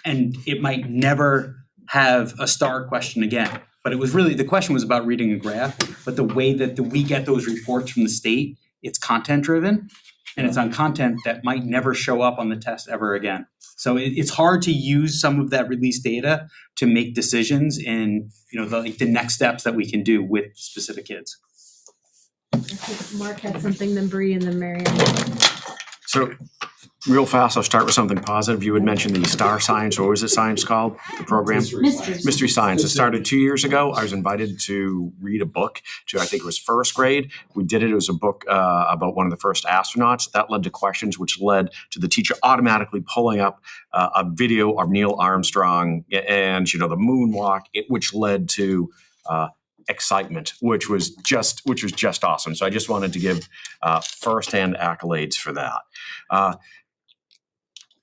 Speaker 5: and it might never have a star question again. But it was really, the question was about reading a graph, but the way that we get those reports from the state, it's content driven, and it's on content that might never show up on the test ever again. So it's hard to use some of that released data to make decisions in the next steps that we can do with specific kids.
Speaker 23: I think Mark had something, then Bree, and then Marion.
Speaker 2: So real fast, I'll start with something positive. You had mentioned the STAR Science, or what was it science called? The program? Mystery Science. It started 2 years ago. I was invited to read a book I think it was first grade. We did it. It was a book about one of the first astronauts. That led to questions, which led to the teacher automatically pulling up a video of Neil Armstrong and, the moonwalk, which led to excitement, which was just awesome. So I just wanted to give firsthand accolades for that.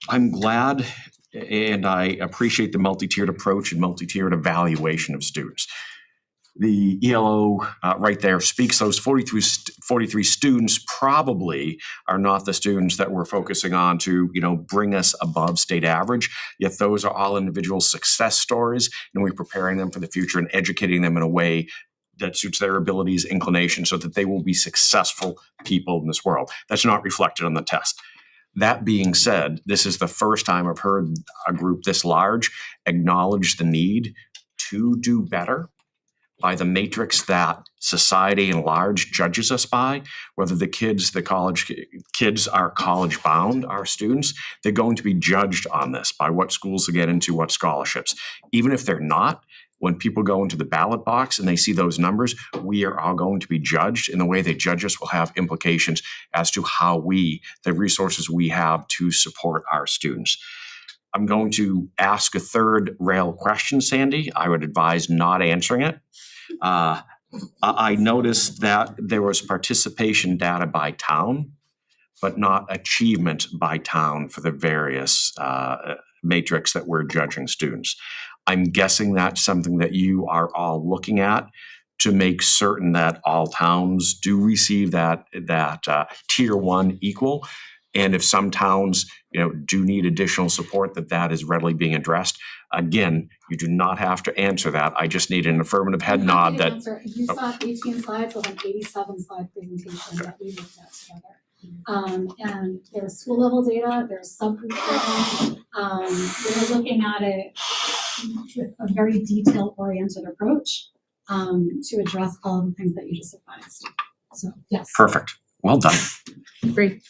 Speaker 2: I'm glad and I appreciate the multi-tiered approach and multi-tiered evaluation of students. The ELO right there speaks. Those 43 students probably are not the students that we're focusing on to, bring us above state average. Yet those are all individual success stories, and we're preparing them for the future and educating them in a way that suits their abilities, inclinations, so that they will be successful people in this world. That's not reflected on the test. That being said, this is the first time I've heard a group this large acknowledge the need to do better by the matrix that society in large judges us by, whether the college kids are college bound, our students, they're going to be judged on this by what schools they get into, what scholarships. Even if they're not, when people go into the ballot box and they see those numbers, we are all going to be judged, and the way they judge us will have implications as to how the resources we have to support our students. I'm going to ask a third rail question, Sandy. I would advise not answering it. I noticed that there was participation data by town, but not achievement by town for the various matrix that we're judging students. I'm guessing that's something that you are all looking at to make certain that all towns do receive that tier 1 equal. And if some towns, do need additional support, that is readily being addressed. Again, you do not have to answer that. I just need an affirmative head nod that.
Speaker 15: You saw 18 slides with an 87 slide presentation that we looked at together. And there's school level data, there's subgroup data. We're looking at it with a very detailed oriented approach to address all of the things that you just advised. So, yes.
Speaker 2: Perfect. Well done.
Speaker 23: Great.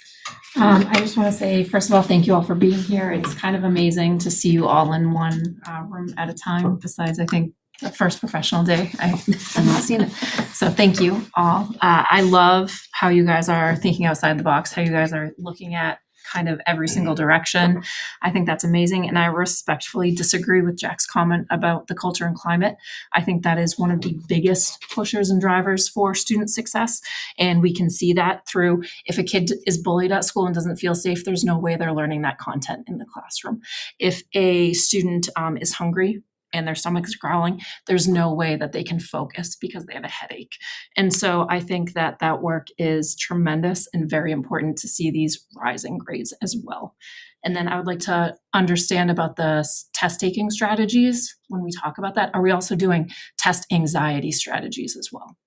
Speaker 16: I just want to say, first of all, thank you all for being here. It's kind of amazing to see you all in one room at a time. Besides, I think the first professional day, I've not seen it. So thank you all. I love how you guys are thinking outside the box, how you guys are looking at kind of every single direction. I think that's amazing. And I respectfully disagree with Jack's comment about the culture and climate. I think that is one of the biggest pushers and drivers for student success. And we can see that through, if a kid is bullied at school and doesn't feel safe, there's no way they're learning that content in the classroom. If a student is hungry and their stomach is growling, there's no way that they can focus because they have a headache. And so I think that that work is tremendous and very important to see these rising grades as well. And then I would like to understand about the test taking strategies when we talk about that. Are we also doing test anxiety strategies as well?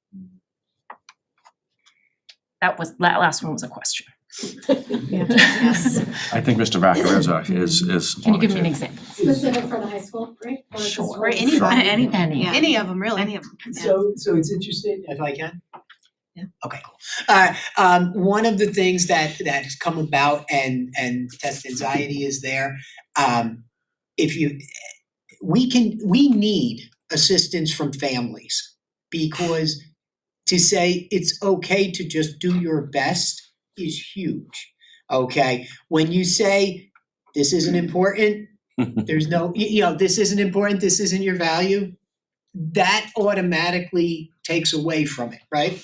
Speaker 16: That last one was a question.
Speaker 6: Yes.
Speaker 2: I think Mr. Vacarezza is.
Speaker 16: Can you give me an example?
Speaker 15: Specific for the high school, right? Or just
Speaker 1: Or
Speaker 15: for-
Speaker 1: anybody,
Speaker 16: Any.
Speaker 1: any of them, really. Any of them.
Speaker 17: So it's interesting, if I can? Yeah. Okay, cool. One of the things that has come about and test anxiety is there. We need assistance from families, because to say it's okay to just do your best is huge. Okay, when you say this isn't important, there's no, this isn't important, this isn't your value, that automatically takes away from it, right?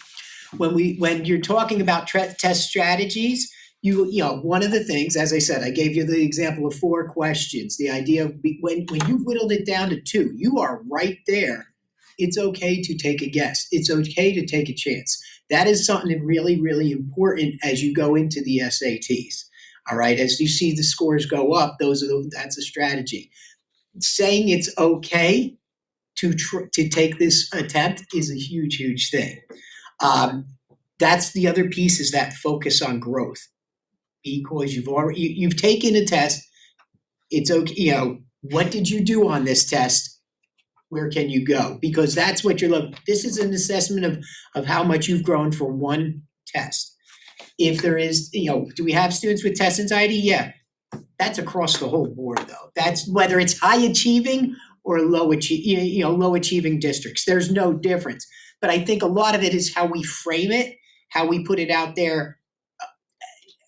Speaker 17: When you're talking about test strategies, one of the things, as I said, I gave you the example of 4 questions. The idea of when you've whittled it down to 2, you are right there. It's okay to take a guess. It's okay to take a chance. That is something really, really important as you go into the SATs. All right, as you see the scores go up, that's a strategy. Saying it's okay to take this attempt is a huge, huge thing. That's the other piece, is that focus on growth, because you've taken a test. It's okay. What did you do on this test? Where can you go? Because that's what you're looking. This is an assessment of how much you've grown for one test. If there is, do we have students with test anxiety? Yeah, that's across the whole board though. That's whether it's high achieving or low achieving districts. There's no difference. But I think a lot of it is how we frame it, how we put it out there,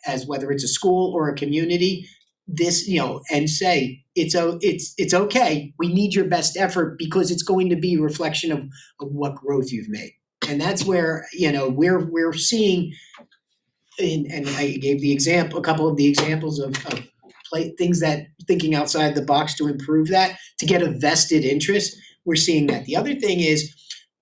Speaker 17: as whether it's a school or a community. This, and say it's okay. We need your best effort, because it's going to be a reflection of what growth you've made, and that's where we're seeing. And I gave a couple of the examples of things that thinking outside the box to improve that, to get a vested interest. We're seeing that. The other thing is,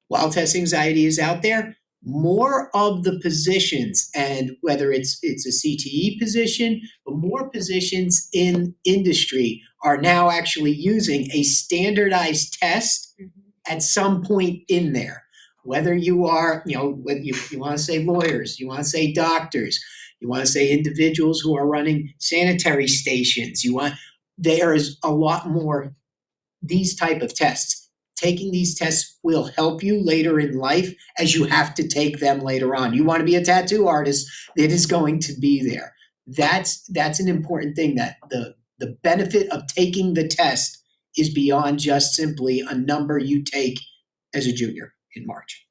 Speaker 17: while test anxiety is out there, more of the positions, and whether it's a CTE position, but more positions in industry are now actually using a standardized test at some point in there. Whether you are, whether you want to say lawyers, you want to say doctors, you want to say individuals who are running sanitary stations, there is a lot more these type of tests. Taking these tests will help you later in life, as you have to take them later on. You want to be a tattoo artist, it is going to be there. That's an important thing, that the benefit of taking the test is beyond just simply a number you take as a junior in March.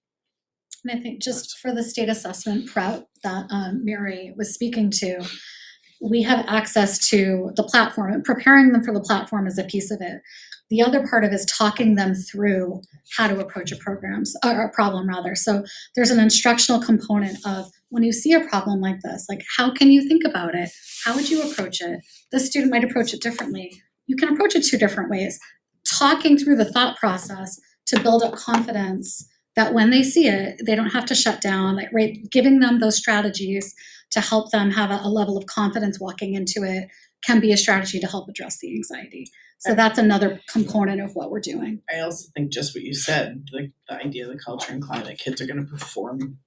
Speaker 15: And I think just for the state assessment prep that Mary was speaking to, we have access to the platform, and preparing them for the platform is a piece of it. The other part of it is talking them through how to approach a problem rather. So there's an instructional component of, when you see a problem like this, like, how can you think about it? How would you approach it? This student might approach it differently. You can approach it 2 different ways. Talking through the thought process to build up confidence that when they see it, they don't have to shut down, right? Giving them those strategies to help them have a level of confidence walking into it can be a strategy to help address the anxiety. So that's another component of what we're doing.
Speaker 19: I also think just what you said, the idea of the culture and climate, kids are going to perform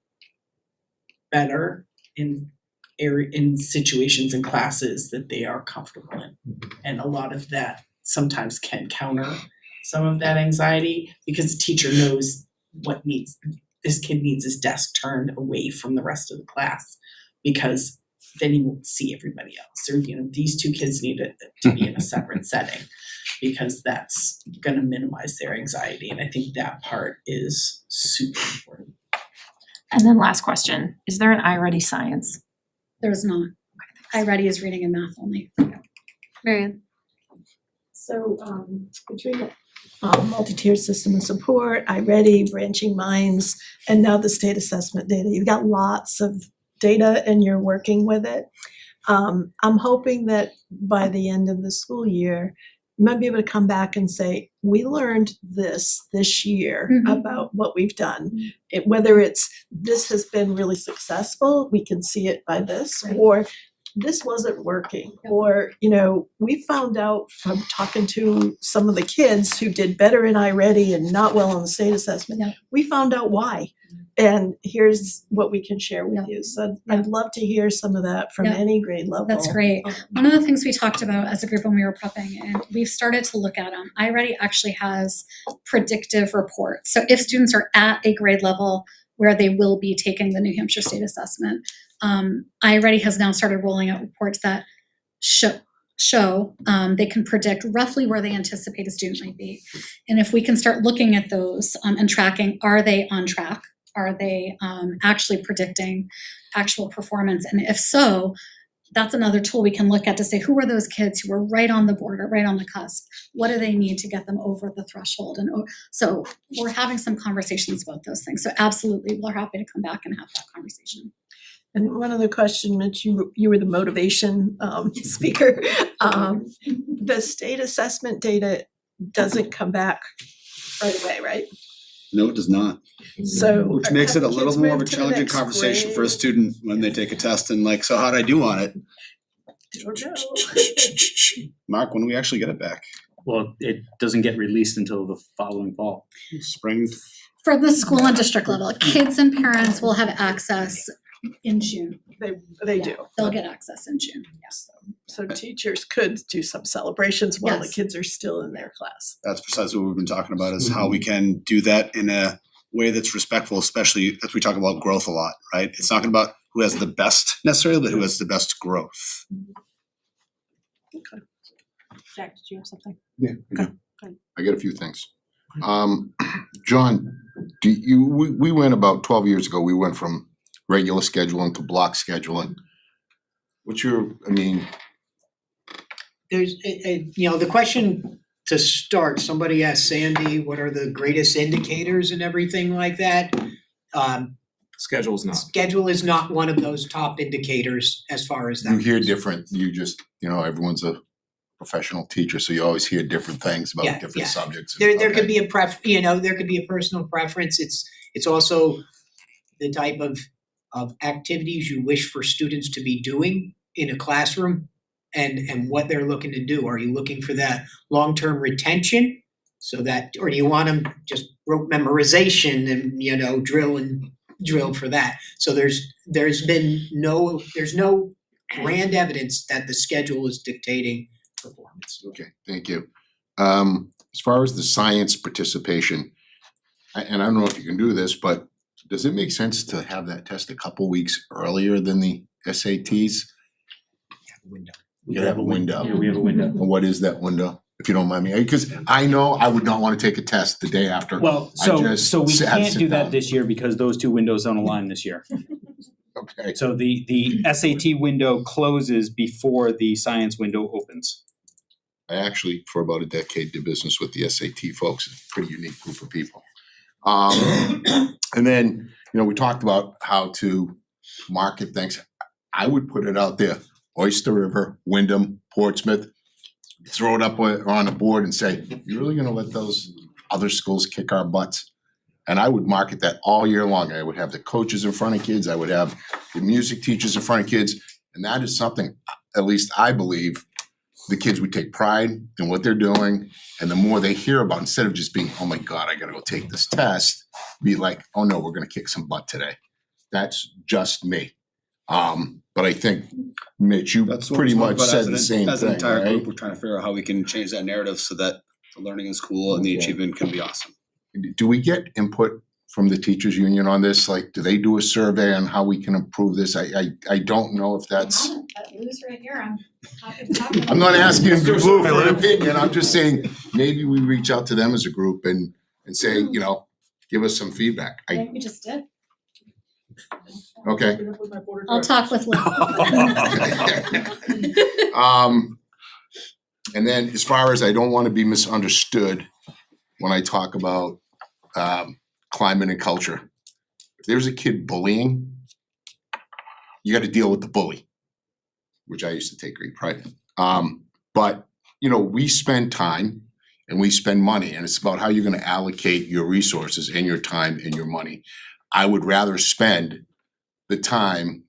Speaker 19: better in situations and classes that they are comfortable in. And a lot of that sometimes can counter some of that anxiety, because the teacher knows this kid needs his desk turned away from the rest of the class, because then he won't see everybody else. Or, these 2 kids need it to be in a separate setting, because that's going to minimize their anxiety. And I think that part is super important.
Speaker 16: And then last question, is there an iReady Science?
Speaker 15: There is not. iReady is reading and math only.
Speaker 1: Marianne?
Speaker 4: So Katrina, multi-tiered system of support, iReady, branching minds, and now the state assessment data. You've got lots of data and you're working with it. I'm hoping that by the end of the school year, might be able to come back and say, we learned this year about what we've done. Whether it's, this has been really successful, we can see it by this, or this wasn't working, or, we found out from talking to some of the kids who did better in iReady and not well on the state assessment, we found out why. And here's what we can share with you. So I'd love to hear some of that from any grade level.
Speaker 15: That's great. One of the things we talked about as a group when we were prepping, and we've started to look at them, iReady actually has predictive reports. So if students are at a grade level where they will be taking the New Hampshire State Assessment, iReady has now started rolling out reports that show they can predict roughly where they anticipate a student might be. And if we can start looking at those and tracking, are they on track? Are they actually predicting actual performance? And if so, that's another tool we can look at to say, who are those kids who are right on the border, right on the cusp? What do they need to get them over the threshold? And so we're having some conversations about those things. So absolutely, we're happy to come back and have that conversation.
Speaker 4: And one other question, Mitch, you were the motivation speaker. The state assessment data doesn't come back right away, right?
Speaker 8: No, it does not.
Speaker 4: So
Speaker 8: which makes it a little
Speaker 4: kids
Speaker 8: more of a
Speaker 4: move to the
Speaker 8: challenging
Speaker 4: next
Speaker 8: conversation for a
Speaker 4: grade?
Speaker 8: student when they take a test and like, so how'd I do on it?
Speaker 4: Don't know.
Speaker 8: Mark, when do we actually get it back?
Speaker 5: Well, it doesn't get released until the following fall.
Speaker 8: Spring?
Speaker 15: For the school and district level, kids and parents will have access in June.
Speaker 4: They do.
Speaker 15: They'll get access in June, yes.
Speaker 4: So teachers could do some celebrations while the
Speaker 15: Yes.
Speaker 4: kids are still in their class.
Speaker 8: That's precisely what we've been talking about, is how we can do that in a way that's respectful, especially as we talk about growth a lot, right? It's not about who has the best necessarily, but who has the best growth.
Speaker 1: Okay. Jack, did you have something?
Speaker 12: Yeah.
Speaker 1: Okay.
Speaker 12: I got a few things. John, we went about 12 years ago, we went from regular scheduling to block scheduling. What's your,
Speaker 10: There's the question to start, somebody asked Sandy, what are the greatest indicators and everything like that?
Speaker 7: Schedule is not.
Speaker 10: Schedule is not one of those top indicators as far as that.
Speaker 12: you hear different, you just, everyone's a professional teacher, so you always hear different things about different subjects.
Speaker 10: There could be a there could be a personal preference. It's also the type of activities you wish for students to be doing in a classroom and what they're looking to do. Are you looking for that long-term retention so that, or do you want them just rote memorization and, drill for that? So there's no grand evidence that the schedule is dictating performance.
Speaker 12: Okay, thank you. As far as the science participation, and I don't know if you can do this, but does it make sense to have that test a couple weeks earlier than the SATs?
Speaker 10: Window.
Speaker 12: You have a window.
Speaker 5: Yeah, we have a window.
Speaker 12: And what is that window, if you don't mind me? Because I know I would not want to take a test the day after.
Speaker 5: Well,
Speaker 12: I
Speaker 5: so
Speaker 12: just
Speaker 5: we
Speaker 12: had to
Speaker 5: can't
Speaker 12: sit
Speaker 5: do that
Speaker 12: down.
Speaker 5: this year because those two windows don't align this year.
Speaker 12: Okay.
Speaker 5: So the SAT window closes before the science window opens.
Speaker 12: I actually, for about a decade, did business with the SAT folks, a pretty unique group of people. And then, we talked about how to market things. I would put it out there, Oyster River, Wyndham, Portsmouth, throw it up on a board and say, you're really gonna let those other schools kick our butts? And I would market that all year long. I would have the coaches in front of kids, I would have the music teachers in front of kids, and that is something, at least I believe, the kids would take pride in what they're doing, and the more they hear about, instead of just being, oh my God, I gotta go take this test, be like, oh no, we're gonna kick some butt today. That's just me. But I think, Mitch, you
Speaker 8: That's what
Speaker 12: pretty
Speaker 8: we spoke
Speaker 12: much
Speaker 8: about
Speaker 12: said the same
Speaker 8: as an
Speaker 12: thing,
Speaker 8: entire
Speaker 12: right?
Speaker 8: group, we're trying to figure out how we can change that narrative so that the learning in school and the achievement can be awesome.
Speaker 12: Do we get input from the teachers union on this? Like, do they do a survey on how we can improve this? I don't know if that's.
Speaker 15: Lou's right here, I'm happy to talk about
Speaker 12: I'm not
Speaker 15: it.
Speaker 12: asking Lou for an opinion, I'm just saying, maybe we reach out to them as a group and say, give us some feedback.
Speaker 15: I think we just did.
Speaker 12: Okay.
Speaker 15: I'll talk with Lou.
Speaker 12: And then as far as I don't want to be misunderstood when I talk about climate and culture. If there's a kid bullying, you got to deal with the bully, which I used to take great pride in. But we spend time and we spend money, and it's about how you're gonna allocate your resources and your time and your money. I would rather spend the time,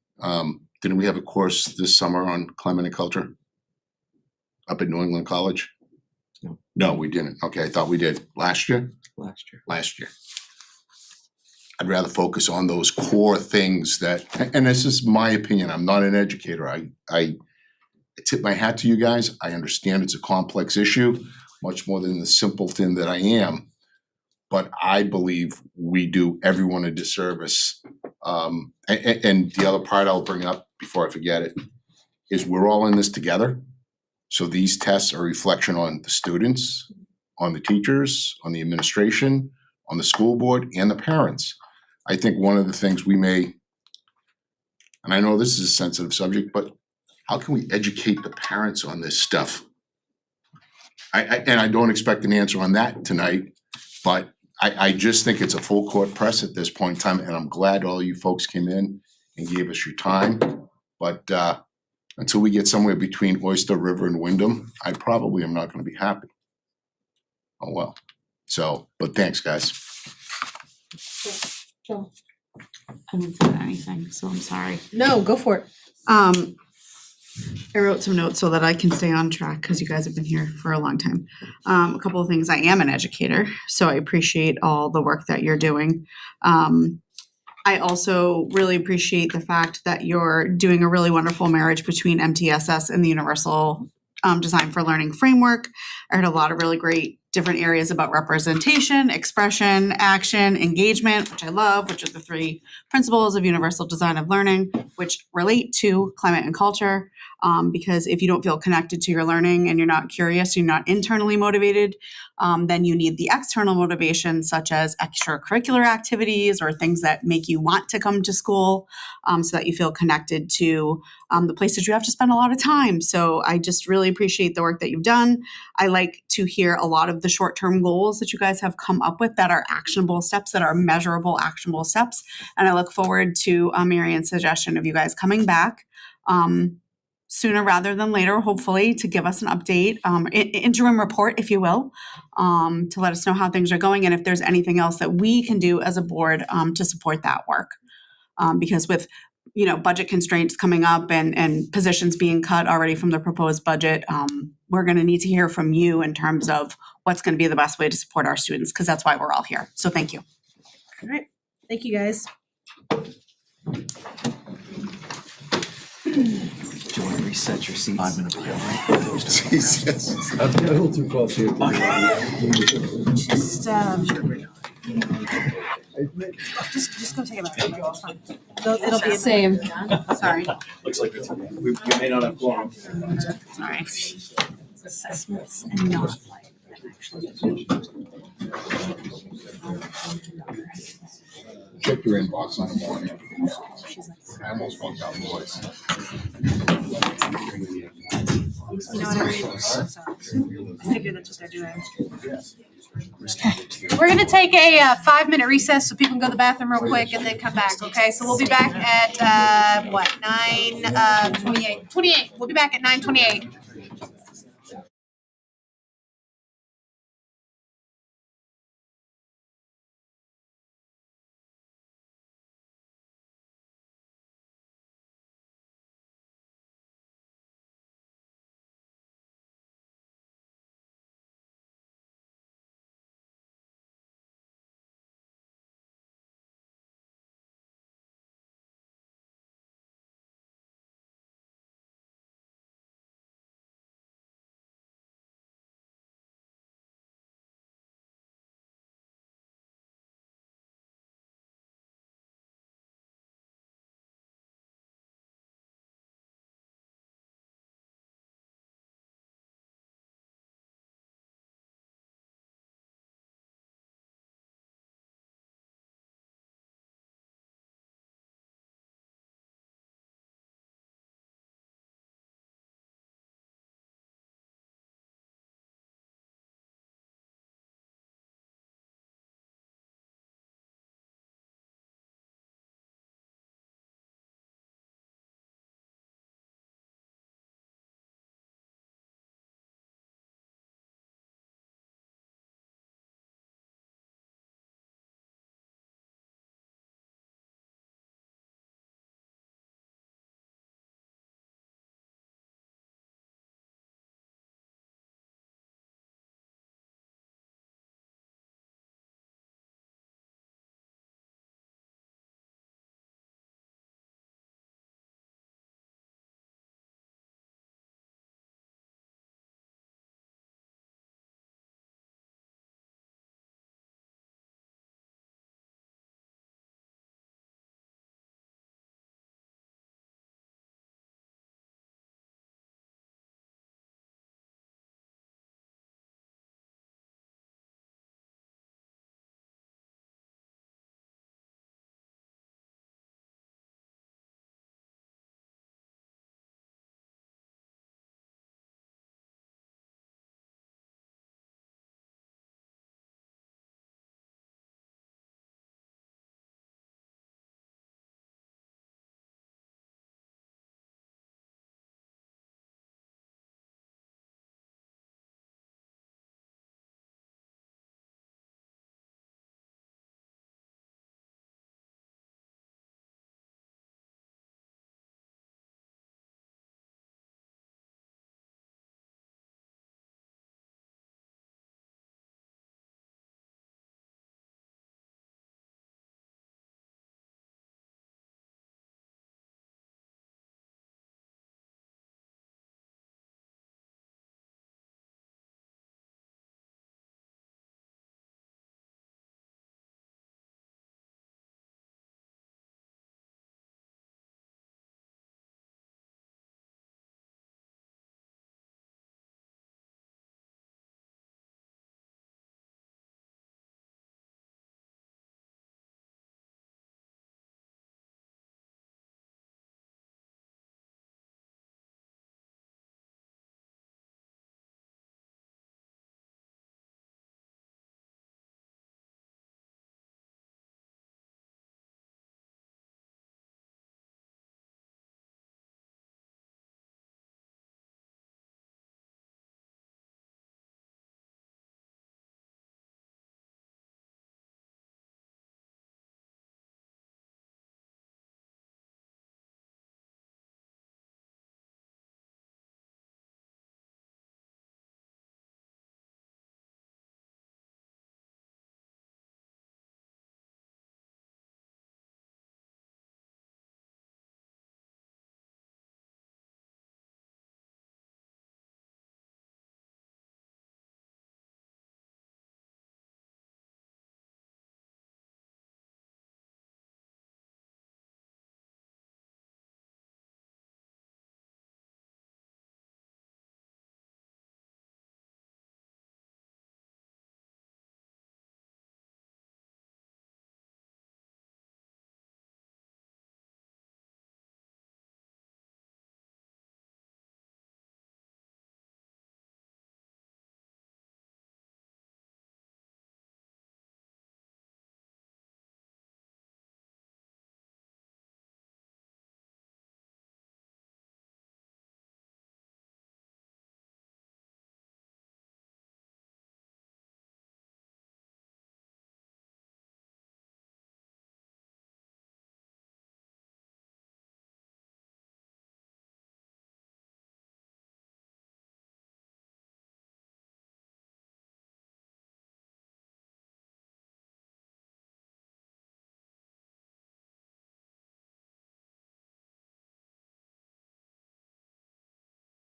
Speaker 12: didn't we have a course this summer on climate and culture? Up at New England College?
Speaker 7: No.
Speaker 12: No, we didn't. Okay, I thought we did. Last year?
Speaker 7: Last year.
Speaker 12: Last year. I'd rather focus on those core things that, and this is my opinion, I'm not an educator. I tip my hat to you guys. I understand it's a complex issue, much more than the simpleton that I am. But I believe we do everyone a disservice. And the other part I'll bring up before I forget it is we're all in this together. So these tests are a reflection on the students, on the teachers, on the administration, on the school board, and the parents. I think one of the things we may, and I know this is a sensitive subject, but how can we educate the parents on this stuff? And I don't expect an answer on that tonight, but I just think it's a full court press at this point in time, and I'm glad all you folks came in and gave us your time. But until we get somewhere between Oyster River and Wyndham, I probably am not gonna be happy. Oh, well. So, but thanks, guys.
Speaker 6: I didn't say anything, so I'm sorry.
Speaker 1: No, go for it.
Speaker 6: I wrote some notes so that I can stay on track because you guys have been here for a long time. A couple of things. I am an educator, so I appreciate all the work that you're doing. I also really appreciate the fact that you're doing a really wonderful marriage between MTSS and the Universal Design for Learning framework. I heard a lot of really great different areas about representation, expression, action, engagement, which I love, which are the three principles of universal design of learning, which relate to climate and culture. Because if you don't feel connected to your learning and you're not curious, you're not internally motivated, then you need the external motivation, such as extracurricular activities or things that make you want to come to school, so that you feel connected to the places you have to spend a lot of time. So I just really appreciate the work that you've done. I like to hear a lot of the short-term goals that you guys have come up with that are actionable steps, that are measurable, actionable steps. And I look forward to Marion's suggestion of you guys coming back sooner rather than later, hopefully, to give us an update, interim report, if you will, to let us know how things are going and if there's anything else that we can do as a board to support that work. Because with budget constraints coming up and positions being cut already from the proposed budget, we're going to need to hear from you in terms of what's going to be the best way to support our students, because that's why we're all here. So thank you.
Speaker 1: All right. Thank you, guys.
Speaker 7: Do you want to reset your seats? I'm gonna be all right.
Speaker 12: Jesus.
Speaker 11: I'm a little too close here.
Speaker 1: Just go take a bath. It's fine. It'll be
Speaker 20: Same.
Speaker 1: Sorry.
Speaker 9: Looks like we may not have quorum.
Speaker 1: Sorry. Assessments and not
Speaker 12: Check your inbox in the morning. I almost walked out the voice.
Speaker 1: You know what I mean? I figure that's what they're doing. We're gonna take a 5-minute recess so people can go to the bathroom real quick and then come back, okay? So we'll be back at 9:28. We'll be back at 9:28.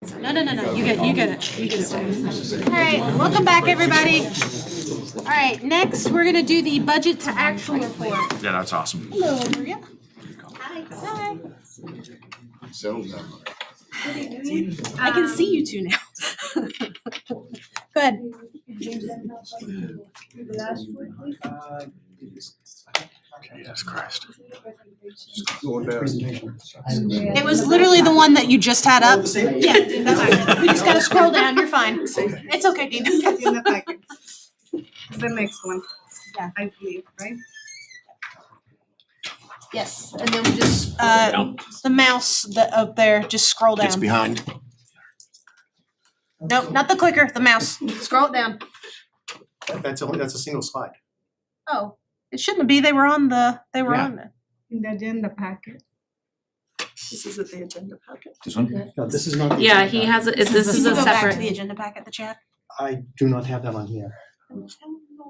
Speaker 1: No, you get it. All right, welcome back, everybody. All right, next, we're gonna do the budget to actual report.
Speaker 2: Yeah, that's awesome.
Speaker 1: Hello, Maria. Hi. Hi.
Speaker 12: Settle down.
Speaker 1: I can see you two now. Go ahead.
Speaker 2: Jesus Christ.
Speaker 1: It was literally the one that you just had up. Yeah, that's fine. We just gotta scroll down, you're fine. It's okay, Dean.
Speaker 13: It's in the packet. It's the next one.
Speaker 1: Yeah.
Speaker 13: I believe, right?
Speaker 1: Yes, and then we just, the mouse that up there, just scroll down.
Speaker 12: It's behind.
Speaker 1: Nope, not the clicker, the mouse. Scroll it down.
Speaker 8: That's a single slide.
Speaker 1: Oh, it shouldn't be. They were on the.
Speaker 13: In the agenda packet.
Speaker 4: This isn't the agenda packet.
Speaker 8: This one? No, this is not. the
Speaker 20: Yeah,
Speaker 8: agenda
Speaker 20: he
Speaker 8: packet.
Speaker 20: has, this is a
Speaker 1: Go back to
Speaker 20: separate.
Speaker 1: the agenda packet, the chat.
Speaker 8: I do not have that on here.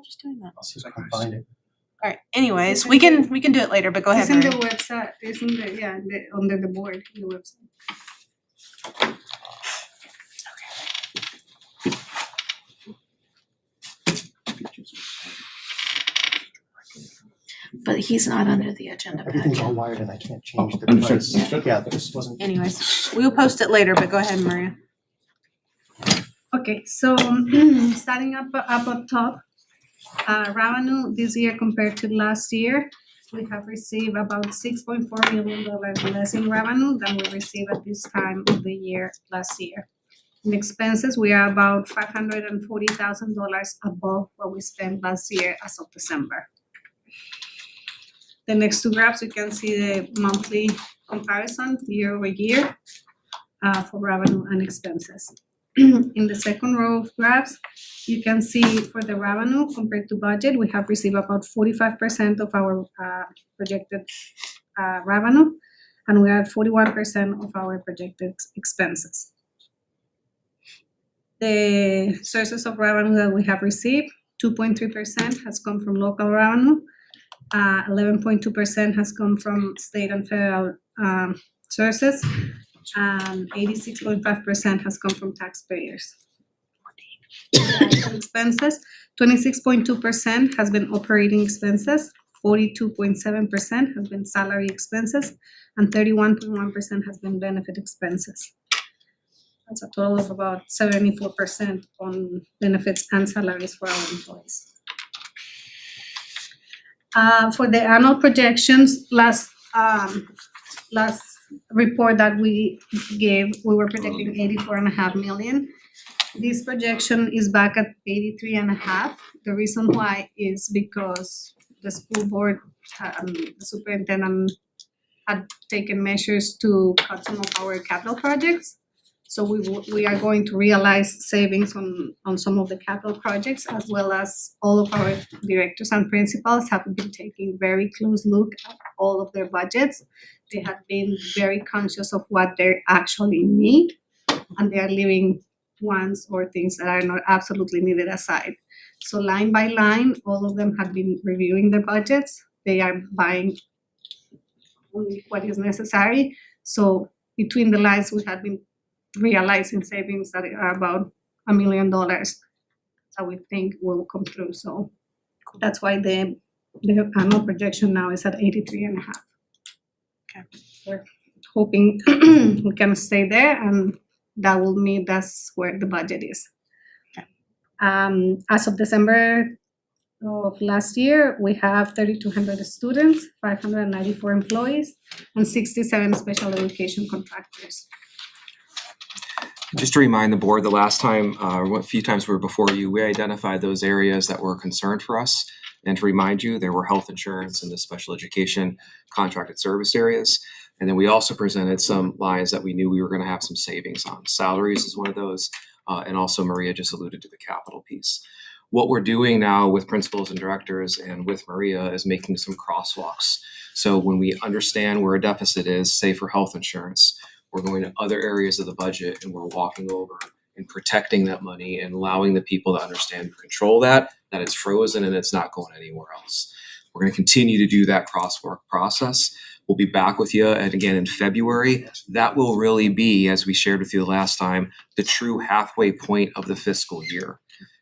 Speaker 1: Just doing that.
Speaker 8: I'll see if I can find it.
Speaker 1: All right. Anyways, we can do it later. But go ahead.
Speaker 13: It's in the
Speaker 1: Mary.
Speaker 13: website, it's in the, under the board, the website.
Speaker 20: But he's not under the agenda
Speaker 8: Everything's
Speaker 20: packet.
Speaker 8: all wired and I can't change the device. Yeah, this wasn't.
Speaker 1: Anyways, we'll post it later. But go ahead, Maria.
Speaker 13: Okay, so starting up top, revenue this year compared to last year, we have received about $6.4 million less in revenue than we received at this time of the year last year. In expenses, we are about $540,000 above what we spent last year as of December. The next two graphs, you can see the monthly comparison year over year for revenue and expenses. In the second row of graphs, you can see for the revenue compared to budget, we have received about 45% of our projected revenue, and we are at 41% of our projected expenses. The sources of revenue that we have received, 2.3% has come from local revenue, 11.2% has come from state and federal sources, 86.5% has come from taxpayers. Expenses, 26.2% has been operating expenses, 42.7% has been salary expenses, and 31.1% has been benefit expenses. That's a total of about 74% on benefits and salaries for our employees. For the annual projections, last report that we gave, we were projecting 84.5 million. This projection is back at 83.5. The reason why is because the school board, the superintendent had taken measures to cut some of our capital projects. So we are going to realize savings on some of the capital projects, as well as all of our directors and principals have been taking very close look at all of their budgets. They have been very conscious of what they actually need, and they are leaving ones or things that are not absolutely needed aside. So line by line, all of them have been reviewing their budgets. They are buying only what is necessary. So between the lines, we have been realizing savings that are about $1 million that we think will come through. So that's why the annual projection now is at 83.5.
Speaker 1: Okay.
Speaker 13: We're hoping we can stay there, and that will mean that's where the budget is.
Speaker 1: Okay.
Speaker 13: As of December of last year, we have 3,200 students, 594 employees, and 67 special education contractors.
Speaker 7: Just to remind the board, the last time, or a few times we were before you, we identified those areas that were a concern for us. And to remind you, there were health insurance and the special education contracted service areas. And then we also presented some lines that we knew we were going to have some savings on. Salaries is one of those, and also Maria just alluded to the capital piece. What we're doing now with principals and directors and with Maria is making some crosswalks. So when we understand where a deficit is, say for health insurance, we're going to other areas of the budget and we're walking over and protecting that money and allowing the people to understand and control that it's frozen and it's not going anywhere else. We're going to continue to do that crosswalk process. We'll be back with you and again in February. That will really be, as we shared with you the last time, the true halfway point of the fiscal year.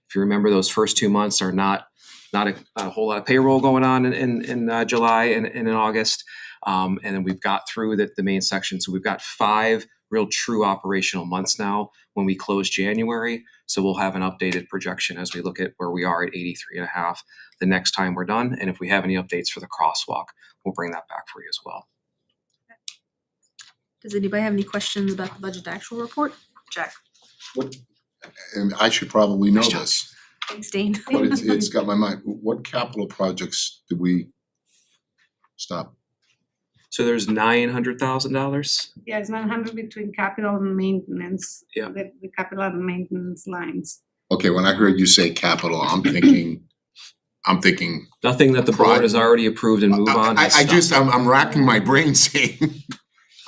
Speaker 7: If you remember, those first 2 months are not a whole lot of payroll going on in July and in August. And then we've got through the main section. So we've got 5 real true operational months now when we close January. So we'll have an updated projection as we look at where we are at 83.5 the next time we're done. And if we have any updates for the crosswalk, we'll bring that back for you as well.
Speaker 1: Does anybody have any questions about the budget to actual report? Jack.
Speaker 12: And I should probably know this,
Speaker 1: Thanks, Dean.
Speaker 12: but it's got my mind. What capital projects did we stop?
Speaker 7: So there's $900,000.
Speaker 13: Yeah, it's 900 between capital and maintenance.
Speaker 7: Yeah.
Speaker 13: The capital and maintenance lines.
Speaker 12: Okay, when I heard you say capital, I'm thinking
Speaker 7: Nothing that the board has already approved and move on.
Speaker 12: I'm racking my brain saying,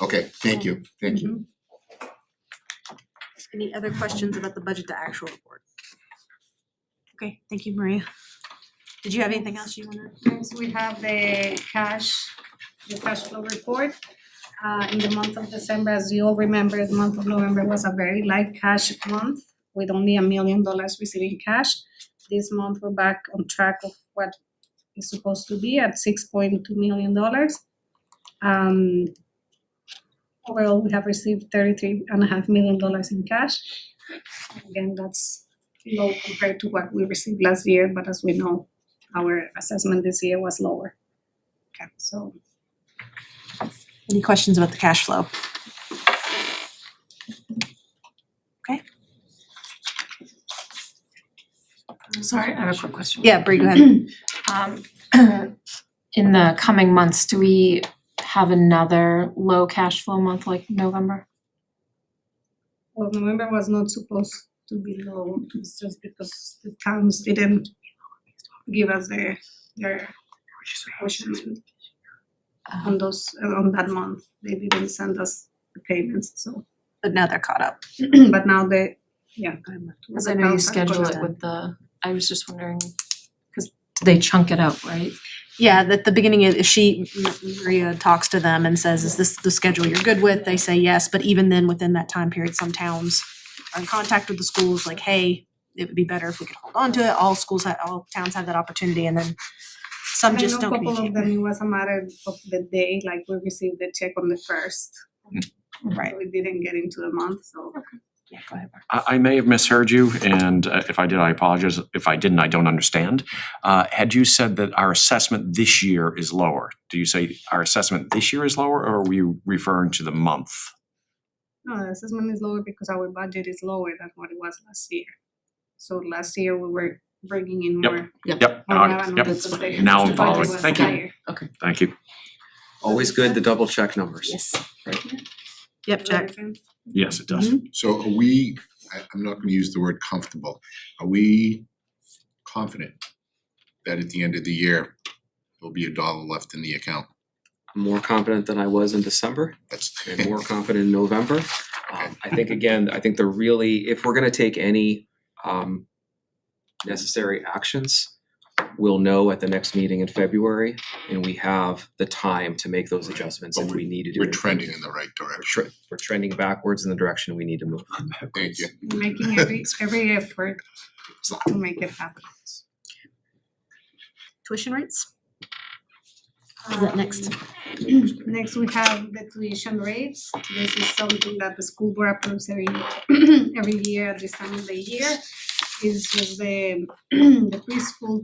Speaker 12: okay, thank you.
Speaker 1: Any other questions about the budget to actual report? Okay, thank you, Maria. Did you have anything else you wanted?
Speaker 13: Next, we have the cash flow report. In the month of December, as you all remember, the month of November was a very light cash month with only $1 million receiving cash. This month, we're back on track of what is supposed to be at $6.2 million. Overall, we have received $33.5 million in cash. Again, that's low compared to what we received last year, but as we know, our assessment this year was lower. Okay, so.
Speaker 1: Any questions about the cash flow? Okay.
Speaker 16: Sorry, I have a quick question.
Speaker 1: Yeah, Bree, go ahead.
Speaker 16: In the coming months, do we have another low cash flow month like November?
Speaker 13: Well, November was not supposed to be low. It's just because the towns didn't give us their apportionment on that month. They didn't send us the payments, so.
Speaker 1: But now they're caught up.
Speaker 13: But now they, yeah.
Speaker 16: Because I know you schedule it with I was just wondering, because they chunk it out, right?
Speaker 1: Yeah, at the beginning of Maria talks to them and says, is this the schedule you're good with? They say yes, but even then within that time period, some towns are in contact with the schools like, hey, it would be better if we could hold on to it. All towns have that opportunity, and then some just don't
Speaker 13: I know a couple
Speaker 1: communicate.
Speaker 13: of them, it was a matter of the day, like we received the check on the 1st.
Speaker 1: Right.
Speaker 13: So we didn't get into the month, so.
Speaker 1: Yeah, go ahead.
Speaker 2: I may have misheard you, and if I did, I apologize. If I didn't, I don't understand. Had you said that our assessment this year is lower? Do you say our assessment this year is lower, or are you referring to the month?
Speaker 13: No, the assessment is lower because our budget is lower than what it was last year. So last year we were bringing in more.
Speaker 2: Yep.
Speaker 13: more
Speaker 2: Now,
Speaker 13: revenue
Speaker 2: yep.
Speaker 13: because the
Speaker 2: Now I'm
Speaker 13: budget
Speaker 2: following.
Speaker 13: was
Speaker 2: Thank you.
Speaker 13: higher.
Speaker 16: Okay.
Speaker 2: Thank you.
Speaker 7: Always good to double check numbers.
Speaker 1: Yes.
Speaker 7: Right.
Speaker 1: Yep, Jack.
Speaker 2: Yes, it does.
Speaker 12: So are we, I'm not gonna use the word comfortable, are we confident that at the end of the year, there'll be $1 left in the account?
Speaker 7: I'm more confident than I was in December. And more confident in November. I think if we're gonna take any necessary actions, we'll know at the next meeting in February, and we have the time to make those adjustments if we need to do it.
Speaker 12: We're trending in the right direction.
Speaker 7: We're trending backwards in the direction we need to move.
Speaker 12: Thank you.
Speaker 13: We're making every effort to make it happen.
Speaker 1: Tuition rates? Is that next?
Speaker 13: Next, we have the tuition rates. This is something that the school board approves every year at this time of the year. Is just the preschool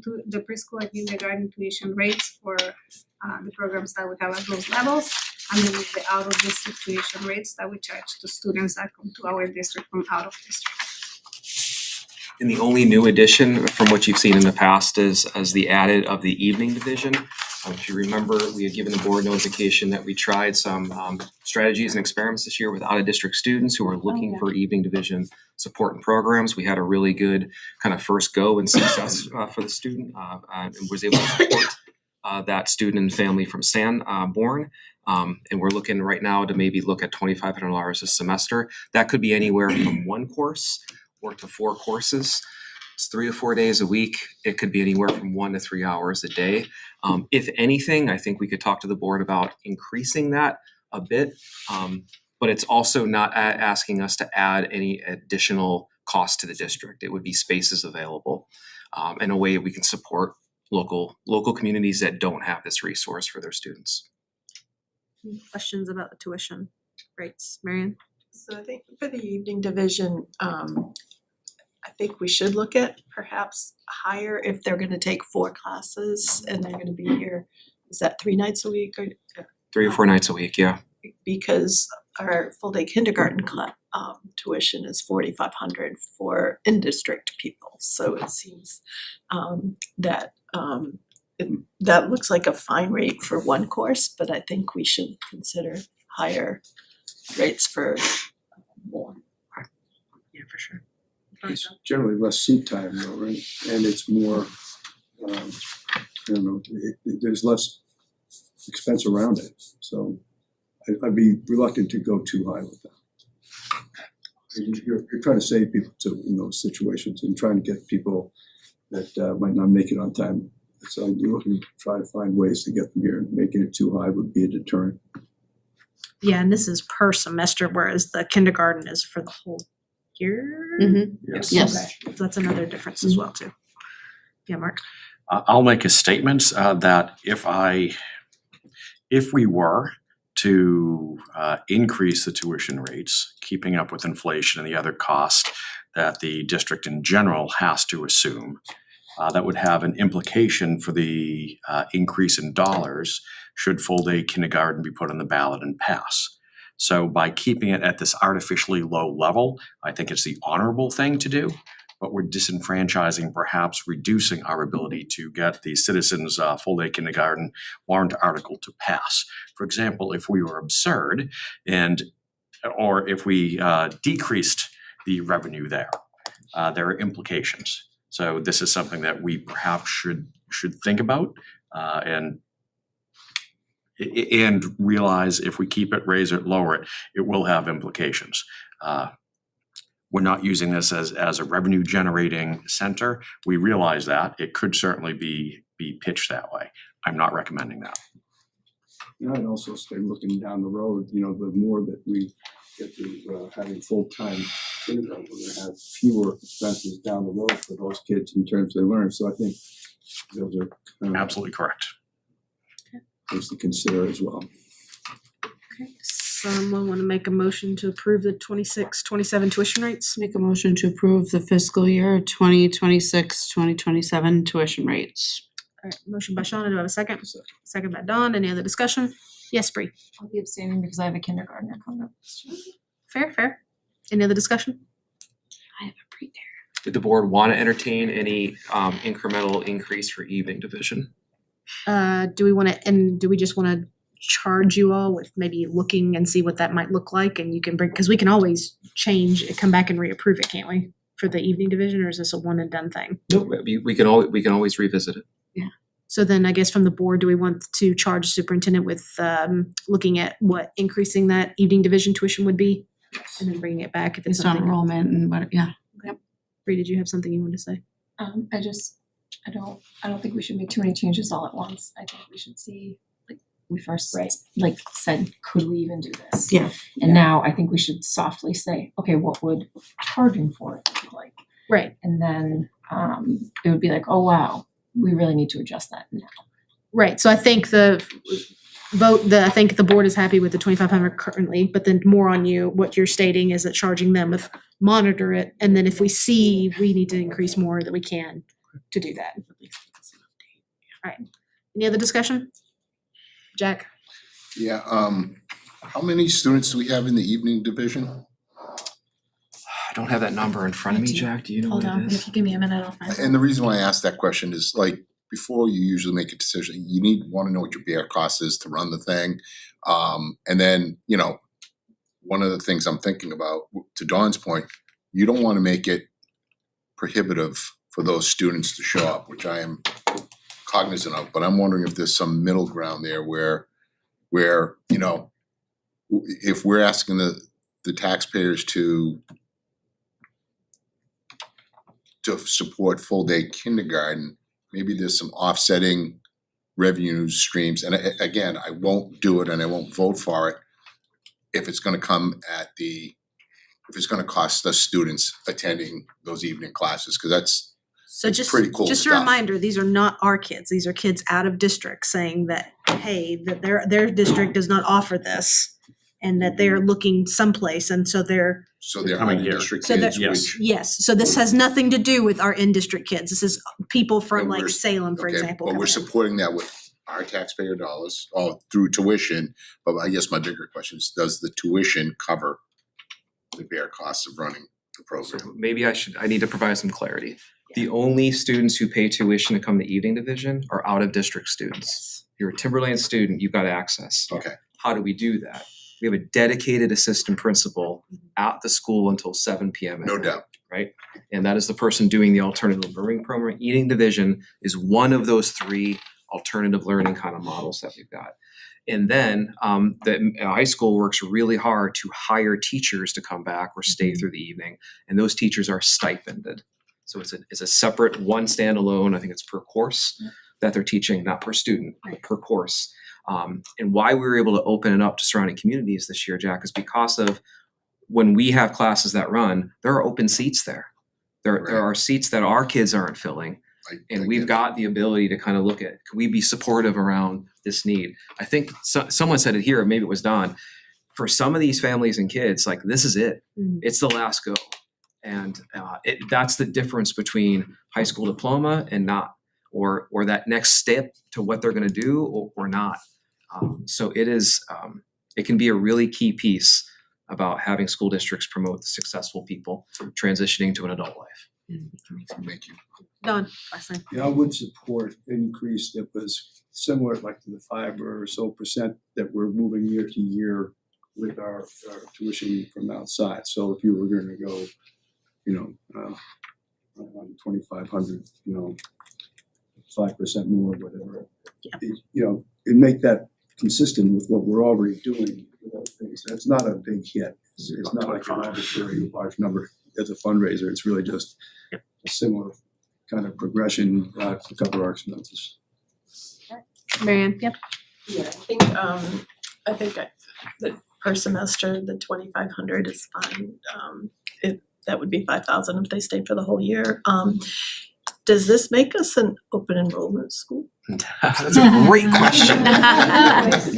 Speaker 13: and kindergarten tuition rates for the programs that we have at those levels, and then the out of district tuition rates that we charge to students that come to our district from out of district.
Speaker 7: And the only new addition from what you've seen in the past is as the added of the evening division. If you remember, we had given the board notification that we tried some strategies and experiments this year with out-of-district students who are looking for evening division support and programs. We had a really good kind of first go and success for the student and was able to support that student and family from Sanborn. And we're looking right now to maybe look at $2,500 a semester. That could be anywhere from one course or to 4 courses. It's 3 to 4 days a week. It could be anywhere from 1 to 3 hours a day. If anything, I think we could talk to the board about increasing that a bit. But it's also not asking us to add any additional cost to the district. It would be spaces available in a way we can support local communities that don't have this resource for their students.
Speaker 1: Questions about the tuition rates, Marion?
Speaker 4: So I think for the evening division, I think we should look at perhaps higher if they're gonna take 4 classes and they're gonna be here, is that 3 nights a week or?
Speaker 7: 3 or 4 nights a week, yeah.
Speaker 4: Because our full day kindergarten tuition is 4,500 for in-district people, so it seems that that looks like a fine rate for one course, but I think we should consider higher rates for more.
Speaker 1: Yeah, for sure.
Speaker 21: It's generally less seat time though, right? And it's more, I don't know, there's less expense around it, so I'd be reluctant to go too high with that. You're trying to save people in those situations and trying to get people that might not make it on time. So you're looking to try to find ways to get them here, and making it too high would be a deterrent.
Speaker 1: Yeah, and this is per semester, whereas the kindergarten is for the whole year?
Speaker 6: Yes. Yes.
Speaker 1: Okay, so that's another difference as well too. Yeah, Mark?
Speaker 2: I'll make a statement that if we were to increase the tuition rates, keeping up with inflation and the other costs that the district in general has to assume, that would have an implication for the increase in dollars should full-day kindergarten be put on the ballot and pass. So by keeping it at this artificially low level, I think it's the honorable thing to do, but we're disenfranchising, perhaps reducing our ability to get the citizens' full-day kindergarten warrant article to pass. For example, if we were absurd or if we decreased the revenue there are implications. So this is something that we perhaps should think about and realize if we keep it, raise it, lower it, it will have implications. We're not using this as a revenue generating center. We realize that it could certainly be pitched that way. I'm not recommending that.
Speaker 21: And I'd also say looking down the road, the more that we get to having full-time kindergarten, we're gonna have fewer expenses down the road for those kids in terms of they learn. So I think those are
Speaker 2: absolutely correct.
Speaker 21: Things to consider as well.
Speaker 1: Okay, someone want to make a motion to approve the 26-27 tuition rates?
Speaker 6: Make a motion to approve the fiscal year 2026-2027 tuition rates.
Speaker 1: All right, motion by Shauna, do I have a second? Second by Dawn, any other discussion? Yes, Bree?
Speaker 16: I'll be abstaining because I have a kindergartner coming up this year.
Speaker 1: Fair. Any other discussion?
Speaker 16: I have a pre-care.
Speaker 7: Did the board want to entertain any incremental increase for evening division?
Speaker 1: Do we just want to charge you all with maybe looking and see what that might look like, and you can bring, because we can always change it, come back and reapprove it, can't we? For the evening division, or is this a one and done thing?
Speaker 7: Nope, we can always revisit it.
Speaker 1: Yeah. So then I guess from the board, do we want to charge superintendent with looking at what increasing that evening division tuition would be? And then bringing it back if it's
Speaker 6: Based on
Speaker 1: something.
Speaker 6: enrollment and what, yeah.
Speaker 1: Yep. Bree, did you have something you wanted to say?
Speaker 16: I don't think we should make too many changes all at once. I think we should see, like, we first said, could we even do this?
Speaker 6: Yeah.
Speaker 16: And now I think we should softly say, okay, what would charging for it be like?
Speaker 1: Right.
Speaker 16: And then it would be like, oh wow, we really need to adjust that now.
Speaker 1: Right, so I think I think the board is happy with the 2,500 currently, but then more on you, what you're stating is that charging them with monitor it, and then if we see we need to increase more, that we can to do that. All right, any other discussion? Jack?
Speaker 12: Yeah, how many students do we have in the evening division?
Speaker 7: I don't have that number in front of me, Jack. Do you know
Speaker 20: Hold
Speaker 7: what
Speaker 20: on,
Speaker 7: it is?
Speaker 20: if you give me a minute, I'll find it.
Speaker 12: And the reason why I asked that question is before you usually make a decision, you want to know what your bare cost is to run the thing. And then, one of the things I'm thinking about, to Dawn's point, you don't want to make it prohibitive for those students to show up, which I am cognizant of, but I'm wondering if there's some middle ground there where if we're asking the taxpayers to to support full-day kindergarten, maybe there's some offsetting revenue streams. And again, I won't do it and I won't vote for it if it's gonna come at if it's gonna cost us students attending those evening classes, because that's
Speaker 1: So
Speaker 12: it's
Speaker 1: just,
Speaker 12: pretty cool
Speaker 1: just a
Speaker 12: stuff.
Speaker 1: reminder, these are not our kids. These are kids out of district saying that, hey, that their district does not offer this and that they're looking someplace. And so they're,
Speaker 12: So they're
Speaker 2: coming here.
Speaker 12: out-of-district
Speaker 1: so
Speaker 12: kids,
Speaker 1: that,
Speaker 12: which.
Speaker 1: yes, so this has nothing to do with our in-district kids. This is people from
Speaker 12: And
Speaker 1: like
Speaker 12: we're-
Speaker 1: Salem, for
Speaker 12: okay,
Speaker 1: example.
Speaker 12: But we're
Speaker 1: coming in.
Speaker 12: supporting that with our taxpayer dollars, or through tuition. But I guess my bigger question is, does the tuition cover the bare costs of running the
Speaker 7: So
Speaker 12: program?
Speaker 7: maybe I need to provide some clarity. The only students who pay tuition to come to evening division are out of district students. If you're a Timberlane student, you've got access.
Speaker 12: Okay.
Speaker 7: How do we do that? We have a dedicated assistant principal at the school until 7 p.m. at
Speaker 12: No
Speaker 7: night,
Speaker 12: doubt.
Speaker 7: right? And that is the person doing the alternative learning program. Eating division is one of those 3 alternative learning kind of models that we've got. And then the high school works really hard to hire teachers to come back or stay through the evening, and those teachers are stipended. So it's a separate one standalone, I think it's per course that they're teaching, not per student, but per course. And why we were able to open it up to surrounding communities this year, Jack, is because of when we have classes that run, there are open seats there. There are seats that our kids aren't filling. And we've got the ability to kind of look at, can we be supportive around this need? I think someone said it here, maybe it was Don. For some of these families and kids, like this is it. It's the last go. And that's the difference between high school diploma and not, or that next step to what they're going to do or not. So it can be a really key piece about having school districts promote the successful people transitioning to an adult life.
Speaker 12: Thank you.
Speaker 1: Don, last thing.
Speaker 21: Yeah, I would support increase that was similar, like to the 5% or so that we're moving year to year with our tuition from outside. So if you were going to go, on 2,500, 5% more, whatever. And make that consistent with what we're already doing with other things. That's not a big hit. It's not like an arbitrary large number as a fundraiser. It's really just a similar kind of progression to cover our expenses.
Speaker 1: Marianne, yep.
Speaker 4: Yeah, I think that per semester, the 2,500 is fine. That would be 5,000 if they stayed for the whole year. Does this make us an open enrollment school?
Speaker 7: That's a great question.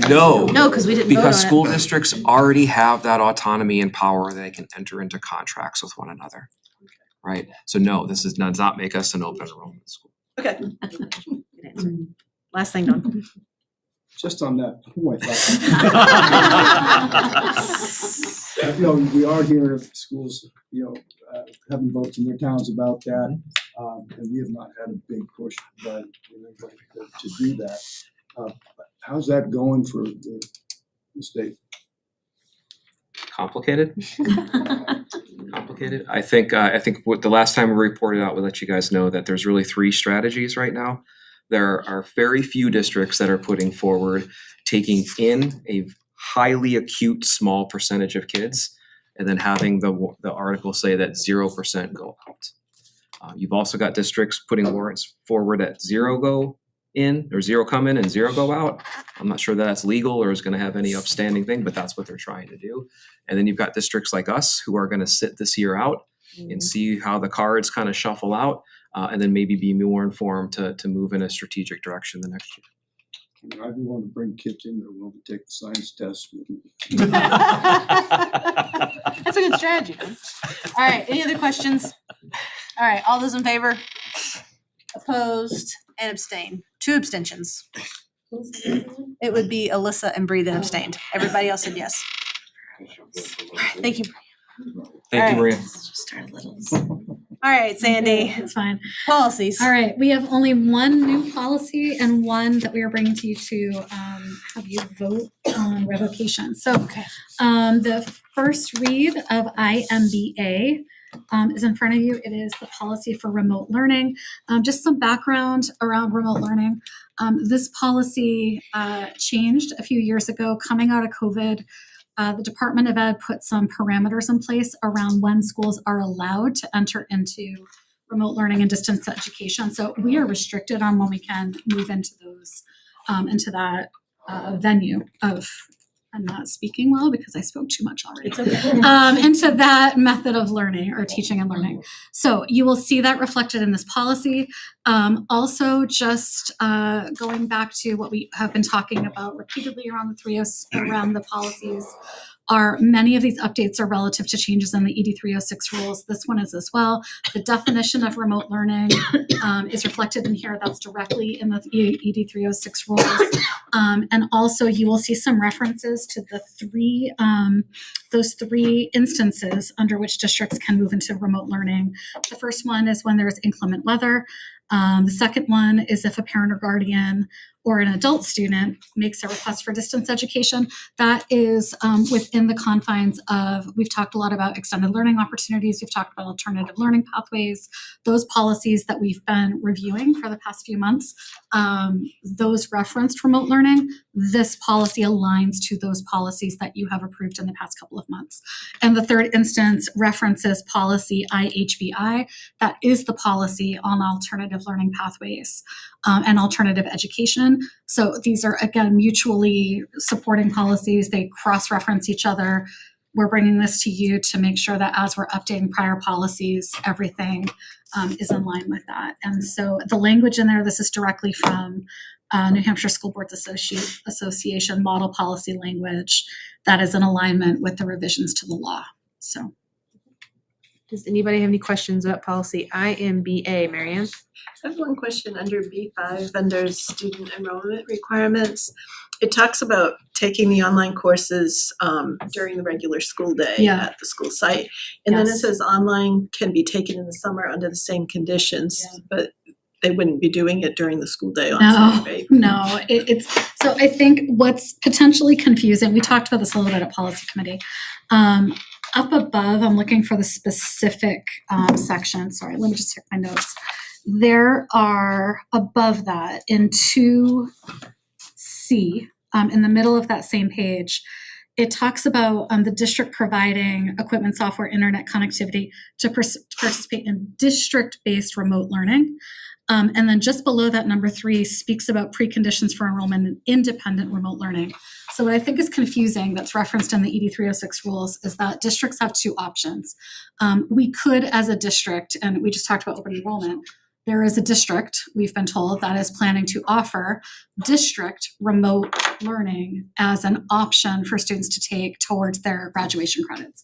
Speaker 7: No.
Speaker 1: No, because we didn't vote on
Speaker 7: Because
Speaker 1: it.
Speaker 7: school districts already have that autonomy and power that they can enter into contracts with one another. Right? So no, this does not make us an open enrollment school.
Speaker 4: Okay.
Speaker 1: Good answer. Last thing, Don.
Speaker 21: Just on that point, we are hearing of schools, having votes in their towns about that, and we have not had a big push by anybody to do that. How's that going for the state?
Speaker 7: Complicated? Complicated? I think what the last time we reported out, we let you guys know that there's really 3 strategies right now. There are very few districts that are putting forward taking in a highly acute small percentage of kids and then having the article say that 0% go out. You've also got districts putting warrants forward at 0 go in or 0 come in and 0 go out. I'm not sure that's legal or is going to have any upstanding thing, but that's what they're trying to do. And then you've got districts like us who are going to sit this year out and see how the cards kind of shuffle out. And then maybe be more informed to move in a strategic direction the next year.
Speaker 21: I do want to bring kids in that are willing to take the science test.
Speaker 1: That's a good strategy, Don. All right, any other questions? All right, all those in favor? Opposed and abstain. 2 abstentions. It would be Alyssa and Bree that abstained. Everybody else said yes. Thank you.
Speaker 7: Thank you, Maria.
Speaker 1: All right, Sandy.
Speaker 15: It's fine.
Speaker 1: Policies.
Speaker 15: All right, we have only one new policy and one that we are bringing to you to have you vote on revocation. So the first read of IMBA is in front of you. It is the policy for remote learning. Just some background around remote learning. This policy changed a few years ago coming out of COVID. The Department of Ed put some parameters in place around when schools are allowed to enter into remote learning and distance education. So we are restricted on when we can move into those, into that venue of, I'm not speaking well because I spoke too much already.
Speaker 1: It's okay.
Speaker 15: Into that method of learning or teaching and learning. So you will see that reflected in this policy. Also, just going back to what we have been talking about repeatedly around the policies, are many of these updates are relative to changes in the ED 306 rules. This one is as well. The definition of remote learning is reflected in here. That's directly in the ED 306 rules. And also you will see some references to the those three instances under which districts can move into remote learning. The first one is when there's inclement weather. The second one is if a parent or guardian or an adult student makes a request for distance education. That is within the confines of, we've talked a lot about extended learning opportunities, we've talked about alternative learning pathways, those policies that we've been reviewing for the past few months, those referenced remote learning. This policy aligns to those policies that you have approved in the past couple of months. And the third instance references policy IHBI. That is the policy on alternative learning pathways and alternative education. So these are, again, mutually supporting policies. They cross-reference each other. We're bringing this to you to make sure that as we're updating prior policies, everything is in line with that. And so the language in there, this is directly from New Hampshire School Boards Association model policy language that is in alignment with the revisions to the law. So.
Speaker 1: Does anybody have any questions about policy IMBA, Marianne?
Speaker 4: I have one question under B5, under student enrollment requirements. It talks about taking the online courses during the regular school day at the school site. And then it says online can be taken in the summer under the same conditions, but they wouldn't be doing it during the school day on site, right?
Speaker 15: No, it's, so I think what's potentially confusing, we talked about this a little bit at policy committee. Up above, I'm looking for the specific section. Sorry, let me just check my notes. There are above that in 2C, in the middle of that same page, it talks about the district providing equipment, software, internet connectivity to participate in district-based remote learning. And then just below that, number 3 speaks about preconditions for enrollment in independent remote learning. So what I think is confusing that's referenced in the ED 306 rules is that districts have 2 options. We could, as a district, and we just talked about open enrollment, there is a district, we've been told, that is planning to offer district remote learning as an option for students to take towards their graduation credits.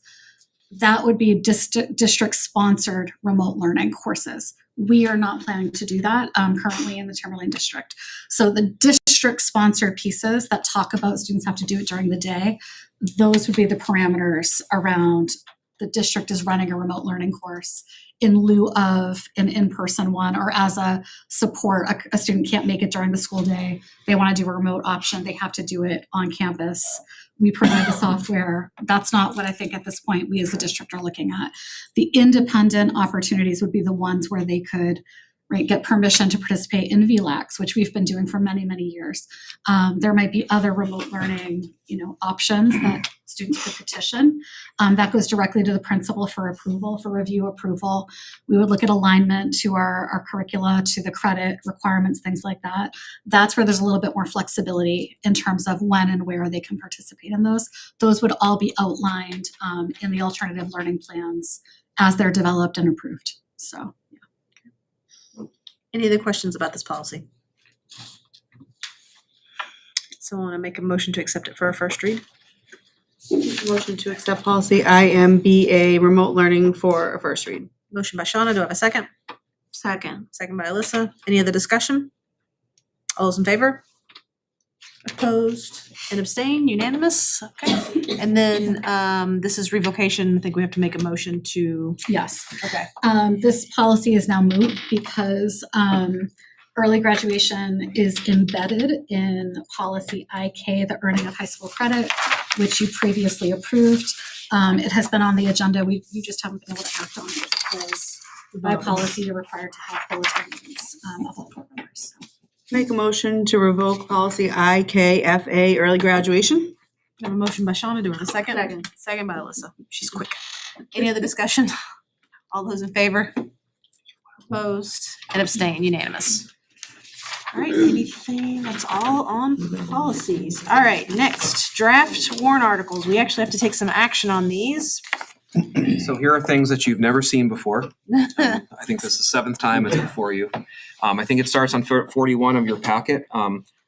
Speaker 15: That would be district-sponsored remote learning courses. We are not planning to do that currently in the Timberlane district. So the district-sponsored pieces that talk about students have to do it during the day, those would be the parameters around the district is running a remote learning course in lieu of an in-person one, or as a support, a student can't make it during the school day, they want to do a remote option, they have to do it on campus. We provide the software. That's not what I think at this point we as a district are looking at. The independent opportunities would be the ones where they could get permission to participate in VLAX, which we've been doing for many, many years. There might be other remote learning, options that students could petition. That goes directly to the principal for approval, for review approval. We would look at alignment to our curricula, to the credit requirements, things like that. That's where there's a little bit more flexibility in terms of when and where they can participate in those. Those would all be outlined in the alternative learning plans as they're developed and approved. So.
Speaker 1: Any other questions about this policy? Someone want to make a motion to accept it for a first read? Motion to accept policy IMBA remote learning for a first read. Motion by Shauna, do I have a second?
Speaker 20: Second.
Speaker 1: Second by Alyssa. Any other discussion? All those in favor? Opposed and abstained, unanimous, okay. And then this is revocation, I think we have to make a motion to.
Speaker 15: Yes.
Speaker 1: Okay.
Speaker 15: This policy is now moot because early graduation is embedded in policy IK, the earning of high school credit, which you previously approved. It has been on the agenda, you just haven't been able to act on it because by policy you're required to have full attendance of all board members. So.
Speaker 1: Make a motion to revoke policy IKFA early graduation. I have a motion by Shauna, do we have a second?
Speaker 20: Second.
Speaker 1: Second by Alyssa, she's quick. Any other discussion? All those in favor? Opposed and abstained, unanimous. All right, anything, that's all on policies. All right, next, draft warrant articles. We actually have to take some action on these.
Speaker 7: So here are things that you've never seen before. I think this is the seventh time it's before you. I think it starts on 41 of your packet.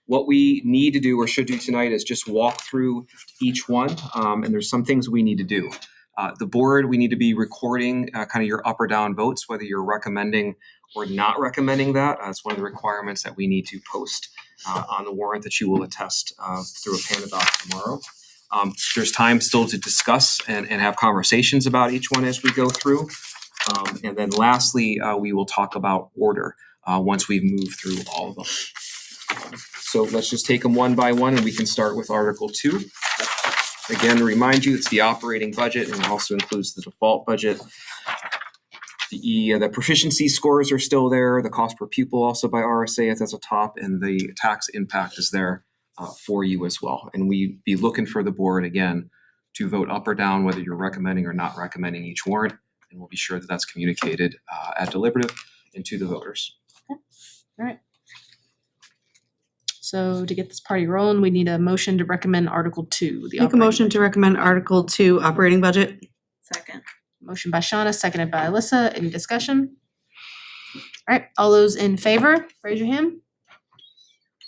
Speaker 7: What we need to do or should do tonight is just walk through each one, and there's some things we need to do. The board, we need to be recording kind of your up or down votes, whether you're recommending or not recommending that. That's one of the requirements that we need to post on the warrant that you will attest through a PandaDoc tomorrow. There's time still to discuss and have conversations about each one as we go through. And then lastly, we will talk about order once we've moved through all of them. So let's just take them one by one, and we can start with Article 2. Again, to remind you, it's the operating budget and it also includes the default budget. The proficiency scores are still there, the cost per pupil also by RSA is at the top, and the tax impact is there for you as well. And we'd be looking for the board, again, to vote up or down whether you're recommending or not recommending each warrant, and we'll be sure that that's communicated at deliberative and to the voters.
Speaker 1: Okay. All right. So to get this party rolling, we need a motion to recommend Article 2.
Speaker 6: Make a motion to recommend Article 2 operating budget.
Speaker 20: Second.
Speaker 1: Motion by Shauna, seconded by Alyssa. Any discussion? All right, all those in favor, raise your hand.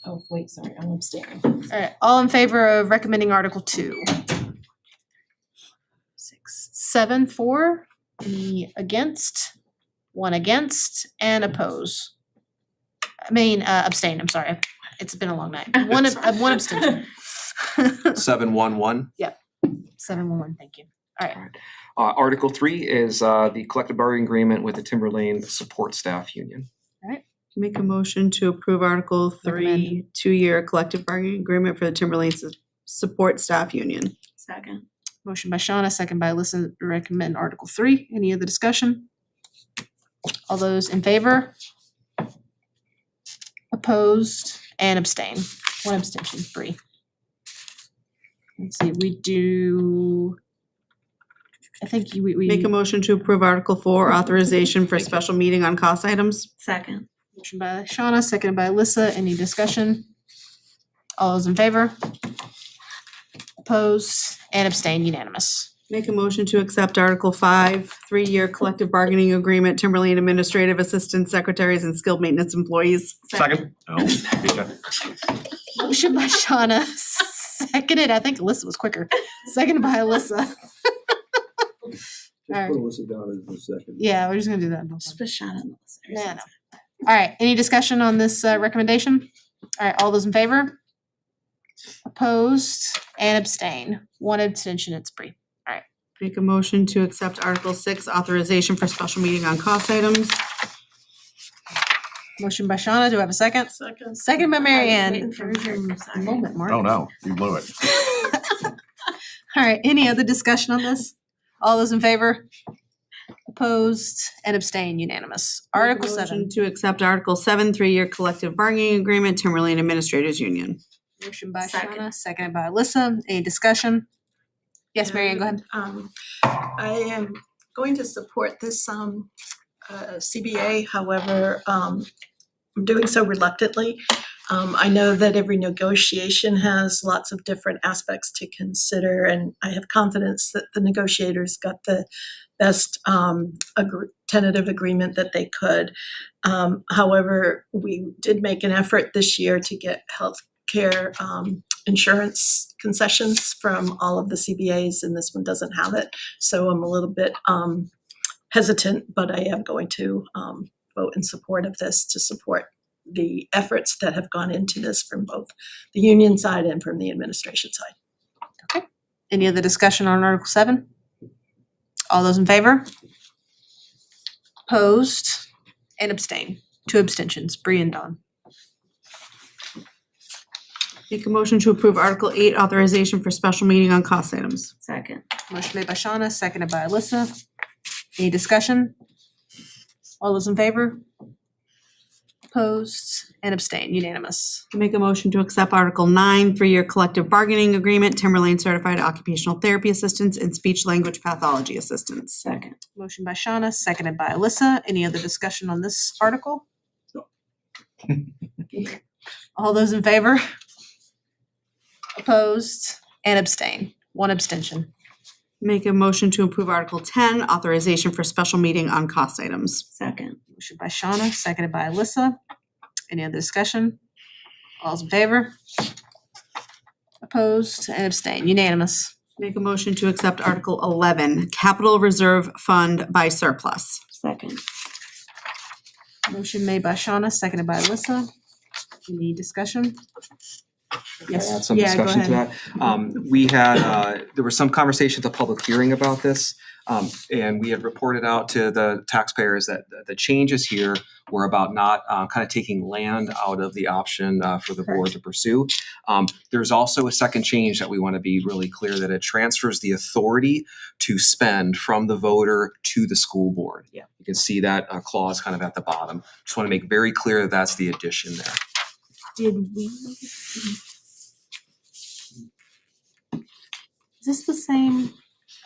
Speaker 23: Oh, wait, sorry, I'm abstaining.
Speaker 1: All right, all in favor of recommending Article 2? 6, 7, 4. Any against? 1 against and oppose. Abstain, I'm sorry. It's been a long night. One abstention.
Speaker 7: 7-1-1.
Speaker 1: Yep, 7-1-1, thank you. All right.
Speaker 7: Article 3 is the collective bargaining agreement with the Timberlane Support Staff Union.
Speaker 1: All right.
Speaker 6: Make a motion to approve Article 3, 2-year collective bargaining agreement for the Timberlane Support Staff Union.
Speaker 20: Second.
Speaker 1: Motion by Shauna, second by Alyssa to recommend Article 3. Any other discussion? All those in favor? Opposed and abstain. 1 abstention, 3. Let's see, I think we
Speaker 6: Make a motion to approve Article 4, authorization for special meeting on cost items.
Speaker 20: Second.
Speaker 1: Motion by Shauna, seconded by Alyssa. Any discussion? All those in favor? Opposed and abstain, unanimous.
Speaker 6: Make a motion to accept Article 5, 3-year collective bargaining agreement, Timberlane Administrative Assistant Secretaries and Skilled Maintenance Employees.
Speaker 2: Second. Oh, okay.
Speaker 1: Motion by Shauna, seconded, I think Alyssa was quicker. Seconded by Alyssa. All right.
Speaker 21: Put Alyssa down in a second.
Speaker 1: Yeah, we're just gonna do that.
Speaker 20: Just put Shauna and Melissa.
Speaker 1: No. All right, any discussion on this recommendation? All right, all those in favor? Opposed and abstain. 1 abstention, it's Bree. All right.
Speaker 6: Make a motion to accept Article 6, authorization for special meeting on cost items.
Speaker 1: Motion by Shauna, do I have a second?
Speaker 4: Second.
Speaker 1: Second by Mary Ann.
Speaker 20: Waiting for
Speaker 1: A moment, Mark.
Speaker 2: Oh, no, you blew it.
Speaker 1: All right, any other discussion on this? All those in favor? Opposed and abstain, unanimous. Article
Speaker 6: Make a
Speaker 1: 7.
Speaker 6: motion to accept Article 7, 3-year collective bargaining agreement, Timberlane Administrators Union.
Speaker 1: Motion by
Speaker 20: Second.
Speaker 1: Shauna, seconded by Alyssa. Any discussion? Yes, Mary Ann, go ahead.
Speaker 4: I am going to support this CBA, however, I'm doing so reluctantly. I know that every negotiation has lots of different aspects to consider, and I have confidence that the negotiators got the best tentative agreement that they could. However, we did make an effort this year to get healthcare insurance concessions from all of the CBAs, and this one doesn't have it. So I'm a little bit hesitant, but I am going to vote in support of this to support the efforts that have gone into this from both the union side and from the administration side.
Speaker 1: Okay. Any other discussion on Article 7? All those in favor? Opposed and abstain. 2 abstentions, Bree and Dawn.
Speaker 6: Make a motion to approve Article 8, authorization for special meeting on cost items.
Speaker 20: Second.
Speaker 1: Motion made by Shauna, seconded by Alyssa. Any discussion? All those in favor? Opposed and abstained, unanimous.
Speaker 6: Make a motion to accept Article 9, 3-year collective bargaining agreement, Timberlane Certified Occupational Therapy Assistants and Speech Language Pathology Assistants.
Speaker 20: Second.
Speaker 1: Motion by Shauna, seconded by Alyssa. Any other discussion on this article? All those in favor? Opposed and abstain. One abstention.
Speaker 6: Make a motion to approve Article 10, authorization for special meeting on cost items.
Speaker 20: Second.
Speaker 1: Motion by Shauna, seconded by Alyssa. Any other discussion? All's in favor? Opposed and abstain. Unanimous.
Speaker 6: Make a motion to accept Article 11, capital reserve fund by surplus.
Speaker 20: Second.
Speaker 1: Motion made by Shauna, seconded by Alyssa. Any discussion? Yes.
Speaker 7: Add some
Speaker 1: Yeah, go
Speaker 7: discussion to
Speaker 1: ahead.
Speaker 7: that. We had, there was some conversation at the public hearing about this. And we had reported out to the taxpayers that the changes here were about not kind of taking land out of the option for the board to pursue. There's also a second change that we want to be really clear that it transfers the authority to spend from the voter to the school board.
Speaker 1: Yeah.
Speaker 7: You can see that clause kind of at the bottom. Just want to make very clear that that's the addition there.
Speaker 1: Did we? Is this the same?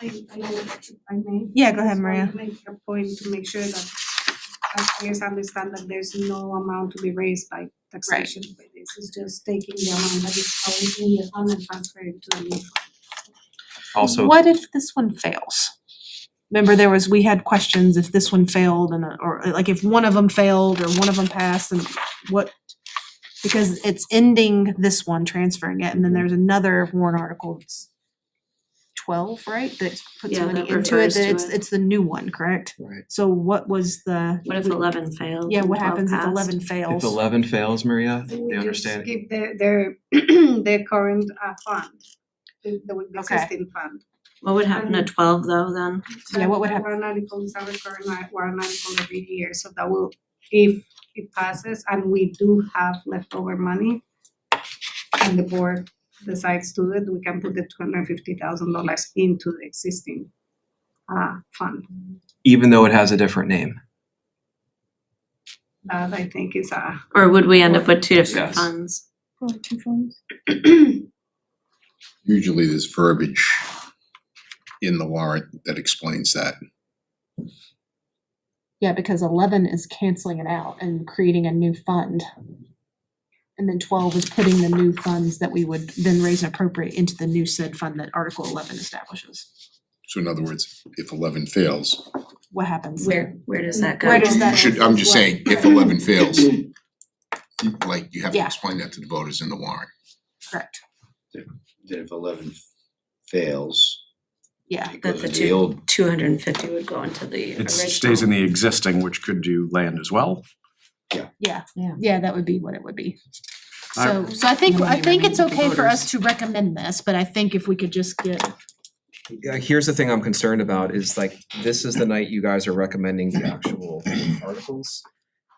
Speaker 13: I if I may.
Speaker 1: Yeah, go ahead,
Speaker 13: Just want
Speaker 1: Maria.
Speaker 13: to make a point to make sure that taxpayers understand that there's no amount to be raised by taxation. But this is just taking the amount that is always in the fund and transferring to the new fund.
Speaker 7: Also,
Speaker 1: What if this one fails? Remember, we had questions if this one failed or like if one of them failed or one of them passed and what? Because it's ending this one, transferring it, and then there's another warrant article. It's 12, right? That puts
Speaker 20: Yeah,
Speaker 1: money
Speaker 20: that
Speaker 1: into it.
Speaker 20: refers
Speaker 1: That
Speaker 20: to
Speaker 1: it's
Speaker 20: it.
Speaker 1: it's the new one, correct?
Speaker 7: right.
Speaker 1: So what was the?
Speaker 20: What if 11 fails?
Speaker 1: Yeah,
Speaker 20: and
Speaker 1: what
Speaker 20: 12
Speaker 1: happens if
Speaker 20: passed?
Speaker 1: 11
Speaker 7: If
Speaker 1: fails?
Speaker 7: 11 fails, Maria,
Speaker 13: They
Speaker 7: they
Speaker 13: will just
Speaker 7: understand.
Speaker 13: keep their current fund, the
Speaker 1: Okay.
Speaker 13: existing fund.
Speaker 20: What would happen to 12 though then?
Speaker 1: Yeah, what would
Speaker 13: The
Speaker 1: happen?
Speaker 13: warrant article is a recurring warrant article every year, so that will, if it passes and we do have leftover money and the board decides to do it, we can put the $250,000 into the existing fund.
Speaker 7: Even though it has a different name.
Speaker 13: That I think is a.
Speaker 20: Or would we end up with two different
Speaker 7: Yes.
Speaker 20: funds?
Speaker 1: Two funds.
Speaker 12: Usually there's verbiage in the warrant that explains that.
Speaker 1: Yeah, because 11 is canceling it out and creating a new fund. And then 12 is putting the new funds that we would then raise and appropriate into the new said fund that Article 11 establishes.
Speaker 12: So in other words, if 11 fails,
Speaker 1: What happens?
Speaker 20: Where does that go?
Speaker 1: Where does that?
Speaker 12: I'm just saying, if 11 fails, like you have to
Speaker 1: Yeah.
Speaker 12: explain that to the voters in the warrant.
Speaker 1: Correct.
Speaker 14: Then if 11 fails,
Speaker 1: Yeah.
Speaker 14: it
Speaker 20: That
Speaker 14: goes
Speaker 20: the
Speaker 14: into the old.
Speaker 20: 250 would go into the
Speaker 2: It
Speaker 20: original.
Speaker 2: stays in the existing, which could do land as well.
Speaker 1: Yeah, that would be what it would be.
Speaker 2: I-
Speaker 1: So I think it's okay for us to recommend this, but I think if we could just get.
Speaker 7: Yeah, here's the thing I'm concerned about is like, this is the night you guys are recommending the actual articles.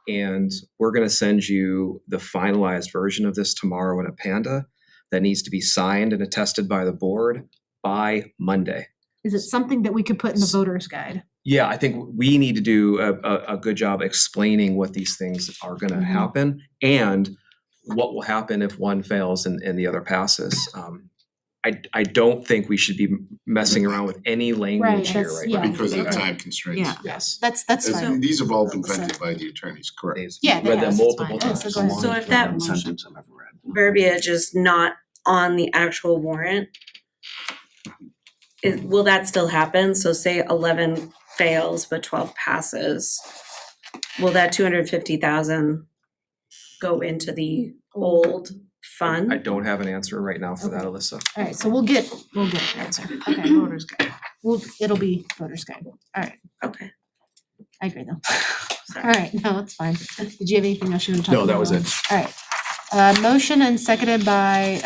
Speaker 7: And we're gonna send you the finalized version of this tomorrow in a Panda that needs to be signed and attested by the board by Monday.
Speaker 1: Is it something that we could put in the voter's guide?
Speaker 7: Yeah, I think we need to do a good job explaining what these things are gonna
Speaker 1: Mhm.
Speaker 7: happen and what will happen if one fails and the other passes. I don't think we should be messing around with any language here
Speaker 1: that's-
Speaker 7: right
Speaker 1: yeah.
Speaker 7: now.
Speaker 12: Because of the
Speaker 1: Okay.
Speaker 12: time constraints.
Speaker 1: Yeah.
Speaker 7: Yes.
Speaker 1: That's fine.
Speaker 12: These have all been vetted by the attorneys, correct?
Speaker 1: Yeah, they
Speaker 7: Read
Speaker 1: have,
Speaker 7: them
Speaker 1: that's
Speaker 7: multiple
Speaker 1: fine.
Speaker 7: times.
Speaker 1: So go ahead.
Speaker 20: So if that
Speaker 2: Sentence I've ever read.
Speaker 20: verbiage is not on the actual warrant, will that still happen? So say 11 fails but 12 passes, will that 250,000 go into the old fund?
Speaker 7: I don't have an answer right now for that, Alyssa.
Speaker 1: All right, so we'll get an answer. Okay, voter's guide. It'll be voter's guide. All right,
Speaker 20: Okay.
Speaker 1: I agree though. All right, no, it's fine. Did you have anything else you want to talk about?
Speaker 7: No, that was it.
Speaker 1: All right. Motion made by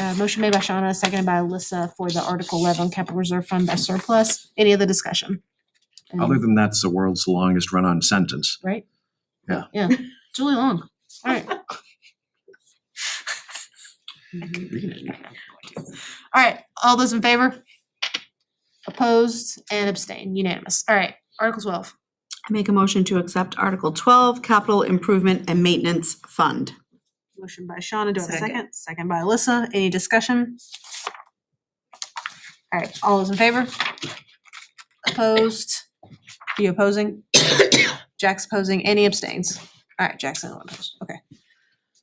Speaker 1: Shauna, seconded by Alyssa for the Article 11 Capital Reserve Fund by surplus. Any other discussion?
Speaker 2: Other than that's the world's longest run-on sentence.
Speaker 1: Right?
Speaker 2: Yeah.
Speaker 1: Yeah, it's really long. All right. All right, all those in favor? Opposed and abstained, unanimous. All right, Article 12.
Speaker 6: Make a motion to accept Article 12, Capital Improvement and Maintenance Fund.
Speaker 1: Motion by Shauna, do I have a
Speaker 6: Second.
Speaker 1: second? Second by Alyssa, any discussion? All right, all those in favor? Opposed? Are you opposing? Jack's opposing, any abstains? All right, Jack's not opposed, okay.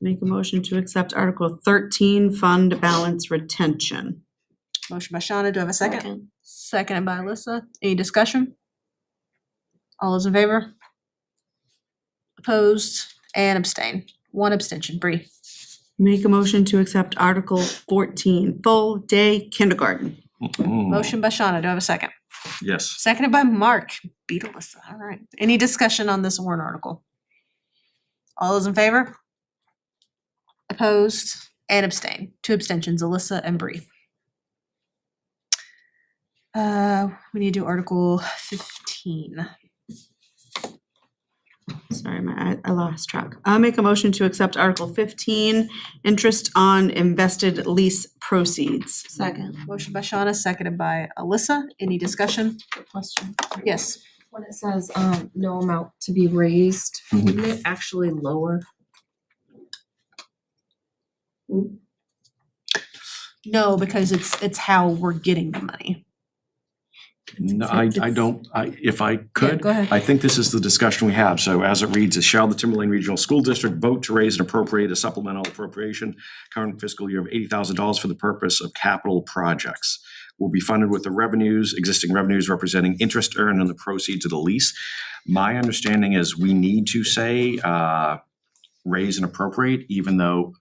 Speaker 6: Make a motion to accept Article 13, Fund Balance Retention.
Speaker 1: Motion by Shauna, do I have a second? Seconded by Alyssa, any discussion? All those in favor? Opposed and abstain, one abstention, Bree.
Speaker 6: Make a motion to accept Article 14, Full Day Kindergarten.
Speaker 1: Motion by Shauna, do I have a second?
Speaker 2: Yes.
Speaker 1: Seconded by Mark, beat Alyssa, all right. Any discussion on this warrant article? All those in favor? Opposed and abstain, two abstentions, Alyssa and Bree. We need to do Article 15.
Speaker 6: Sorry, I lost track. I'll make a motion to accept Article 15, Interest on Invested Lease Proceeds.
Speaker 1: Second. Motion by Shauna, seconded by Alyssa. Any discussion?
Speaker 16: Question.
Speaker 1: Yes.
Speaker 16: When it says no amount to be raised, wouldn't it actually lower?
Speaker 1: No, because it's how we're getting the money.
Speaker 2: No, I don't, if I could.
Speaker 1: go ahead.
Speaker 2: I think this is the discussion we have. So as it reads, is shall the Timberlane Regional School District vote to raise and appropriate a supplemental appropriation current fiscal year of $80,000 for the purpose of capital projects? Will be funded with the revenues, existing revenues representing interest earned on the proceeds of the lease. My understanding is we need to say raise and appropriate, even though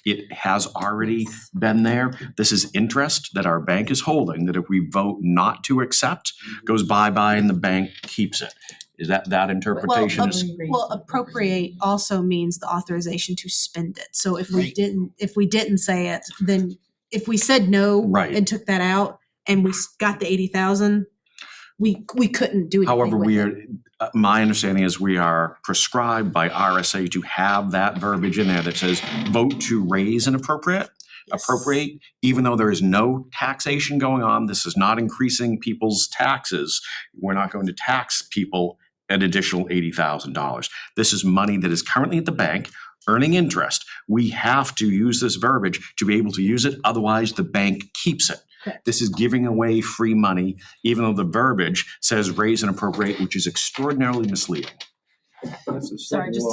Speaker 2: it has already been there. This is interest that our bank is holding, that if we vote not to accept, goes bye-bye and the bank keeps it. Is that interpretation?
Speaker 1: Well, appropriate also means the authorization to spend it. So if we didn't say it, then if we said no
Speaker 2: Right.
Speaker 1: and took that out and we got the 80,000, we couldn't do anything
Speaker 2: However,
Speaker 1: with
Speaker 2: we
Speaker 1: it.
Speaker 2: are, my understanding is we are prescribed by RSA to have that verbiage in there that says vote to raise and appropriate, even though there is no taxation going on. This is not increasing people's taxes. We're not going to tax people an additional $80,000. This is money that is currently at the bank earning interest. We have to use this verbiage to be able to use it. Otherwise, the bank keeps it. This is giving away free money, even though the verbiage says raise and appropriate, which is extraordinarily misleading.
Speaker 16: Sorry, just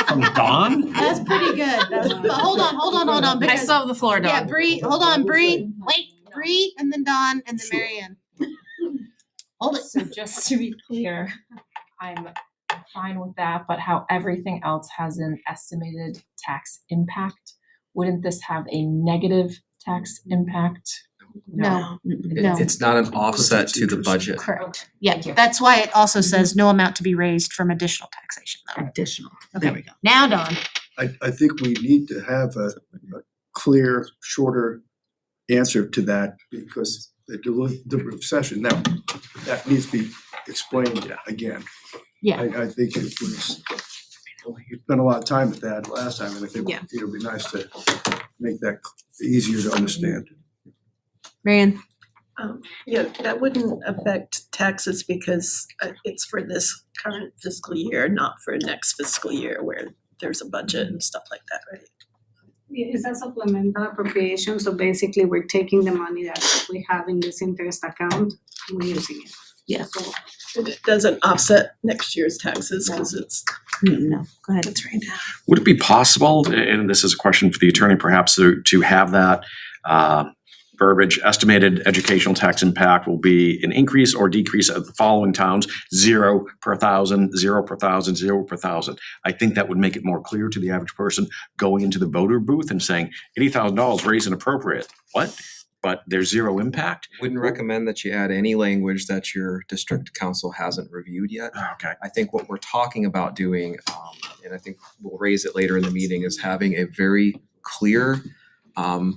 Speaker 2: From Dawn?
Speaker 1: That's pretty good. But hold on.
Speaker 16: I
Speaker 1: Because,
Speaker 16: still have the floor, Dawn.
Speaker 1: yeah, Bree, hold on, Bree. Wait, Bree, and then Dawn, and then Mary Ann. Hold it.
Speaker 16: So just to be clear, I'm fine with that, but how everything else has an estimated tax impact, wouldn't this have a negative tax impact?
Speaker 1: No.
Speaker 7: It's not an offset to the budget.
Speaker 1: Correct. Yeah, that's why it also says no amount to be raised from additional taxation though.
Speaker 6: Additional.
Speaker 1: Okay, now Dawn.
Speaker 21: I think we need to have a clear, shorter answer to that because the deliberative session, now, that needs to be explained again.
Speaker 1: Yeah.
Speaker 21: I think it was, you spent a lot of time with that last time, and I think
Speaker 1: Yeah.
Speaker 21: it would be nice to make that easier to understand.
Speaker 1: Mary Ann.
Speaker 4: Yeah, that wouldn't affect taxes because it's for this current fiscal year, not for next fiscal year where there's a budget and stuff like that, right?
Speaker 13: It's a supplemental appropriation, so basically we're taking the money that we have in this interest account and we're using it.
Speaker 1: Yeah.
Speaker 13: So
Speaker 4: It doesn't offset next year's taxes because it's.
Speaker 1: No, go ahead.
Speaker 4: It's right now.
Speaker 2: Would it be possible, and this is a question for the attorney perhaps, to have that verbiage, estimated educational tax impact will be an increase or decrease of the following towns, 0 per thousand, 0 per thousand, 0 per thousand. I think that would make it more clear to the average person going into the voter booth and saying $80,000 raised and appropriate. What? But there's zero impact?
Speaker 7: Wouldn't recommend that you add any language that your district council hasn't reviewed yet.
Speaker 2: Okay.
Speaker 7: I think what we're talking about doing, and I think we'll raise it later in the meeting, is having a very clear,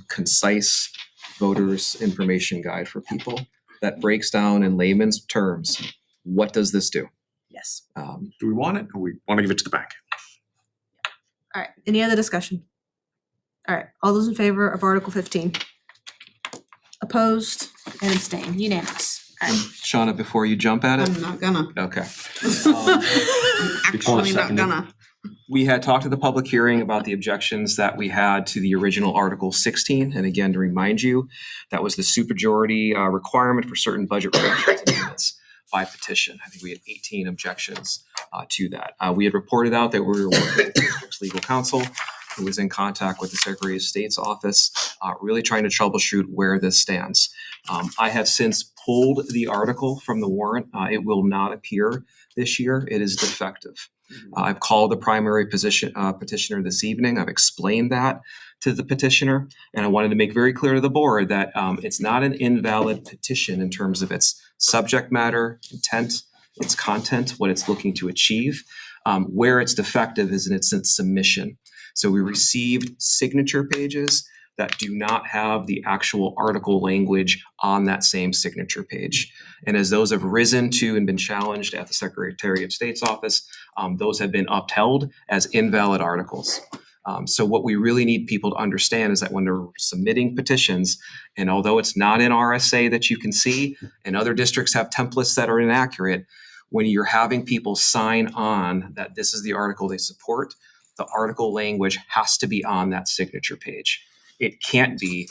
Speaker 7: concise voters information guide for people that breaks down in layman's terms, what does this do?
Speaker 1: Yes.
Speaker 2: Do we want it or we want to give it to the bank?
Speaker 1: All right, any other discussion? All right, all those in favor of Article 15? Opposed and abstained, unanimous.
Speaker 7: Shauna, before you jump at it?
Speaker 6: I'm not gonna.
Speaker 7: Okay.
Speaker 6: Actually not gonna.
Speaker 7: We had talked at the public hearing about the objections that we had to the original Article 16. And again, to remind you, that was the supermajority requirement for certain budget reductions and limits by petition. I think we had 18 objections to that. We had reported out that we were working with the district's legal counsel, who was in contact with the Secretary of State's office, really trying to troubleshoot where this stands. I have since pulled the article from the warrant. It will not appear this year. It is defective. I've called the primary petitioner this evening. I've explained that to the petitioner, and I wanted to make very clear to the board that it's not an invalid petition in terms of its subject matter, intent, its content, what it's looking to achieve. Where it's defective is in its submission. So we received signature pages that do not have the actual article language on that same signature page. And as those have risen to and been challenged at the Secretary of State's office, those have been upheld as invalid articles. So what we really need people to understand is that when they're submitting petitions, and although it's not in RSA that you can see, and other districts have templates that are inaccurate, when you're having people sign on that this is the article they support, the article language has to be on that signature page. It can't be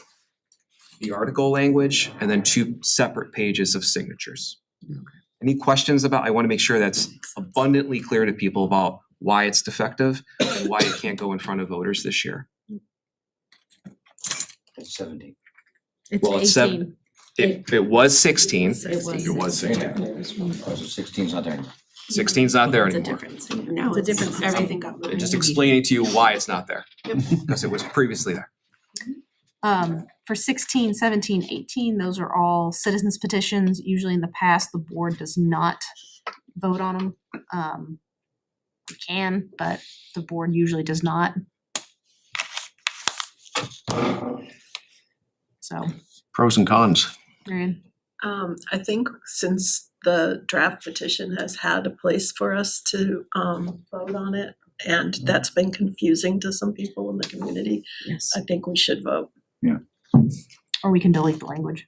Speaker 7: the article language and then two separate pages of signatures. Any questions about, I want to make sure that's abundantly clear to people about why it's defective and why it can't go in front of voters this year.
Speaker 14: It's 17.
Speaker 1: It's
Speaker 7: Well, it's
Speaker 1: 18.
Speaker 7: It was 16.
Speaker 1: It was
Speaker 7: 16.
Speaker 14: Oh, so 16's not there anymore.
Speaker 7: 16's not there anymore.
Speaker 1: No, it's a difference. Everything got moved.
Speaker 7: Just explaining to you why it's not there. Because it was previously there.
Speaker 1: For 16, 17, 18, those are all citizens petitions. Usually in the past, the board does not vote on them. We can, but the board usually does not. So,
Speaker 2: Pros and cons.
Speaker 1: Marion?
Speaker 4: I think since the draft petition has had a place for us to vote on it, and that's been confusing to some people in the community,
Speaker 1: Yes.
Speaker 4: I think we should vote.
Speaker 1: Or we can delete the language.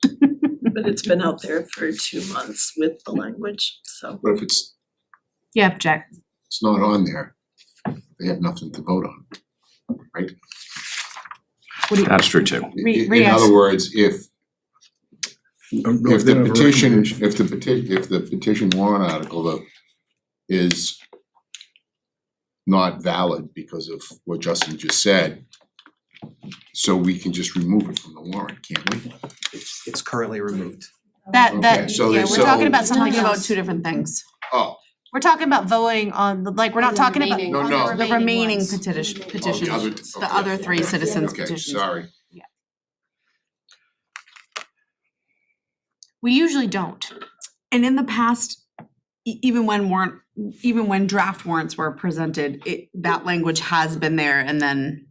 Speaker 4: But it's been out there for 2 months with the language, so.
Speaker 12: But if it's
Speaker 1: Yeah, Jack.
Speaker 12: not on there, they have nothing to vote on, right?
Speaker 2: That's true too.
Speaker 12: In other words, if the petition warrant article is not valid because of what Justin just said, so we can just remove it from the warrant, can't we?
Speaker 7: It's currently removed.
Speaker 1: That,
Speaker 12: Okay, so
Speaker 1: yeah,
Speaker 12: there's
Speaker 1: we're talking about
Speaker 12: so-
Speaker 1: something
Speaker 6: Talking about
Speaker 1: else.
Speaker 6: two different things.
Speaker 12: Oh,
Speaker 1: We're talking about voting on, we're not talking about.
Speaker 12: No, no.
Speaker 6: The remaining
Speaker 1: ones.
Speaker 6: petitions,
Speaker 12: other-
Speaker 6: the other three citizens
Speaker 12: okay,
Speaker 6: petitions.
Speaker 12: sorry.
Speaker 1: We usually don't.
Speaker 6: And in the past, even when draft warrants were presented, that language has been there and then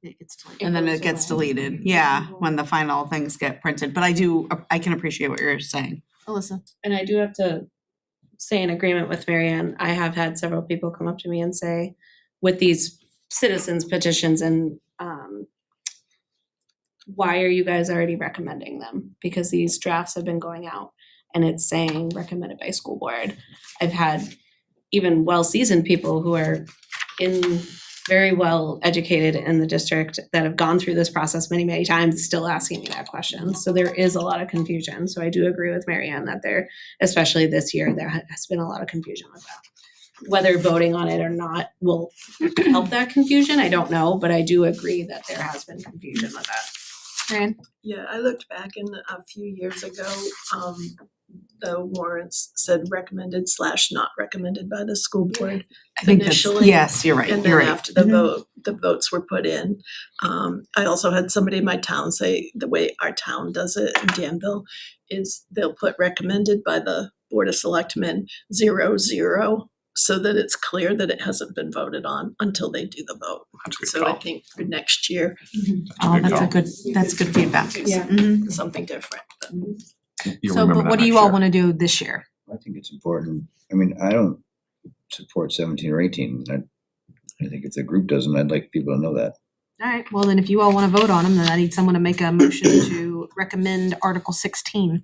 Speaker 6: it gets deleted. Yeah, when the final things get printed. But I can appreciate what you're saying.
Speaker 1: Alyssa?
Speaker 3: And I do have to say in agreement with Marianne, I have had several people come up to me and say, with these citizens petitions and why are you guys already recommending them? Because these drafts have been going out and it's saying recommended by school board. I've had even well-seasoned people who are very well educated in the district that have gone through this process many, many times, still asking me that question. So there is a lot of confusion. So I do agree with Marianne that especially this year, there has been a lot of confusion with that. Whether voting on it or not will help that confusion, I don't know, but I do agree that there has been confusion with that.
Speaker 1: Marianne?
Speaker 4: Yeah, I looked back in a few years ago, the warrants said recommended / not recommended by the school board
Speaker 6: I think that's,
Speaker 4: initially.
Speaker 6: yes, you're right,
Speaker 4: And
Speaker 6: you're
Speaker 4: then
Speaker 6: right.
Speaker 4: after the votes were put in. I also had somebody in my town say the way our town does it in Danville is they'll put recommended by the Board of Selectmen 0-0 so that it's clear that it hasn't been voted on until they do the vote. So I think for next year.
Speaker 6: Oh, that's good feedback.
Speaker 4: Yeah,
Speaker 6: Mhm.
Speaker 4: something different.
Speaker 1: So, but what do you all wanna do this year?
Speaker 14: I think it's important. I mean, I don't support 17 or 18. I think if the group doesn't, I'd like people to know that.
Speaker 1: All right, well then if you all wanna vote on them, then I need someone to make a motion to recommend Article 16.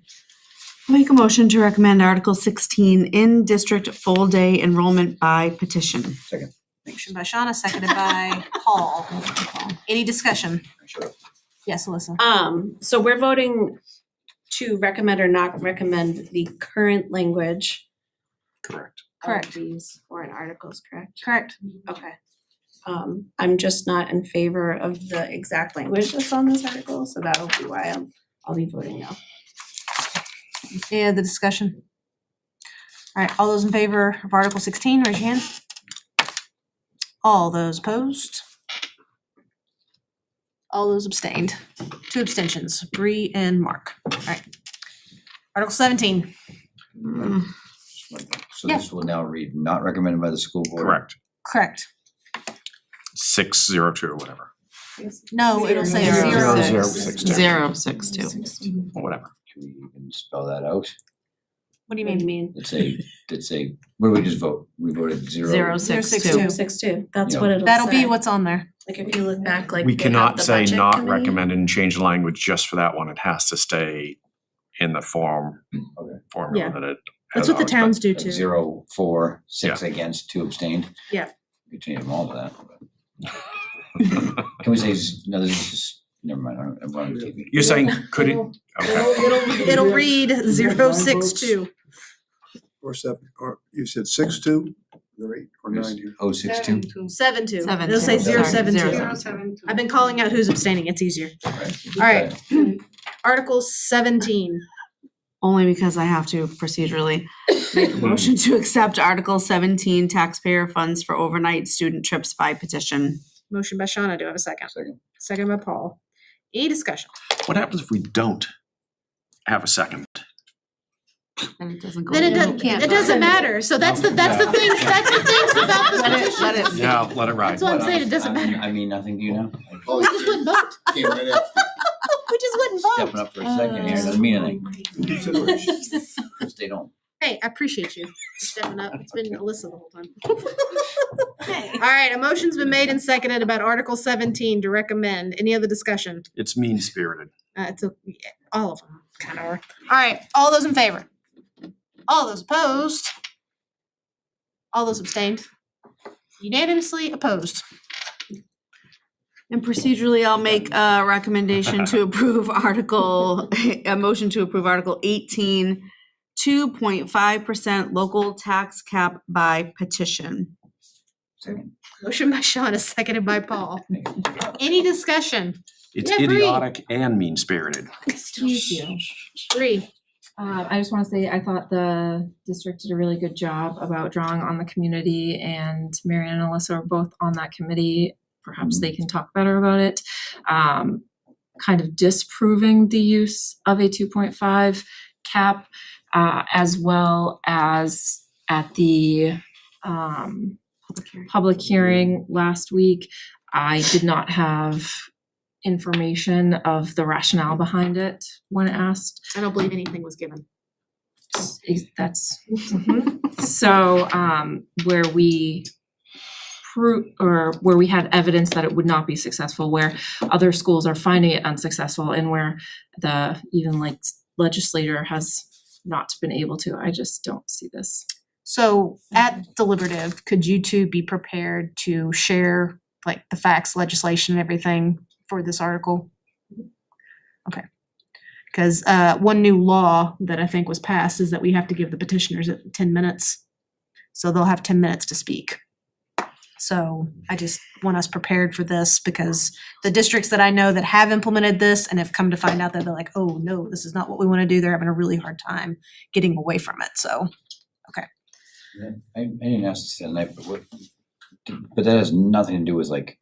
Speaker 6: Make a motion to recommend Article 16 in district full day enrollment by petition.
Speaker 14: Second.
Speaker 1: Motion by Shauna, seconded by Paul. Any discussion?
Speaker 14: Sure.
Speaker 1: Yes, Alyssa.
Speaker 3: So we're voting to recommend or not recommend the current language
Speaker 2: Correct.
Speaker 3: of these warrant articles, correct?
Speaker 1: Correct.
Speaker 3: Okay. I'm just not in favor of the exact language that's on this article, so that'll be why I'll be voting no.
Speaker 1: Any other discussion? All right, all those in favor of Article 16, raise your hand. All those opposed? All those abstained? 2 abstentions, Bree and Mark. All right. Article 17.
Speaker 14: So this will now read, not recommended by the school board.
Speaker 2: Correct.
Speaker 1: Correct.
Speaker 2: 602 or whatever.
Speaker 1: No, it'll say
Speaker 6: Zero,
Speaker 1: 0.
Speaker 6: 062.
Speaker 2: Or whatever.
Speaker 14: Can we even spell that out?
Speaker 1: What do you mean?
Speaker 14: Let's say, what did we just vote? We voted 0.
Speaker 6: 062.
Speaker 3: 062, that's
Speaker 14: Yeah.
Speaker 3: what it'll say.
Speaker 1: That'll be what's on there.
Speaker 3: Like if you look back, like
Speaker 2: We
Speaker 3: they have
Speaker 2: cannot
Speaker 3: the
Speaker 2: say
Speaker 3: budget
Speaker 2: not
Speaker 3: committee.
Speaker 2: recommended and change the language just for that one. It has to stay in the formula
Speaker 1: Yeah.
Speaker 2: that it
Speaker 1: That's
Speaker 2: has
Speaker 1: what the
Speaker 2: always been.
Speaker 1: towns do too.
Speaker 14: 0, 4, 6 against, 2 abstained.
Speaker 1: Yeah.
Speaker 14: We could change them all to that. Can we say, no, this is just, never mind, I'm on TV.
Speaker 2: You're saying, could it, okay.
Speaker 1: It'll read 062.
Speaker 21: Or 7, or you said 6-2, or 8, or 9 here?
Speaker 14: 062.
Speaker 1: 72.
Speaker 6: Seven
Speaker 1: It'll say
Speaker 6: two.
Speaker 1: 072.
Speaker 6: Sorry,
Speaker 13: 072.
Speaker 1: I've been calling out who's abstaining. It's easier. All right. Article 17.
Speaker 6: Only because I have to procedurally make a motion to accept Article 17 taxpayer funds for overnight student trips by petition.
Speaker 1: Motion by Shauna. Do I have a second? Second by Paul. Any discussion?
Speaker 2: What happens if we don't have a second?
Speaker 6: Then it doesn't go.
Speaker 1: Then
Speaker 6: through.
Speaker 1: it doesn't matter. So that's the things about the petition.
Speaker 6: Let it.
Speaker 2: Yeah, let it ride.
Speaker 1: That's what I'm saying. It doesn't matter.
Speaker 14: I mean, nothing to you now.
Speaker 1: We just wouldn't vote.
Speaker 12: Came right after.
Speaker 1: We just wouldn't vote.
Speaker 14: Stepping up for a second here, doesn't mean anything. Because they don't.
Speaker 1: Hey, I appreciate you stepping up. It's been Alyssa the whole time. All right, a motion's been made and seconded about Article 17 to recommend. Any other discussion?
Speaker 2: It's mean-spirited.
Speaker 1: All of them kind of are. All right, all those in favor? All those opposed? All those abstained? Unanimously opposed.
Speaker 6: And procedurally, I'll make a recommendation to approve a motion to approve Article 18, 2.5% local tax cap by petition.
Speaker 1: Motion by Shauna, seconded by Paul. Any discussion?
Speaker 2: It's
Speaker 1: Yeah, Bree.
Speaker 2: idiotic and mean-spirited.
Speaker 16: Excuse you.
Speaker 1: Bree.
Speaker 16: I just want to say I thought the district did a really good job about drawing on the community, and Mary Ann and Alyssa are both on that committee. Perhaps they can talk better about it. Kind of disproving the use of a 2.5 cap, as well as at the public hearing last week. I did not have information of the rationale behind it when asked.
Speaker 1: I don't believe anything was given.
Speaker 16: That's so where we where we had evidence that it would not be successful, where other schools are finding it unsuccessful, and where the even like legislator has not been able to. I just don't see this.
Speaker 1: So at deliberative, could you two be prepared to share like the facts, legislation, and everything for this article? Okay. Because one new law that I think was passed is that we have to give the petitioners 10 minutes. So they'll have 10 minutes to speak. So I just want us prepared for this, because the districts that I know that have implemented this and have come to find out that they're like, oh no, this is not what we want to do. They're having a really hard time getting away from it. So, okay.
Speaker 14: I didn't ask this tonight, but that has nothing to do with like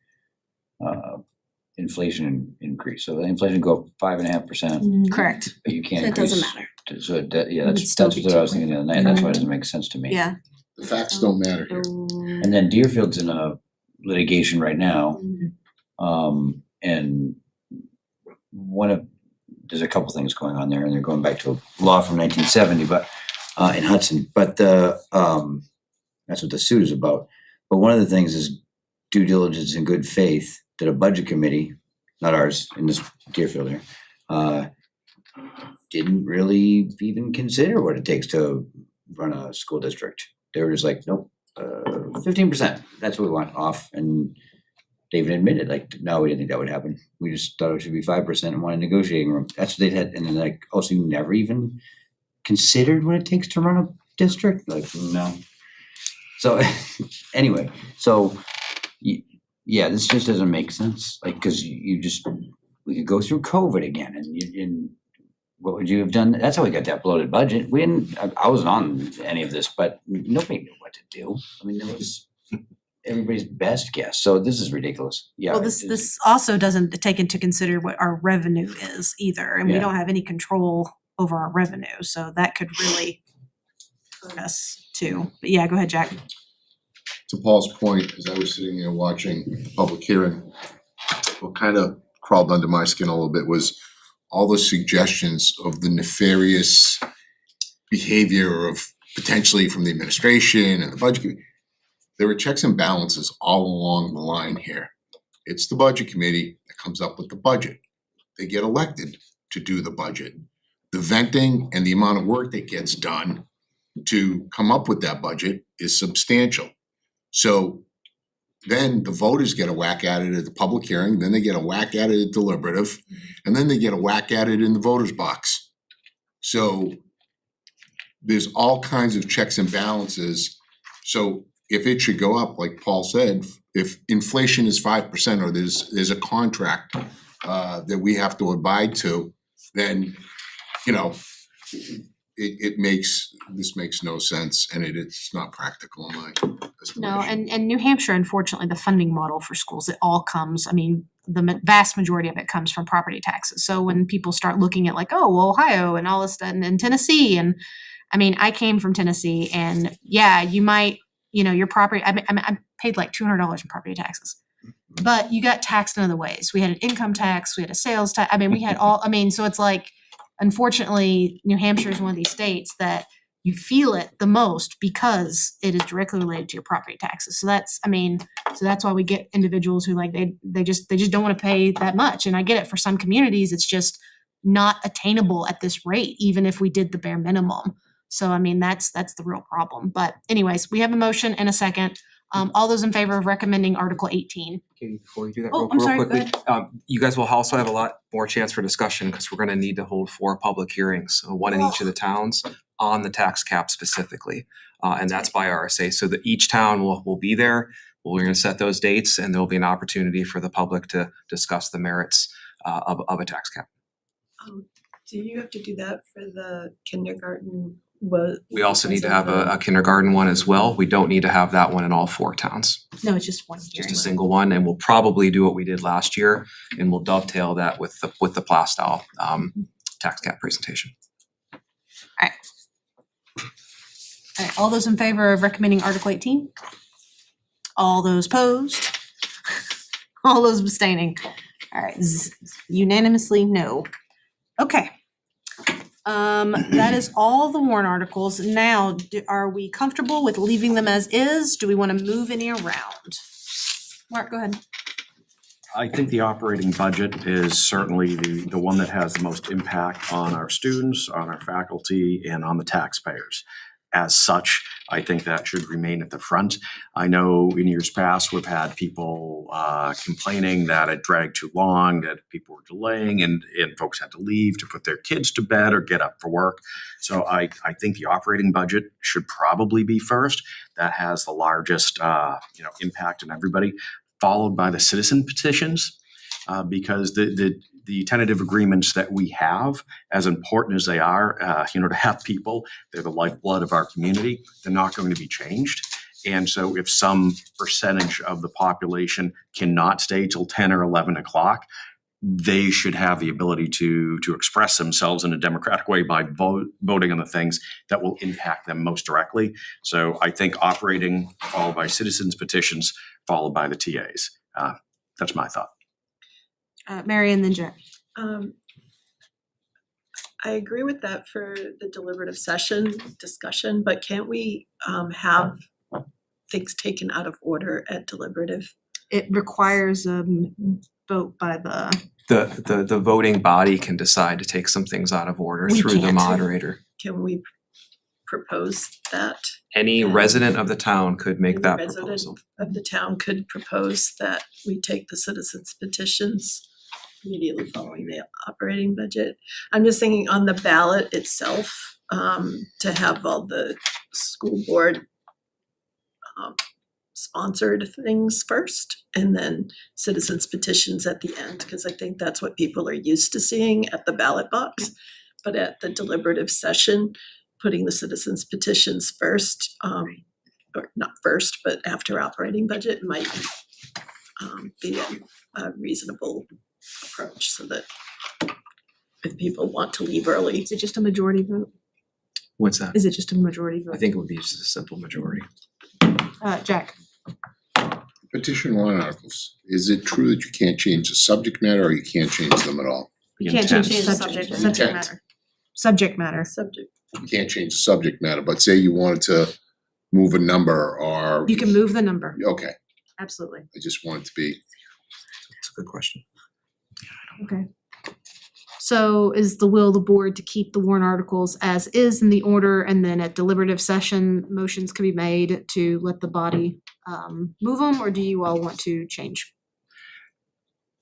Speaker 14: inflation increase. So the inflation go up 5.5%.
Speaker 1: Correct.
Speaker 14: But you can't
Speaker 1: So it
Speaker 14: increase.
Speaker 1: doesn't matter.
Speaker 14: So yeah,
Speaker 1: It would
Speaker 14: that's
Speaker 1: still
Speaker 14: what
Speaker 1: be
Speaker 14: I was thinking the other night. That's why it doesn't
Speaker 1: Mhm.
Speaker 14: make sense to me.
Speaker 1: Yeah.
Speaker 12: The facts don't matter here.
Speaker 14: And then Deerfield's in a litigation right now. And there's a couple things going on there, and they're going back to a law from 1970, but in Hudson. But that's what the suit is about. But one of the things is due diligence and good faith that a budget committee, not ours, in this Deerfield here, didn't really even consider what it takes to run a school district. They were just like, nope, 15%, that's what we want off. And they even admitted, like, no, we didn't think that would happen. We just thought it should be 5% and want a negotiating room. That's what they had. And then like, oh, so you never even considered what it takes to run a district? Like, no. So anyway, so yeah, this just doesn't make sense. Like, cause you just, we could go through COVID again and what would you have done? That's how we got that bloated budget. We didn't, I wasn't on any of this, but nobody knew what to do. I mean, it was everybody's best guess. So this is ridiculous. Yeah.
Speaker 1: Well, this also doesn't take into consider what our revenue is either, and we
Speaker 14: Yeah.
Speaker 1: don't have any control over our revenue, so that could really hurt us too. But yeah, go ahead, Jack.
Speaker 12: To Paul's point, as I was sitting there watching the public hearing, what kind of crawled under my skin a little bit was all the suggestions of the nefarious behavior of potentially from the administration and the budget committee. There were checks and balances all along the line here. It's the budget committee that comes up with the budget. They get elected to do the budget. The venting and the amount of work that gets done to come up with that budget is substantial. So then the voters get a whack at it at the public hearing, then they get a whack at it at deliberative, and then they get a whack at it in the voters box. So there's all kinds of checks and balances. So if it should go up, like Paul said, if inflation is 5% or there's a contract that we have to abide to, then, you know, this makes no sense, and it's not practical in my estimation.
Speaker 1: No, and New Hampshire, unfortunately, the funding model for schools, it all comes, I mean, the vast majority of it comes from property taxes. So when people start looking at like, oh, well, Ohio and all this stuff and Tennessee, and I mean, I came from Tennessee, and yeah, you might, you know, your property, I paid like $200 in property taxes. But you got taxed in other ways. We had an income tax, we had a sales tax, I mean, we had all, I mean, so it's like, unfortunately, New Hampshire is one of these states that you feel it the most because it is directly related to your property taxes. So that's, I mean, so that's why we get individuals who like, they just don't want to pay that much. And I get it, for some communities, it's just not attainable at this rate, even if we did the bare minimum. So I mean, that's the real problem. But anyways, we have a motion and a second. All those in favor of recommending Article 18?
Speaker 7: Katie, before you do that
Speaker 1: Oh,
Speaker 7: real
Speaker 1: I'm sorry, go
Speaker 7: quickly, you guys will also have a lot more chance for discussion because we're gonna need to hold 4 public hearings, one in each of the towns on the tax cap specifically. And that's by RSA, so that each town will be there. We're gonna set those dates and there'll be an opportunity for the public to discuss the merits of a tax cap.
Speaker 4: Do you have to do that for the kindergarten?
Speaker 7: We also need to have a kindergarten one as well. We don't need to have that one in all 4 towns.
Speaker 1: No, it's just one
Speaker 7: Just
Speaker 1: hearing.
Speaker 7: a single one, and we'll probably do what we did last year, and we'll dovetail that with the Plastow tax cap presentation.
Speaker 1: All right, all those in favor of recommending Article 18? All those opposed? All those abstaining? All right, unanimously no. Okay. That is all the warrant articles. Now, are we comfortable with leaving them as is? Do we want to move any around? Mark, go ahead.
Speaker 2: I think the operating budget is certainly the one that has the most impact on our students, on our faculty, and on the taxpayers. As such, I think that should remain at the front. I know in years past, we've had people complaining that it dragged too long, that people were delaying, and folks had to leave to put their kids to bed or get up for work. So I think the operating budget should probably be first. That has the largest impact on everybody, followed by the citizen petitions, because the tentative agreements that we have, as important as they are, to have people, they're the lifeblood of our community, they're not going to be changed. And so if some percentage of the population cannot stay till 10 or 11 o'clock, they should have the ability to express themselves in a democratic way by voting on the things that will impact them most directly. So I think operating, followed by citizens petitions, followed by the TAs. That's my thought.
Speaker 1: Mary and then Jack.
Speaker 4: I agree with that for the deliberative session discussion, but can't we have things taken out of order at deliberative?
Speaker 1: It requires vote by the,
Speaker 7: The voting body can decide to take some things out of order
Speaker 1: We
Speaker 7: through the
Speaker 1: can't.
Speaker 7: moderator.
Speaker 4: Can we propose that?
Speaker 7: Any resident of the town could make
Speaker 4: Any
Speaker 7: that
Speaker 4: resident
Speaker 7: proposal.
Speaker 4: of the town could propose that we take the citizens petitions immediately following the operating budget. I'm just thinking on the ballot itself, to have all the school board sponsored things first and then citizens petitions at the end, because I think that's what people are used to seeing at the ballot box. But at the deliberative session, putting the citizens petitions first, or not first, but after operating budget might be a reasonable approach, so that if people want to leave early.
Speaker 1: is it just a majority vote?
Speaker 7: What's that?
Speaker 1: Is it just a majority vote?
Speaker 7: I think it would be just a simple majority.
Speaker 1: Jack?
Speaker 12: Petition warrant articles, is it true that you can't change the subject matter or you can't change them at all?
Speaker 1: You can't change the
Speaker 12: Intent.
Speaker 1: subject
Speaker 12: Intent.
Speaker 1: matter. Subject matter.
Speaker 4: Subject.
Speaker 12: You can't change the subject matter, but say you wanted to move a number or.
Speaker 1: You can move the number,
Speaker 12: Okay,
Speaker 1: absolutely.
Speaker 12: I just want it to be.
Speaker 7: That's a good question.
Speaker 1: Okay. So is the will of the board to keep the warrant articles as is in the order, and then at deliberative session, motions can be made to let the body move them, or do you all want to change?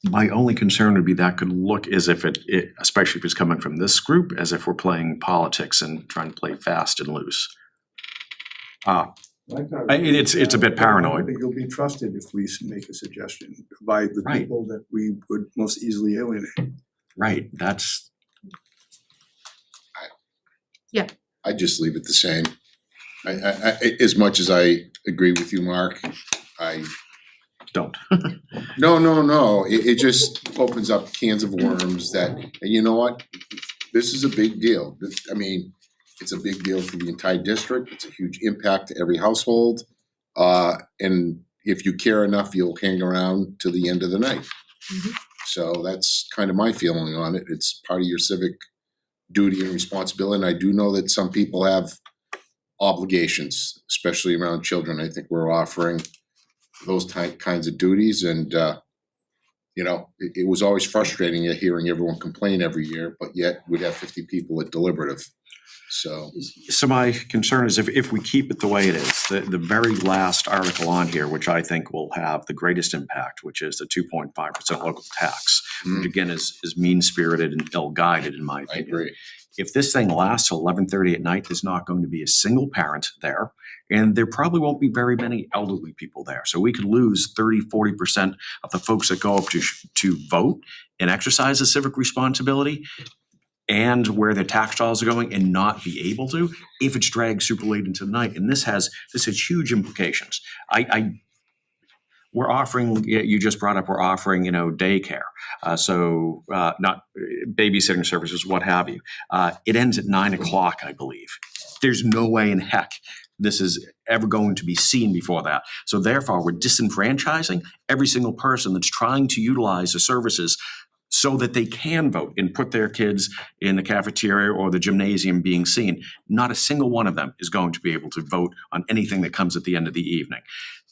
Speaker 2: My only concern would be that could look as if it, especially if it's coming from this group, as if we're playing politics and trying to play fast and loose. It's a bit paranoid.
Speaker 21: I think you'll be trusted if we make a suggestion by the
Speaker 2: Right.
Speaker 21: people that we would most easily alienate.
Speaker 2: Right, that's,
Speaker 12: I just leave it the same. I, as much as I agree with you, Mark, I.
Speaker 2: don't.
Speaker 12: No, it just opens up cans of worms that, and you know what? This is a big deal. I mean, it's a big deal for the entire district. It's a huge impact to every household. And if you care enough, you'll hang around to the end of the night. So that's kind of my feeling on it. It's part of your civic duty and responsibility. And I do know that some people have obligations, especially around children. I think we're offering those kinds of duties. And, you know, it was always frustrating hearing everyone complain every year, but yet we'd have 50 people at deliberative.
Speaker 2: So my concern is if we keep it the way it is, the very last article on here, which I think will have the greatest impact, which is the 2.5% local tax, which again is mean-spirited and ill-guided in my opinion.
Speaker 12: I agree.
Speaker 2: If this thing lasts till 11:30 at night, there's not going to be a single parent there, and there probably won't be very many elderly people there. So we could lose 30-40% of the folks that go up to vote and exercise a civic responsibility and where their tax dollars are going and not be able to if it's dragged super late into the night. And this has huge implications. We're offering, you just brought up, we're offering, daycare. So not babysitting services, what have you. It ends at 9:00, I believe. There's no way in heck this is ever going to be seen before that. So therefore, we're disenfranchising every single person that's trying to utilize the services so that they can vote and put their kids in the cafeteria or the gymnasium being seen. Not a single one of them is going to be able to vote on anything that comes at the end of the evening.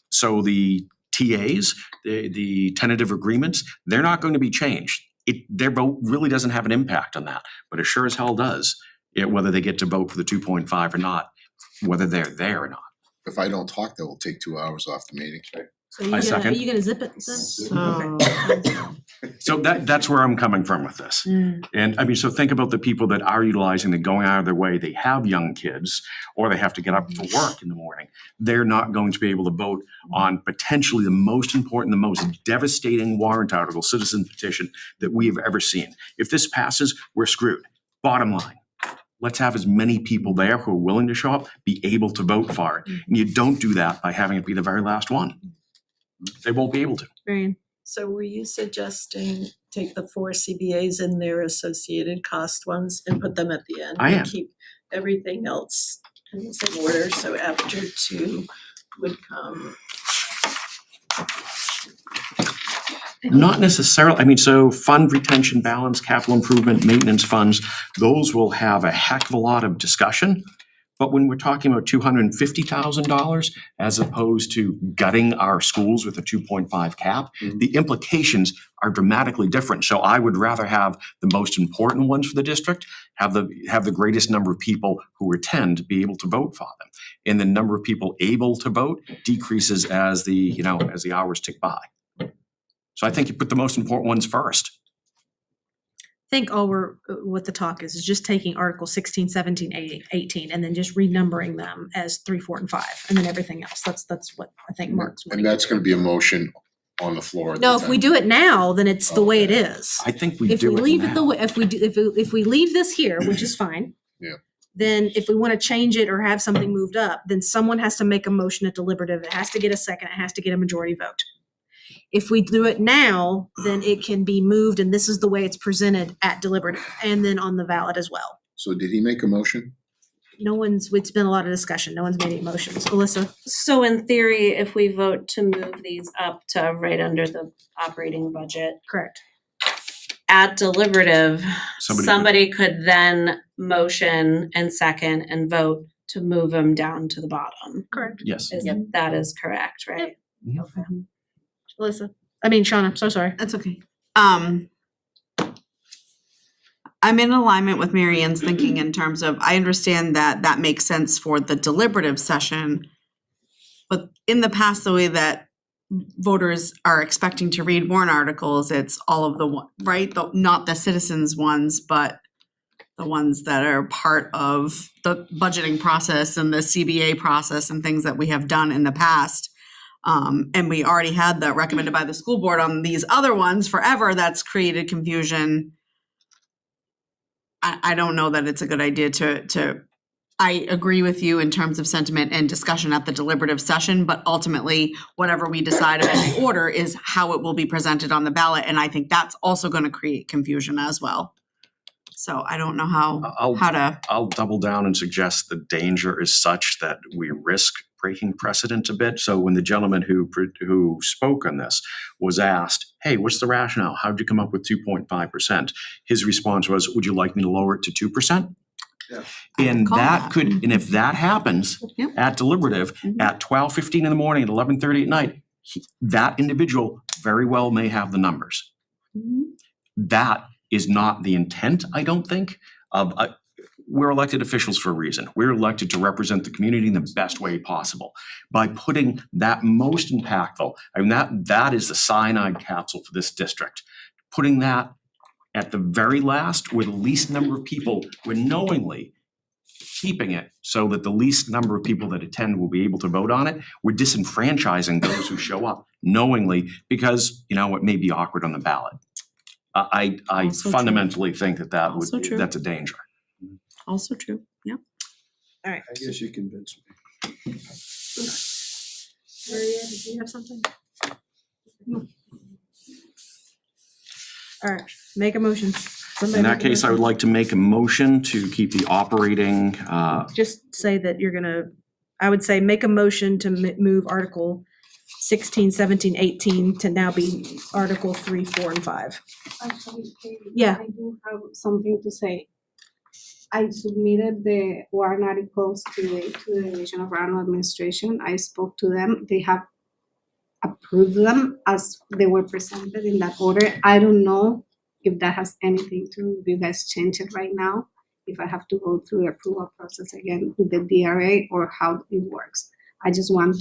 Speaker 2: So the TAs, the tentative agreements, they're not going to be changed. Their vote really doesn't have an impact on that, but it sure as hell does, whether they get to vote for the 2.5 or not, whether they're there or not.
Speaker 12: If I don't talk, that will take 2 hours off the meeting.
Speaker 1: So are
Speaker 2: second.
Speaker 1: you gonna zip it then?
Speaker 2: So that's where I'm coming from with this. And I mean, so think about the people that are utilizing, that going out of their way, they have young kids, or they have to get up for work in the morning. They're not going to be able to vote on potentially the most important, the most devastating warrant article, citizen petition that we have ever seen. If this passes, we're screwed. Bottom line. Let's have as many people there who are willing to show up, be able to vote for it. And you don't do that by having it be the very last one. They won't be able to.
Speaker 1: Marion?
Speaker 4: So were you suggesting take the 4 CBAs and their associated cost ones and put them at the end?
Speaker 2: I am.
Speaker 4: And keep everything else in the same order, so after 2 would come.
Speaker 2: Not necessarily. I mean, so fund retention balance, capital improvement, maintenance funds, those will have a heck of a lot of discussion. But when we're talking about $250,000 as opposed to gutting our schools with a 2.5 cap, the implications are dramatically different. So I would rather have the most important ones for the district, have the greatest number of people who attend be able to vote for them. And the number of people able to vote decreases as the hours tick by. So I think you put the most important ones first.
Speaker 1: I think what the talk is just taking Article 16, 17, 18, and then just renumbering them as 3, 4, and 5, and then everything else. That's what I think Mark's wanting.
Speaker 12: And that's gonna be a motion on the floor.
Speaker 1: No, if we do it now, then it's the way it is.
Speaker 2: I think we
Speaker 1: If we
Speaker 2: do it
Speaker 1: leave it
Speaker 2: now.
Speaker 1: the way, if we leave this here, which is fine.
Speaker 12: Yeah.
Speaker 1: Then if we want to change it or have something moved up, then someone has to make a motion at deliberative. It has to get a second. It has to get a majority vote. If we do it now, then it can be moved, and this is the way it's presented at deliberative and then on the ballot as well.
Speaker 12: So did he make a motion?
Speaker 1: It's been a lot of discussion. No one's made any motions. Alyssa?
Speaker 3: So in theory, if we vote to move these up to right under the operating budget.
Speaker 1: Correct.
Speaker 3: At deliberative,
Speaker 2: Somebody
Speaker 3: somebody could then motion and second and vote to move them down to the bottom.
Speaker 1: Correct.
Speaker 2: Yes.
Speaker 3: That is correct, right?
Speaker 1: Okay. Alyssa? Shauna, so sorry.
Speaker 6: That's okay. I'm in alignment with Mary Ann's thinking in terms of, I understand that makes sense for the deliberative session. But in the past, the way that voters are expecting to read warrant articles, it's all of not the citizens ones, but the ones that are part of the budgeting process and the CBA process and things that we have done in the past. And we already had that recommended by the school board on these other ones forever. That's created confusion. I don't know that it's a good idea I agree with you in terms of sentiment and discussion at the deliberative session, but ultimately, whatever we decide about the order is how it will be presented on the ballot. And I think that's also going to create confusion as well. So I don't know how to.
Speaker 2: I'll double down and suggest the danger is such that we risk breaking precedent a bit. So when the gentleman who spoke on this was asked, hey, what's the rationale? How'd you come up with 2.5%? His response was, would you like me to lower it to 2%?
Speaker 21: Yeah.
Speaker 2: And
Speaker 6: call
Speaker 2: that could, and if that happens
Speaker 6: Yep.
Speaker 2: at deliberative at 12:15 in the morning, at 11:30 at night, that individual very well may have the numbers. That is not the intent, I don't think, of we're elected officials for a reason. We're elected to represent the community in the best way possible. By putting that most impactful, I mean, that is the cyanide capsule for this district. Putting that at the very last, where the least number of people, we're knowingly keeping it so that the least number of people that attend will be able to vote on it. We're disenfranchising those who show up knowingly because, it may be awkward on the ballot. I
Speaker 6: Also true.
Speaker 2: fundamentally think
Speaker 6: Also true.
Speaker 2: that's a danger.
Speaker 6: Also true, yeah.
Speaker 1: All right.
Speaker 21: I guess you convinced me.
Speaker 1: Maria, did you have something? All right, make a motion. Somebody
Speaker 2: In
Speaker 1: make
Speaker 2: that
Speaker 1: a
Speaker 2: case, I
Speaker 1: motion.
Speaker 2: would like to make a motion to keep the operating,
Speaker 1: Just say that I would say make a motion to move Article 16, 17, 18 to now be Article 3, 4, and 5.
Speaker 13: Actually, Katie,
Speaker 1: Yeah.
Speaker 13: I do have something to say. I submitted the warrant articles to the Division of Revenue Administration. I spoke to them. They have approved them as they were presented in that order. I don't know if that has anything to do, if you guys change it right now, if I have to go through the approval process again with the DRA or how it works. I just want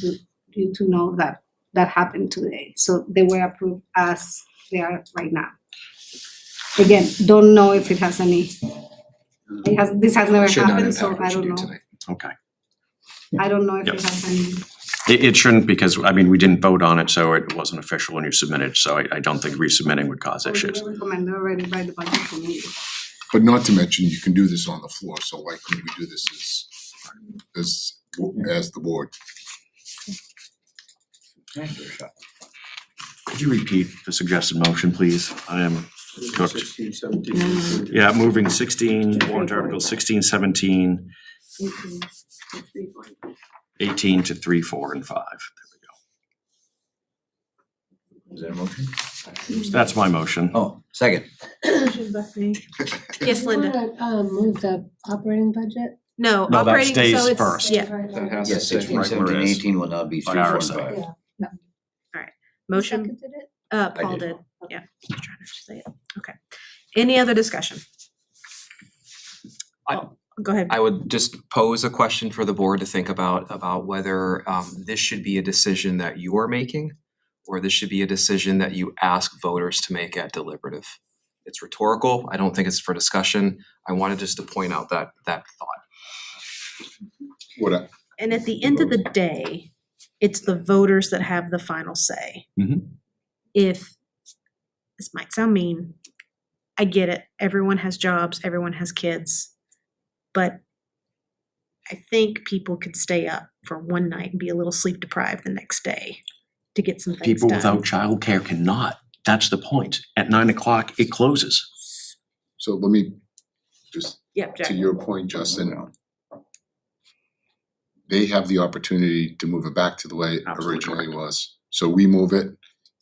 Speaker 13: you to know that happened today. So they were approved as they are right now. Again, don't know if it has any. This has never
Speaker 12: Should not
Speaker 13: happened, so
Speaker 12: impact what
Speaker 13: I
Speaker 12: you
Speaker 13: don't
Speaker 12: do
Speaker 13: know.
Speaker 12: tonight.
Speaker 2: okay.
Speaker 13: I don't know if
Speaker 2: Yep.
Speaker 13: it has any.
Speaker 2: It shouldn't because, we didn't vote on it, so it wasn't official when you submitted. So I don't think resubmitting would cause
Speaker 13: Or
Speaker 2: issues.
Speaker 13: they were recommended already by the budget committee.
Speaker 12: But not to mention, you can do this on the floor, so why couldn't we do this as the board?
Speaker 2: Could you repeat the suggested motion, please? I am cooked.
Speaker 21: 16, 17.
Speaker 2: Yeah, moving 16, warrant articles 16, 17, 18 to 3, 4, and 5.
Speaker 14: Is that a motion?
Speaker 2: That's my motion.
Speaker 14: Oh, second.
Speaker 1: Yes, Linda.
Speaker 23: Move the operating budget?
Speaker 1: No,
Speaker 2: No, that
Speaker 1: operating,
Speaker 2: stays
Speaker 1: so it's,
Speaker 2: first.
Speaker 1: yeah.
Speaker 7: That has to
Speaker 14: Yes,
Speaker 7: stay
Speaker 14: 16,
Speaker 7: right where
Speaker 14: 17,
Speaker 7: it is.
Speaker 14: 18 will now be
Speaker 2: By
Speaker 14: 3, 4, and
Speaker 2: RSA.
Speaker 14: 5.
Speaker 1: Motion, Paul
Speaker 14: did.
Speaker 1: did, yeah. Just trying to say it. Okay. Any other discussion? Go ahead.
Speaker 7: I would just pose a question for the board to think about whether this should be a decision that you are making or this should be a decision that you ask voters to make at deliberative. It's rhetorical. I don't think it's for discussion. I wanted just to point out that thought.
Speaker 1: And at the end of the day, it's the voters that have the final say.
Speaker 2: Mhm.
Speaker 1: If, this might sound mean, I get it. Everyone has jobs, everyone has kids. But I think people could stay up for one night and be a little sleep deprived the next day to get some things
Speaker 2: People
Speaker 1: done.
Speaker 2: without childcare cannot. That's the point. At 9 o'clock, it closes.
Speaker 12: So let me just,
Speaker 1: Yep, Jack.
Speaker 12: to your point, Justin, they have the opportunity to move it back to the way it
Speaker 2: Absolutely
Speaker 12: originally
Speaker 2: correct.
Speaker 12: was. So we move it.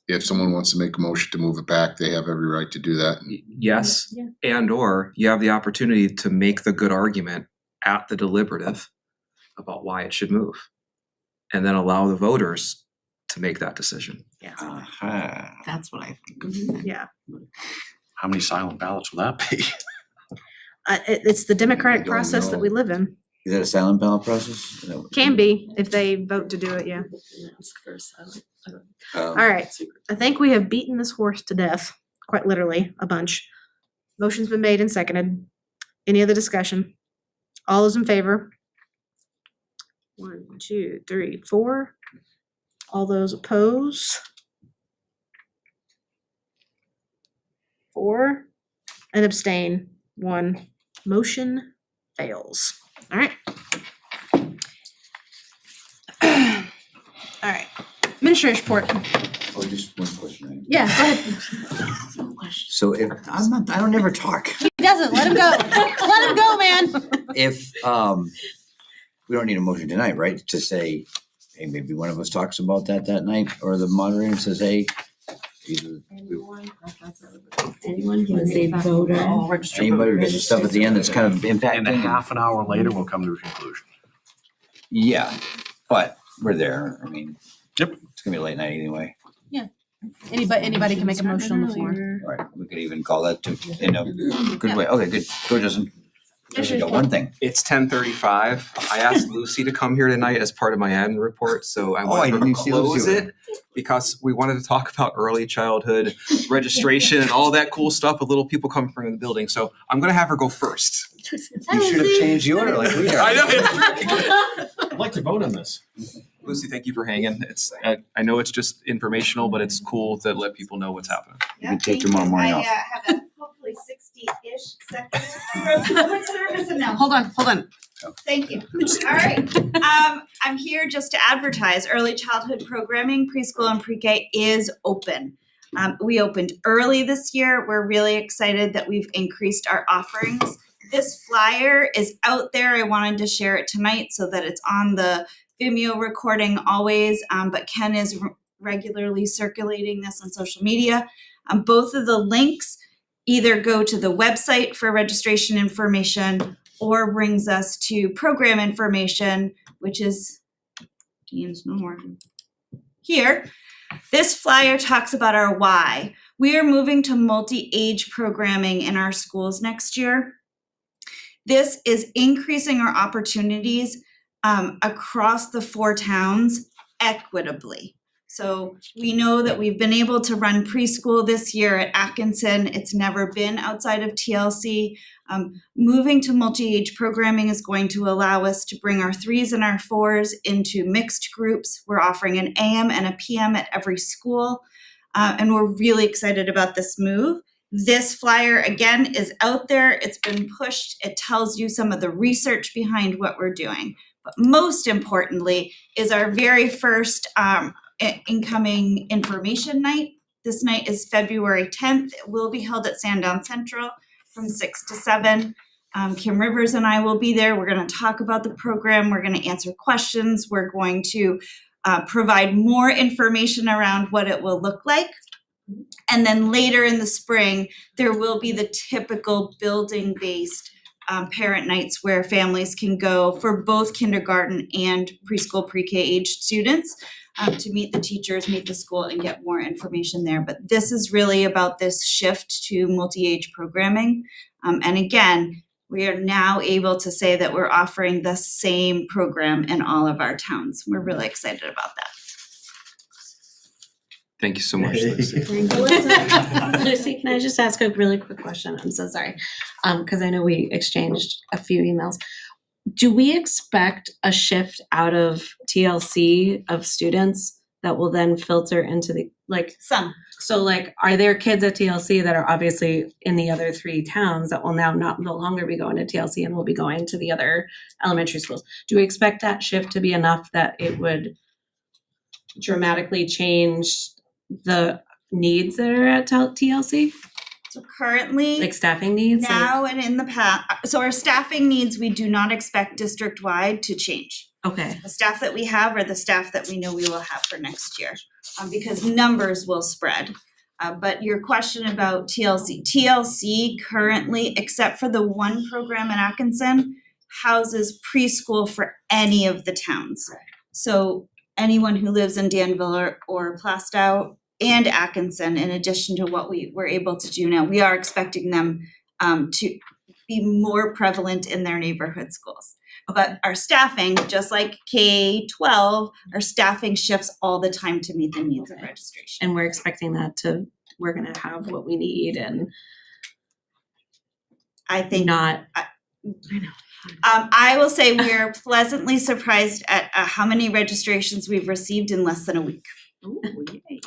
Speaker 12: If someone wants to make a motion to move it back, they have every right to do that.
Speaker 7: Yes, and or you have the opportunity to make the good argument at the deliberative about why it should move. And then allow the voters to make that decision.
Speaker 14: Aha.
Speaker 6: That's what I think.
Speaker 1: Yeah.
Speaker 2: How many silent ballots will that be?
Speaker 1: It's the democratic
Speaker 14: don't
Speaker 1: process that
Speaker 14: know.
Speaker 1: we live in.
Speaker 14: Is that a silent ballot process? No.
Speaker 1: Can be, if they vote to do it, yeah. All right, I think we have beaten this horse to death, quite literally, a bunch. Motion's been made and seconded. Any other discussion? All those in favor? 1, 2, 3, 4. All those opposed? 4. And abstain, 1. Motion fails. All right. All right. Administrator's report.
Speaker 14: Oh, just one question.
Speaker 1: Yeah, go ahead.
Speaker 14: So if, I don't ever talk.
Speaker 1: He doesn't. Let him go. Let him go, man.
Speaker 14: If, we don't need a motion tonight, right? To say, hey, maybe one of us talks about that night, or the moderator says, hey, either
Speaker 3: Anyone who is a voter.
Speaker 14: anybody, or just stuff at the end that's kind of impacting.
Speaker 2: And a half an hour later, we'll come to a conclusion.
Speaker 14: Yeah, but we're there. I mean,
Speaker 2: Yep.
Speaker 14: It's gonna be a late night anyway.
Speaker 1: Anybody can make a motion on the floor.
Speaker 14: All right, we could even call that in a good way. Okay, good. Go, Justin. Justin got one thing.
Speaker 7: It's 10:35. I asked Lucy to come here tonight as part of my admin report, so I
Speaker 14: I
Speaker 7: wanted
Speaker 14: didn't
Speaker 7: to
Speaker 14: see Lucy
Speaker 7: close
Speaker 14: over
Speaker 7: it because we wanted to talk about early childhood registration and all that cool stuff with little people coming from the building. So I'm gonna have her go first.
Speaker 14: You should have changed the order like we are.
Speaker 7: I know.
Speaker 2: I'd like to vote on this.
Speaker 7: Lucy, thank you for hanging. I know it's just informational, but it's cool to let people know what's happening.
Speaker 14: You can take tomorrow morning off.
Speaker 17: have a hopefully 60-ish seconds for public service announcement.
Speaker 1: Hold on.
Speaker 17: Thank you. All right. I'm here just to advertise early childhood programming, preschool and pre-K is open. We opened early this year. We're really excited that we've increased our offerings. This flyer is out there. I wanted to share it tonight so that it's on the Vimeo recording always, but Ken is regularly circulating this on social media. Both of the links either go to the website for registration information or brings us to program information, which is Dean's memorial here. This flyer talks about our why. We are moving to multi-age programming in our schools next year. This is increasing our opportunities across the 4 towns equitably. So we know that we've been able to run preschool this year at Atkinson. It's never been outside of TLC. Moving to multi-age programming is going to allow us to bring our 3s and our 4s into mixed groups. We're offering an AM and a PM at every school, and we're really excited about this move. This flyer, again, is out there. It's been pushed. It tells you some of the research behind what we're doing. But most importantly is our very first incoming information night. This night is February 10th. It will be held at Sandown Central from 6 to 7. Kim Rivers and I will be there. We're going to talk about the program. We're going to answer questions. We're going to provide more information around what it will look like. And then later in the spring, there will be the typical building-based parent nights where families can go for both kindergarten and preschool pre-K aged students to meet the teachers, meet the school, and get more information there. But this is really about this shift to multi-age programming. And again, we are now able to say that we're offering the same program in all of our towns. We're really excited about that.
Speaker 7: Thank you so much, Lucy.
Speaker 3: Lucy, can I just ask a really quick question? I'm so sorry. Because I know we exchanged a few emails. Do we expect a shift out of TLC of students that will then filter into the, like,
Speaker 17: some?
Speaker 3: So like, are there kids at TLC that are obviously in the other 3 towns that will now no longer be going to TLC and will be going to the other elementary schools? Do we expect that shift to be enough that it would dramatically change the needs that are at TLC?
Speaker 17: So currently,
Speaker 3: Like staffing needs?
Speaker 17: now and in the past, so our staffing needs, we do not expect district-wide to change.
Speaker 3: Okay.
Speaker 17: The staff that we have are the staff that we know we will have for next year, because numbers will spread. But your question about TLC currently, except for the one program in Atkinson, houses preschool for any of the towns. So anyone who lives in Danville or Plastow and Atkinson, in addition to what we were able to do now, we are expecting them to be more prevalent in their neighborhood schools. But our staffing, just like K-12, our staffing shifts all the time to meet the needs of registration.
Speaker 3: And we're expecting we're gonna have what we need and
Speaker 17: I think
Speaker 3: not.
Speaker 17: I will say we are pleasantly surprised at how many registrations we've received in less than a week.
Speaker 3: Ooh, yay.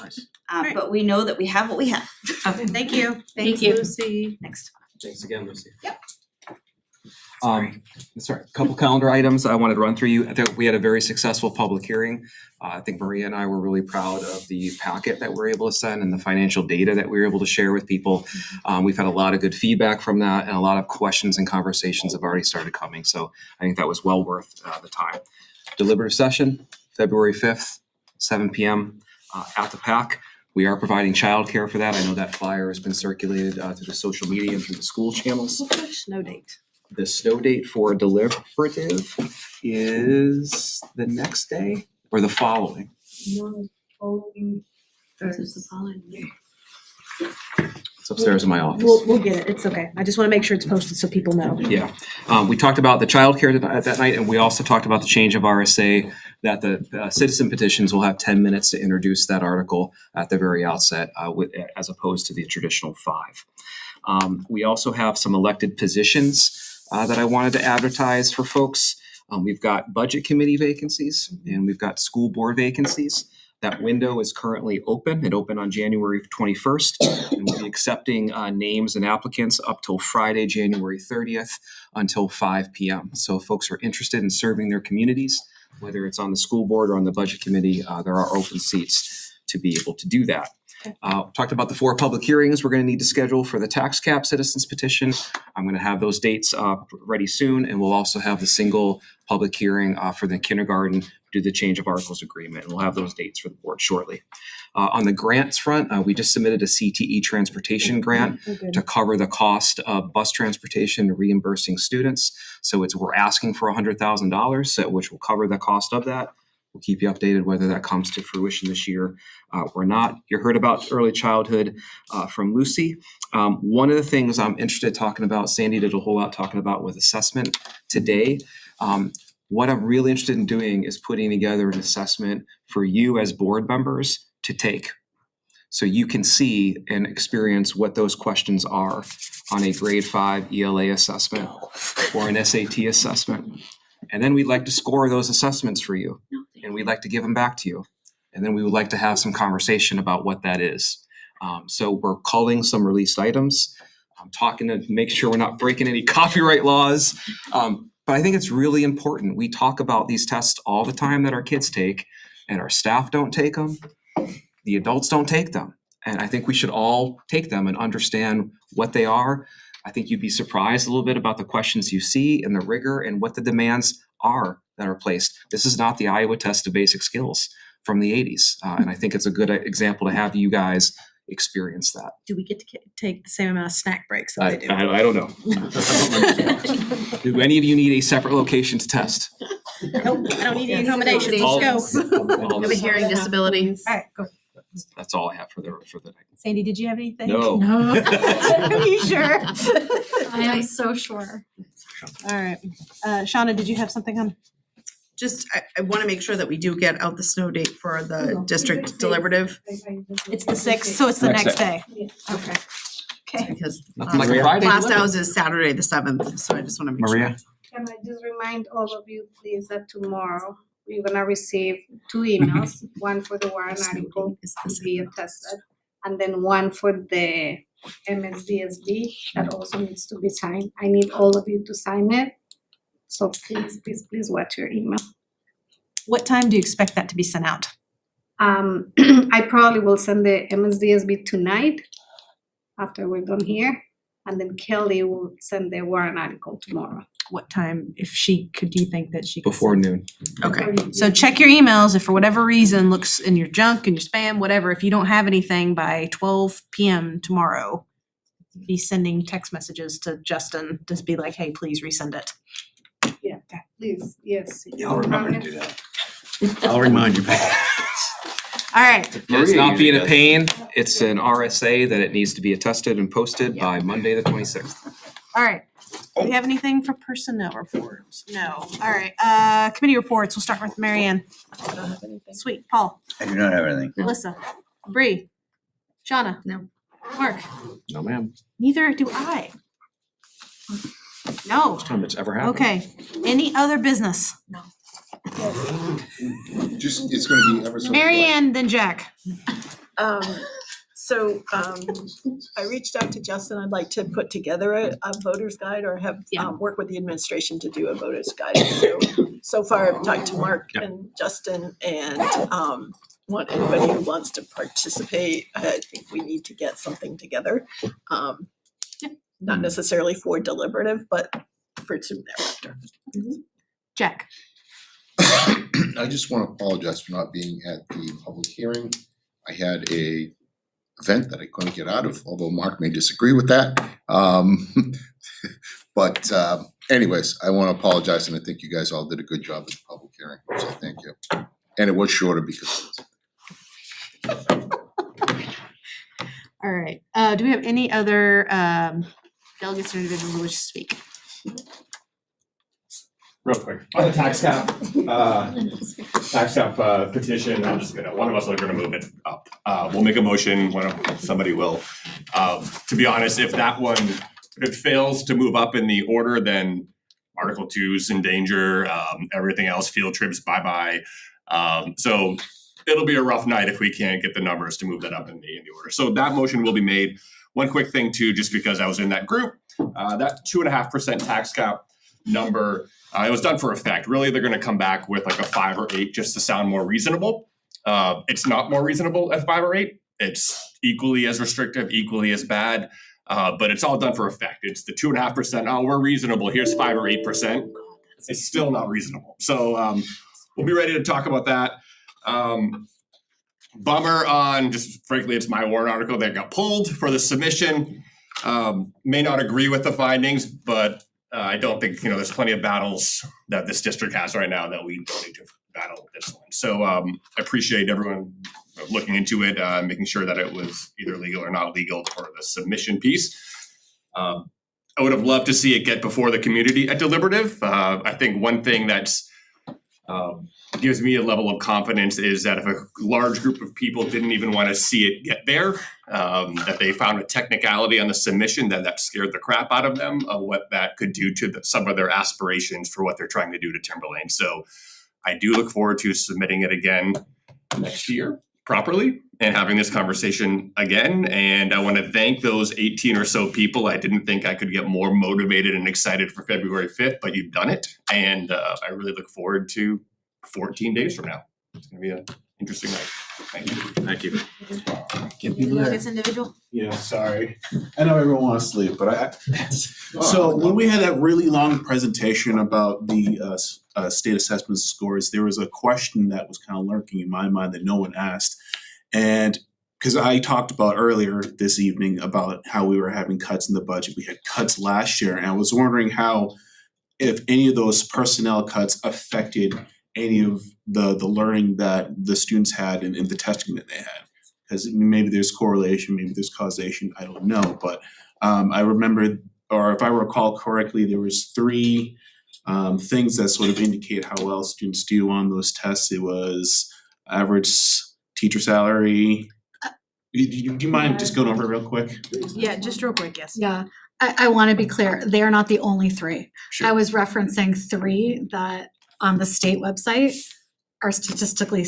Speaker 17: But we know that we have what we have.
Speaker 3: Okay, thank you.
Speaker 1: Thanks,
Speaker 3: you.
Speaker 1: Lucy.
Speaker 17: Next.
Speaker 7: Thanks again, Lucy.
Speaker 17: Yep.
Speaker 7: Sorry, a couple calendar items I wanted to run through you. I think we had a very successful public hearing. I think Maria and I were really proud of the packet that we're able to send and the financial data that we were able to share with people. We've had a lot of good feedback from that, and a lot of questions and conversations have already started coming. So I think that was well worth the time. Deliberative session, February 5th, 7 p.m. At the PAC. We are providing childcare for that. I know that flyer has been circulated through the social media and through the school channels.
Speaker 1: Snow date.
Speaker 7: The snow date for deliberative is the next day or the following.
Speaker 1: No, following
Speaker 3: Thursday.
Speaker 7: It's upstairs in my office.
Speaker 1: We'll get it. It's okay. I just want to make sure it's posted so people know.
Speaker 7: Yeah, we talked about the childcare that night, and we also talked about the change of RSA, that the citizen petitions will have 10 minutes to introduce that article at the very outset, as opposed to the traditional 5. We also have some elected positions that I wanted to advertise for folks. We've got budget committee vacancies and we've got school board vacancies. That window is currently open. It opened on January 21st, and we'll be accepting names and applicants up till Friday, January 30th until 5 p.m. So if folks are interested in serving their communities, whether it's on the school board or on the budget committee, there are open seats to be able to do that. Talked about the 4 public hearings we're going to need to schedule for the tax cap citizens petition. I'm going to have those dates ready soon, and we'll also have the single public hearing for the kindergarten, do the change of articles agreement, and we'll have those dates for the board shortly. On the grants front, we just submitted a CTE transportation grant to cover the cost of bus transportation and reimbursing students. So we're asking for $100,000, which will cover the cost of that. We'll keep you updated whether that comes to fruition this year or not. You heard about early childhood from Lucy. One of the things I'm interested in talking about, Sandy did a whole lot talking about with assessment today. What I'm really interested in doing is putting together an assessment for you as board members to take. So you can see and experience what those questions are on a grade 5 ELA assessment or an SAT assessment. And then we'd like to score those assessments for you, and we'd like to give them back to you. And then we would like to have some conversation about what that is. So we're culling some released items. I'm talking to make sure we're not breaking any copyright laws. But I think it's really important. We talk about these tests all the time that our kids take, and our staff don't take them. The adults don't take them. And I think we should all take them and understand what they are. I think you'd be surprised a little bit about the questions you see and the rigor and what the demands are that are placed. This is not the Iowa Test of Basic Skills from the 80s. And I think it's a good example to have you guys experience that.
Speaker 1: Do we get to take the same amount of snack breaks that
Speaker 7: I
Speaker 1: they do?
Speaker 7: I don't know. Do any of you need a separate location to test?
Speaker 1: Nope, I don't need any accommodations. Let's go.
Speaker 7: All-
Speaker 3: Have a hearing disability.
Speaker 1: All right, go.
Speaker 7: That's all I have for the night.
Speaker 1: Sandy, did you have anything?
Speaker 7: No.
Speaker 1: No. Are you sure?
Speaker 15: I am so sure.
Speaker 1: All right. Shauna, did you have something on?
Speaker 6: Just, I wanna make sure that we do get out the snow date for the district deliberative.
Speaker 1: It's the 6th, so it's the
Speaker 7: Next
Speaker 1: next
Speaker 7: day.
Speaker 1: day.
Speaker 6: Okay. Because
Speaker 7: Nothing like a Friday
Speaker 6: Last
Speaker 7: delivery.
Speaker 6: house is Saturday the 7th, so I just wanna make sure.
Speaker 7: Maria?
Speaker 13: Can I just remind all of you, please, that tomorrow we're gonna receive 2 emails, one for the warrant article to be attested, and then one for the MSDSB that also needs to be signed. I need all of you to sign it. So please watch your email.
Speaker 1: What time do you expect that to be sent out?
Speaker 13: I probably will send the MSDSB tonight after we're done here, and then Kelly will send the warrant article tomorrow.
Speaker 1: What time, if she could, do you think that she could?
Speaker 7: Before noon.
Speaker 1: Okay, so check your emails if for whatever reason looks in your junk and your spam, whatever, if you don't have anything by 12 p.m. tomorrow, be sending text messages to Justin, just be like, hey, please resend it.
Speaker 13: Yeah, please, yes.
Speaker 12: I'll remember to do that.
Speaker 2: I'll remind you.
Speaker 1: All right.
Speaker 7: It's not being a pain. It's an RSA that it needs to be attested and posted by Monday, the 26th.
Speaker 1: All right. Do we have anything for personnel reports? No. All right, committee reports. We'll start with Mary Ann. Sweet. Paul.
Speaker 14: I do not have anything.
Speaker 1: Alyssa. Bree. Shauna.
Speaker 6: No.
Speaker 1: Mark.
Speaker 2: No, ma'am.
Speaker 1: Neither do I. No.
Speaker 2: First time it's ever happened.
Speaker 1: Okay. Any other business?
Speaker 12: Just, it's gonna be ever so.
Speaker 1: Mary Ann, then Jack.
Speaker 4: I reached out to Justin. I'd like to put together a voter's guide or have work with the administration to do a voter's guide. So far, I've talked to Mark and Justin and want anybody who wants to participate. I think we need to get something together. Not necessarily for deliberative, but for soon thereafter.
Speaker 1: Jack.
Speaker 12: I just want to apologize for not being at the public hearing. I had a event that I couldn't get out of, although Mark may disagree with that. But anyways, I want to apologize, and I think you guys all did a good job at the public hearing, so thank you. And it was shorter because
Speaker 1: All right. Do we have any other delegates or individuals who wish to speak?
Speaker 18: Real quick, on the tax cap petition, I'm just gonna, one of us are gonna move it up. We'll make a motion, somebody will. To be honest, if that one, if it fails to move up in the order, then Article 2's in danger, everything else, field trips, bye-bye. So it'll be a rough night if we can't get the numbers to move that up in the order. So that motion will be made. One quick thing too, just because I was in that group, that 2.5% tax cap number, it was done for effect. Really, they're gonna come back with like a 5 or 8 just to sound more reasonable. It's not more reasonable at 5 or 8. It's equally as restrictive, equally as bad, but it's all done for effect. It's the 2.5%, oh, we're reasonable, here's 5 or 8%. It's still not reasonable. So we'll be ready to talk about that. Bummer on, just frankly, it's my warrant article that got pulled for the submission. May not agree with the findings, but I don't think, there's plenty of battles that this district has right now that we don't need to battle this one. So I appreciate everyone looking into it, making sure that it was either legal or not legal for the submission piece. I would have loved to see it get before the community at deliberative. I think one thing that's gives me a level of confidence is that if a large group of people didn't even want to see it get there, that they found a technicality on the submission that scared the crap out of them of what that could do to some of their aspirations for what they're trying to do to Timberlane. So I do look forward to submitting it again next year properly and having this conversation again. And I want to thank those 18 or so people. I didn't think I could get more motivated and excited for February 5th, but you've done it. And I really look forward to 14 days from now. It's going to be an interesting night. Thank you.
Speaker 2: Thank you.
Speaker 1: This individual?
Speaker 19: Yeah, sorry. I know everyone wants to sleep, but so when we had that really long presentation about the state assessment scores, there was a question that was kind of lurking in my mind that no one asked. And cause I talked about earlier this evening about how we were having cuts in the budget. We had cuts last year, and I was wondering how, if any of those personnel cuts affected any of the learning that the students had in the testing that they had. Cause maybe there's correlation, maybe there's causation, I don't know, but I remember, or if I recall correctly, there was 3 things that sort of indicate how well students do on those tests. It was average teacher salary. Do you mind just going over it real quick?
Speaker 1: Yeah, just real quick, yes.
Speaker 15: Yeah, I want to be clear, they are not the only 3.
Speaker 19: Sure.
Speaker 15: I was referencing 3 that on the state website are statistically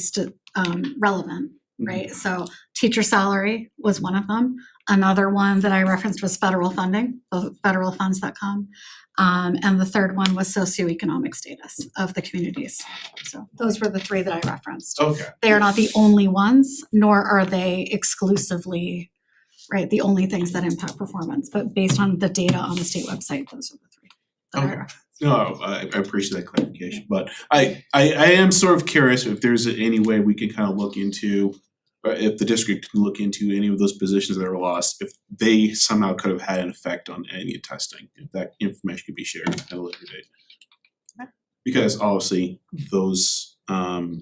Speaker 15: relevant, right? So teacher salary was one of them. Another one that I referenced was federal funding, federalfunds.com. And the third one was socioeconomic status of the communities. So those were the 3 that I referenced.
Speaker 19: Okay.
Speaker 15: They are not the only ones, nor are they exclusively, right, the only things that impact performance. But based on the data on the state website, those are the 3 that I
Speaker 19: Okay.
Speaker 15: referenced.
Speaker 19: No, I appreciate that clarification, but I am sort of curious if there's any way we can kind of look into, or if the district can look into any of those positions that are lost, if they somehow could have had an effect on any testing, if that information could be shared at a later date. Because obviously, those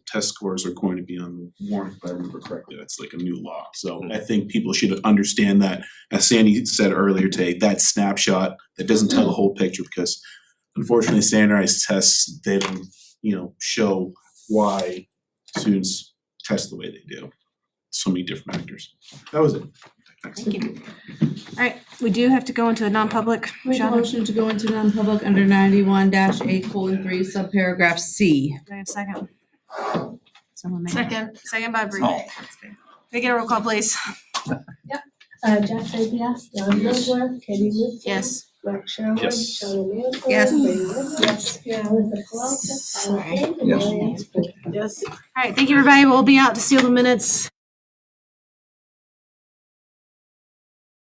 Speaker 19: test scores are going to be on the warrant, if I remember correctly, that's like a new law. So I think people should understand that, as Sandy said earlier today, that snapshot, that doesn't tell the whole picture, because unfortunately, standardized tests, they don't, show why students test the way they do. So many different factors. That was it. Thanks.
Speaker 1: Thank you. All right, we do have to go into a non-public.
Speaker 6: Make a
Speaker 1: Shawna,
Speaker 6: motion to go into non-public under 91-8:3 subparagraph C.
Speaker 1: do I have a second?
Speaker 6: Someone make.
Speaker 1: Second by Bree. Can I get a roll call, please?
Speaker 23: Jeff Cynthia, Ron Billsworth, Katie Wood.
Speaker 1: Yes.
Speaker 23: Mark Sherwood,
Speaker 19: Yes.
Speaker 23: Shawna Leopold.
Speaker 1: Yes.
Speaker 23: Brady Wood. Yes. Melissa Peralta, Tyler Kane, and
Speaker 12: Yes.
Speaker 23: Mary Ann Spiller.
Speaker 4: Yes.
Speaker 1: All right, thank you, everybody. We'll be out to seal the minutes.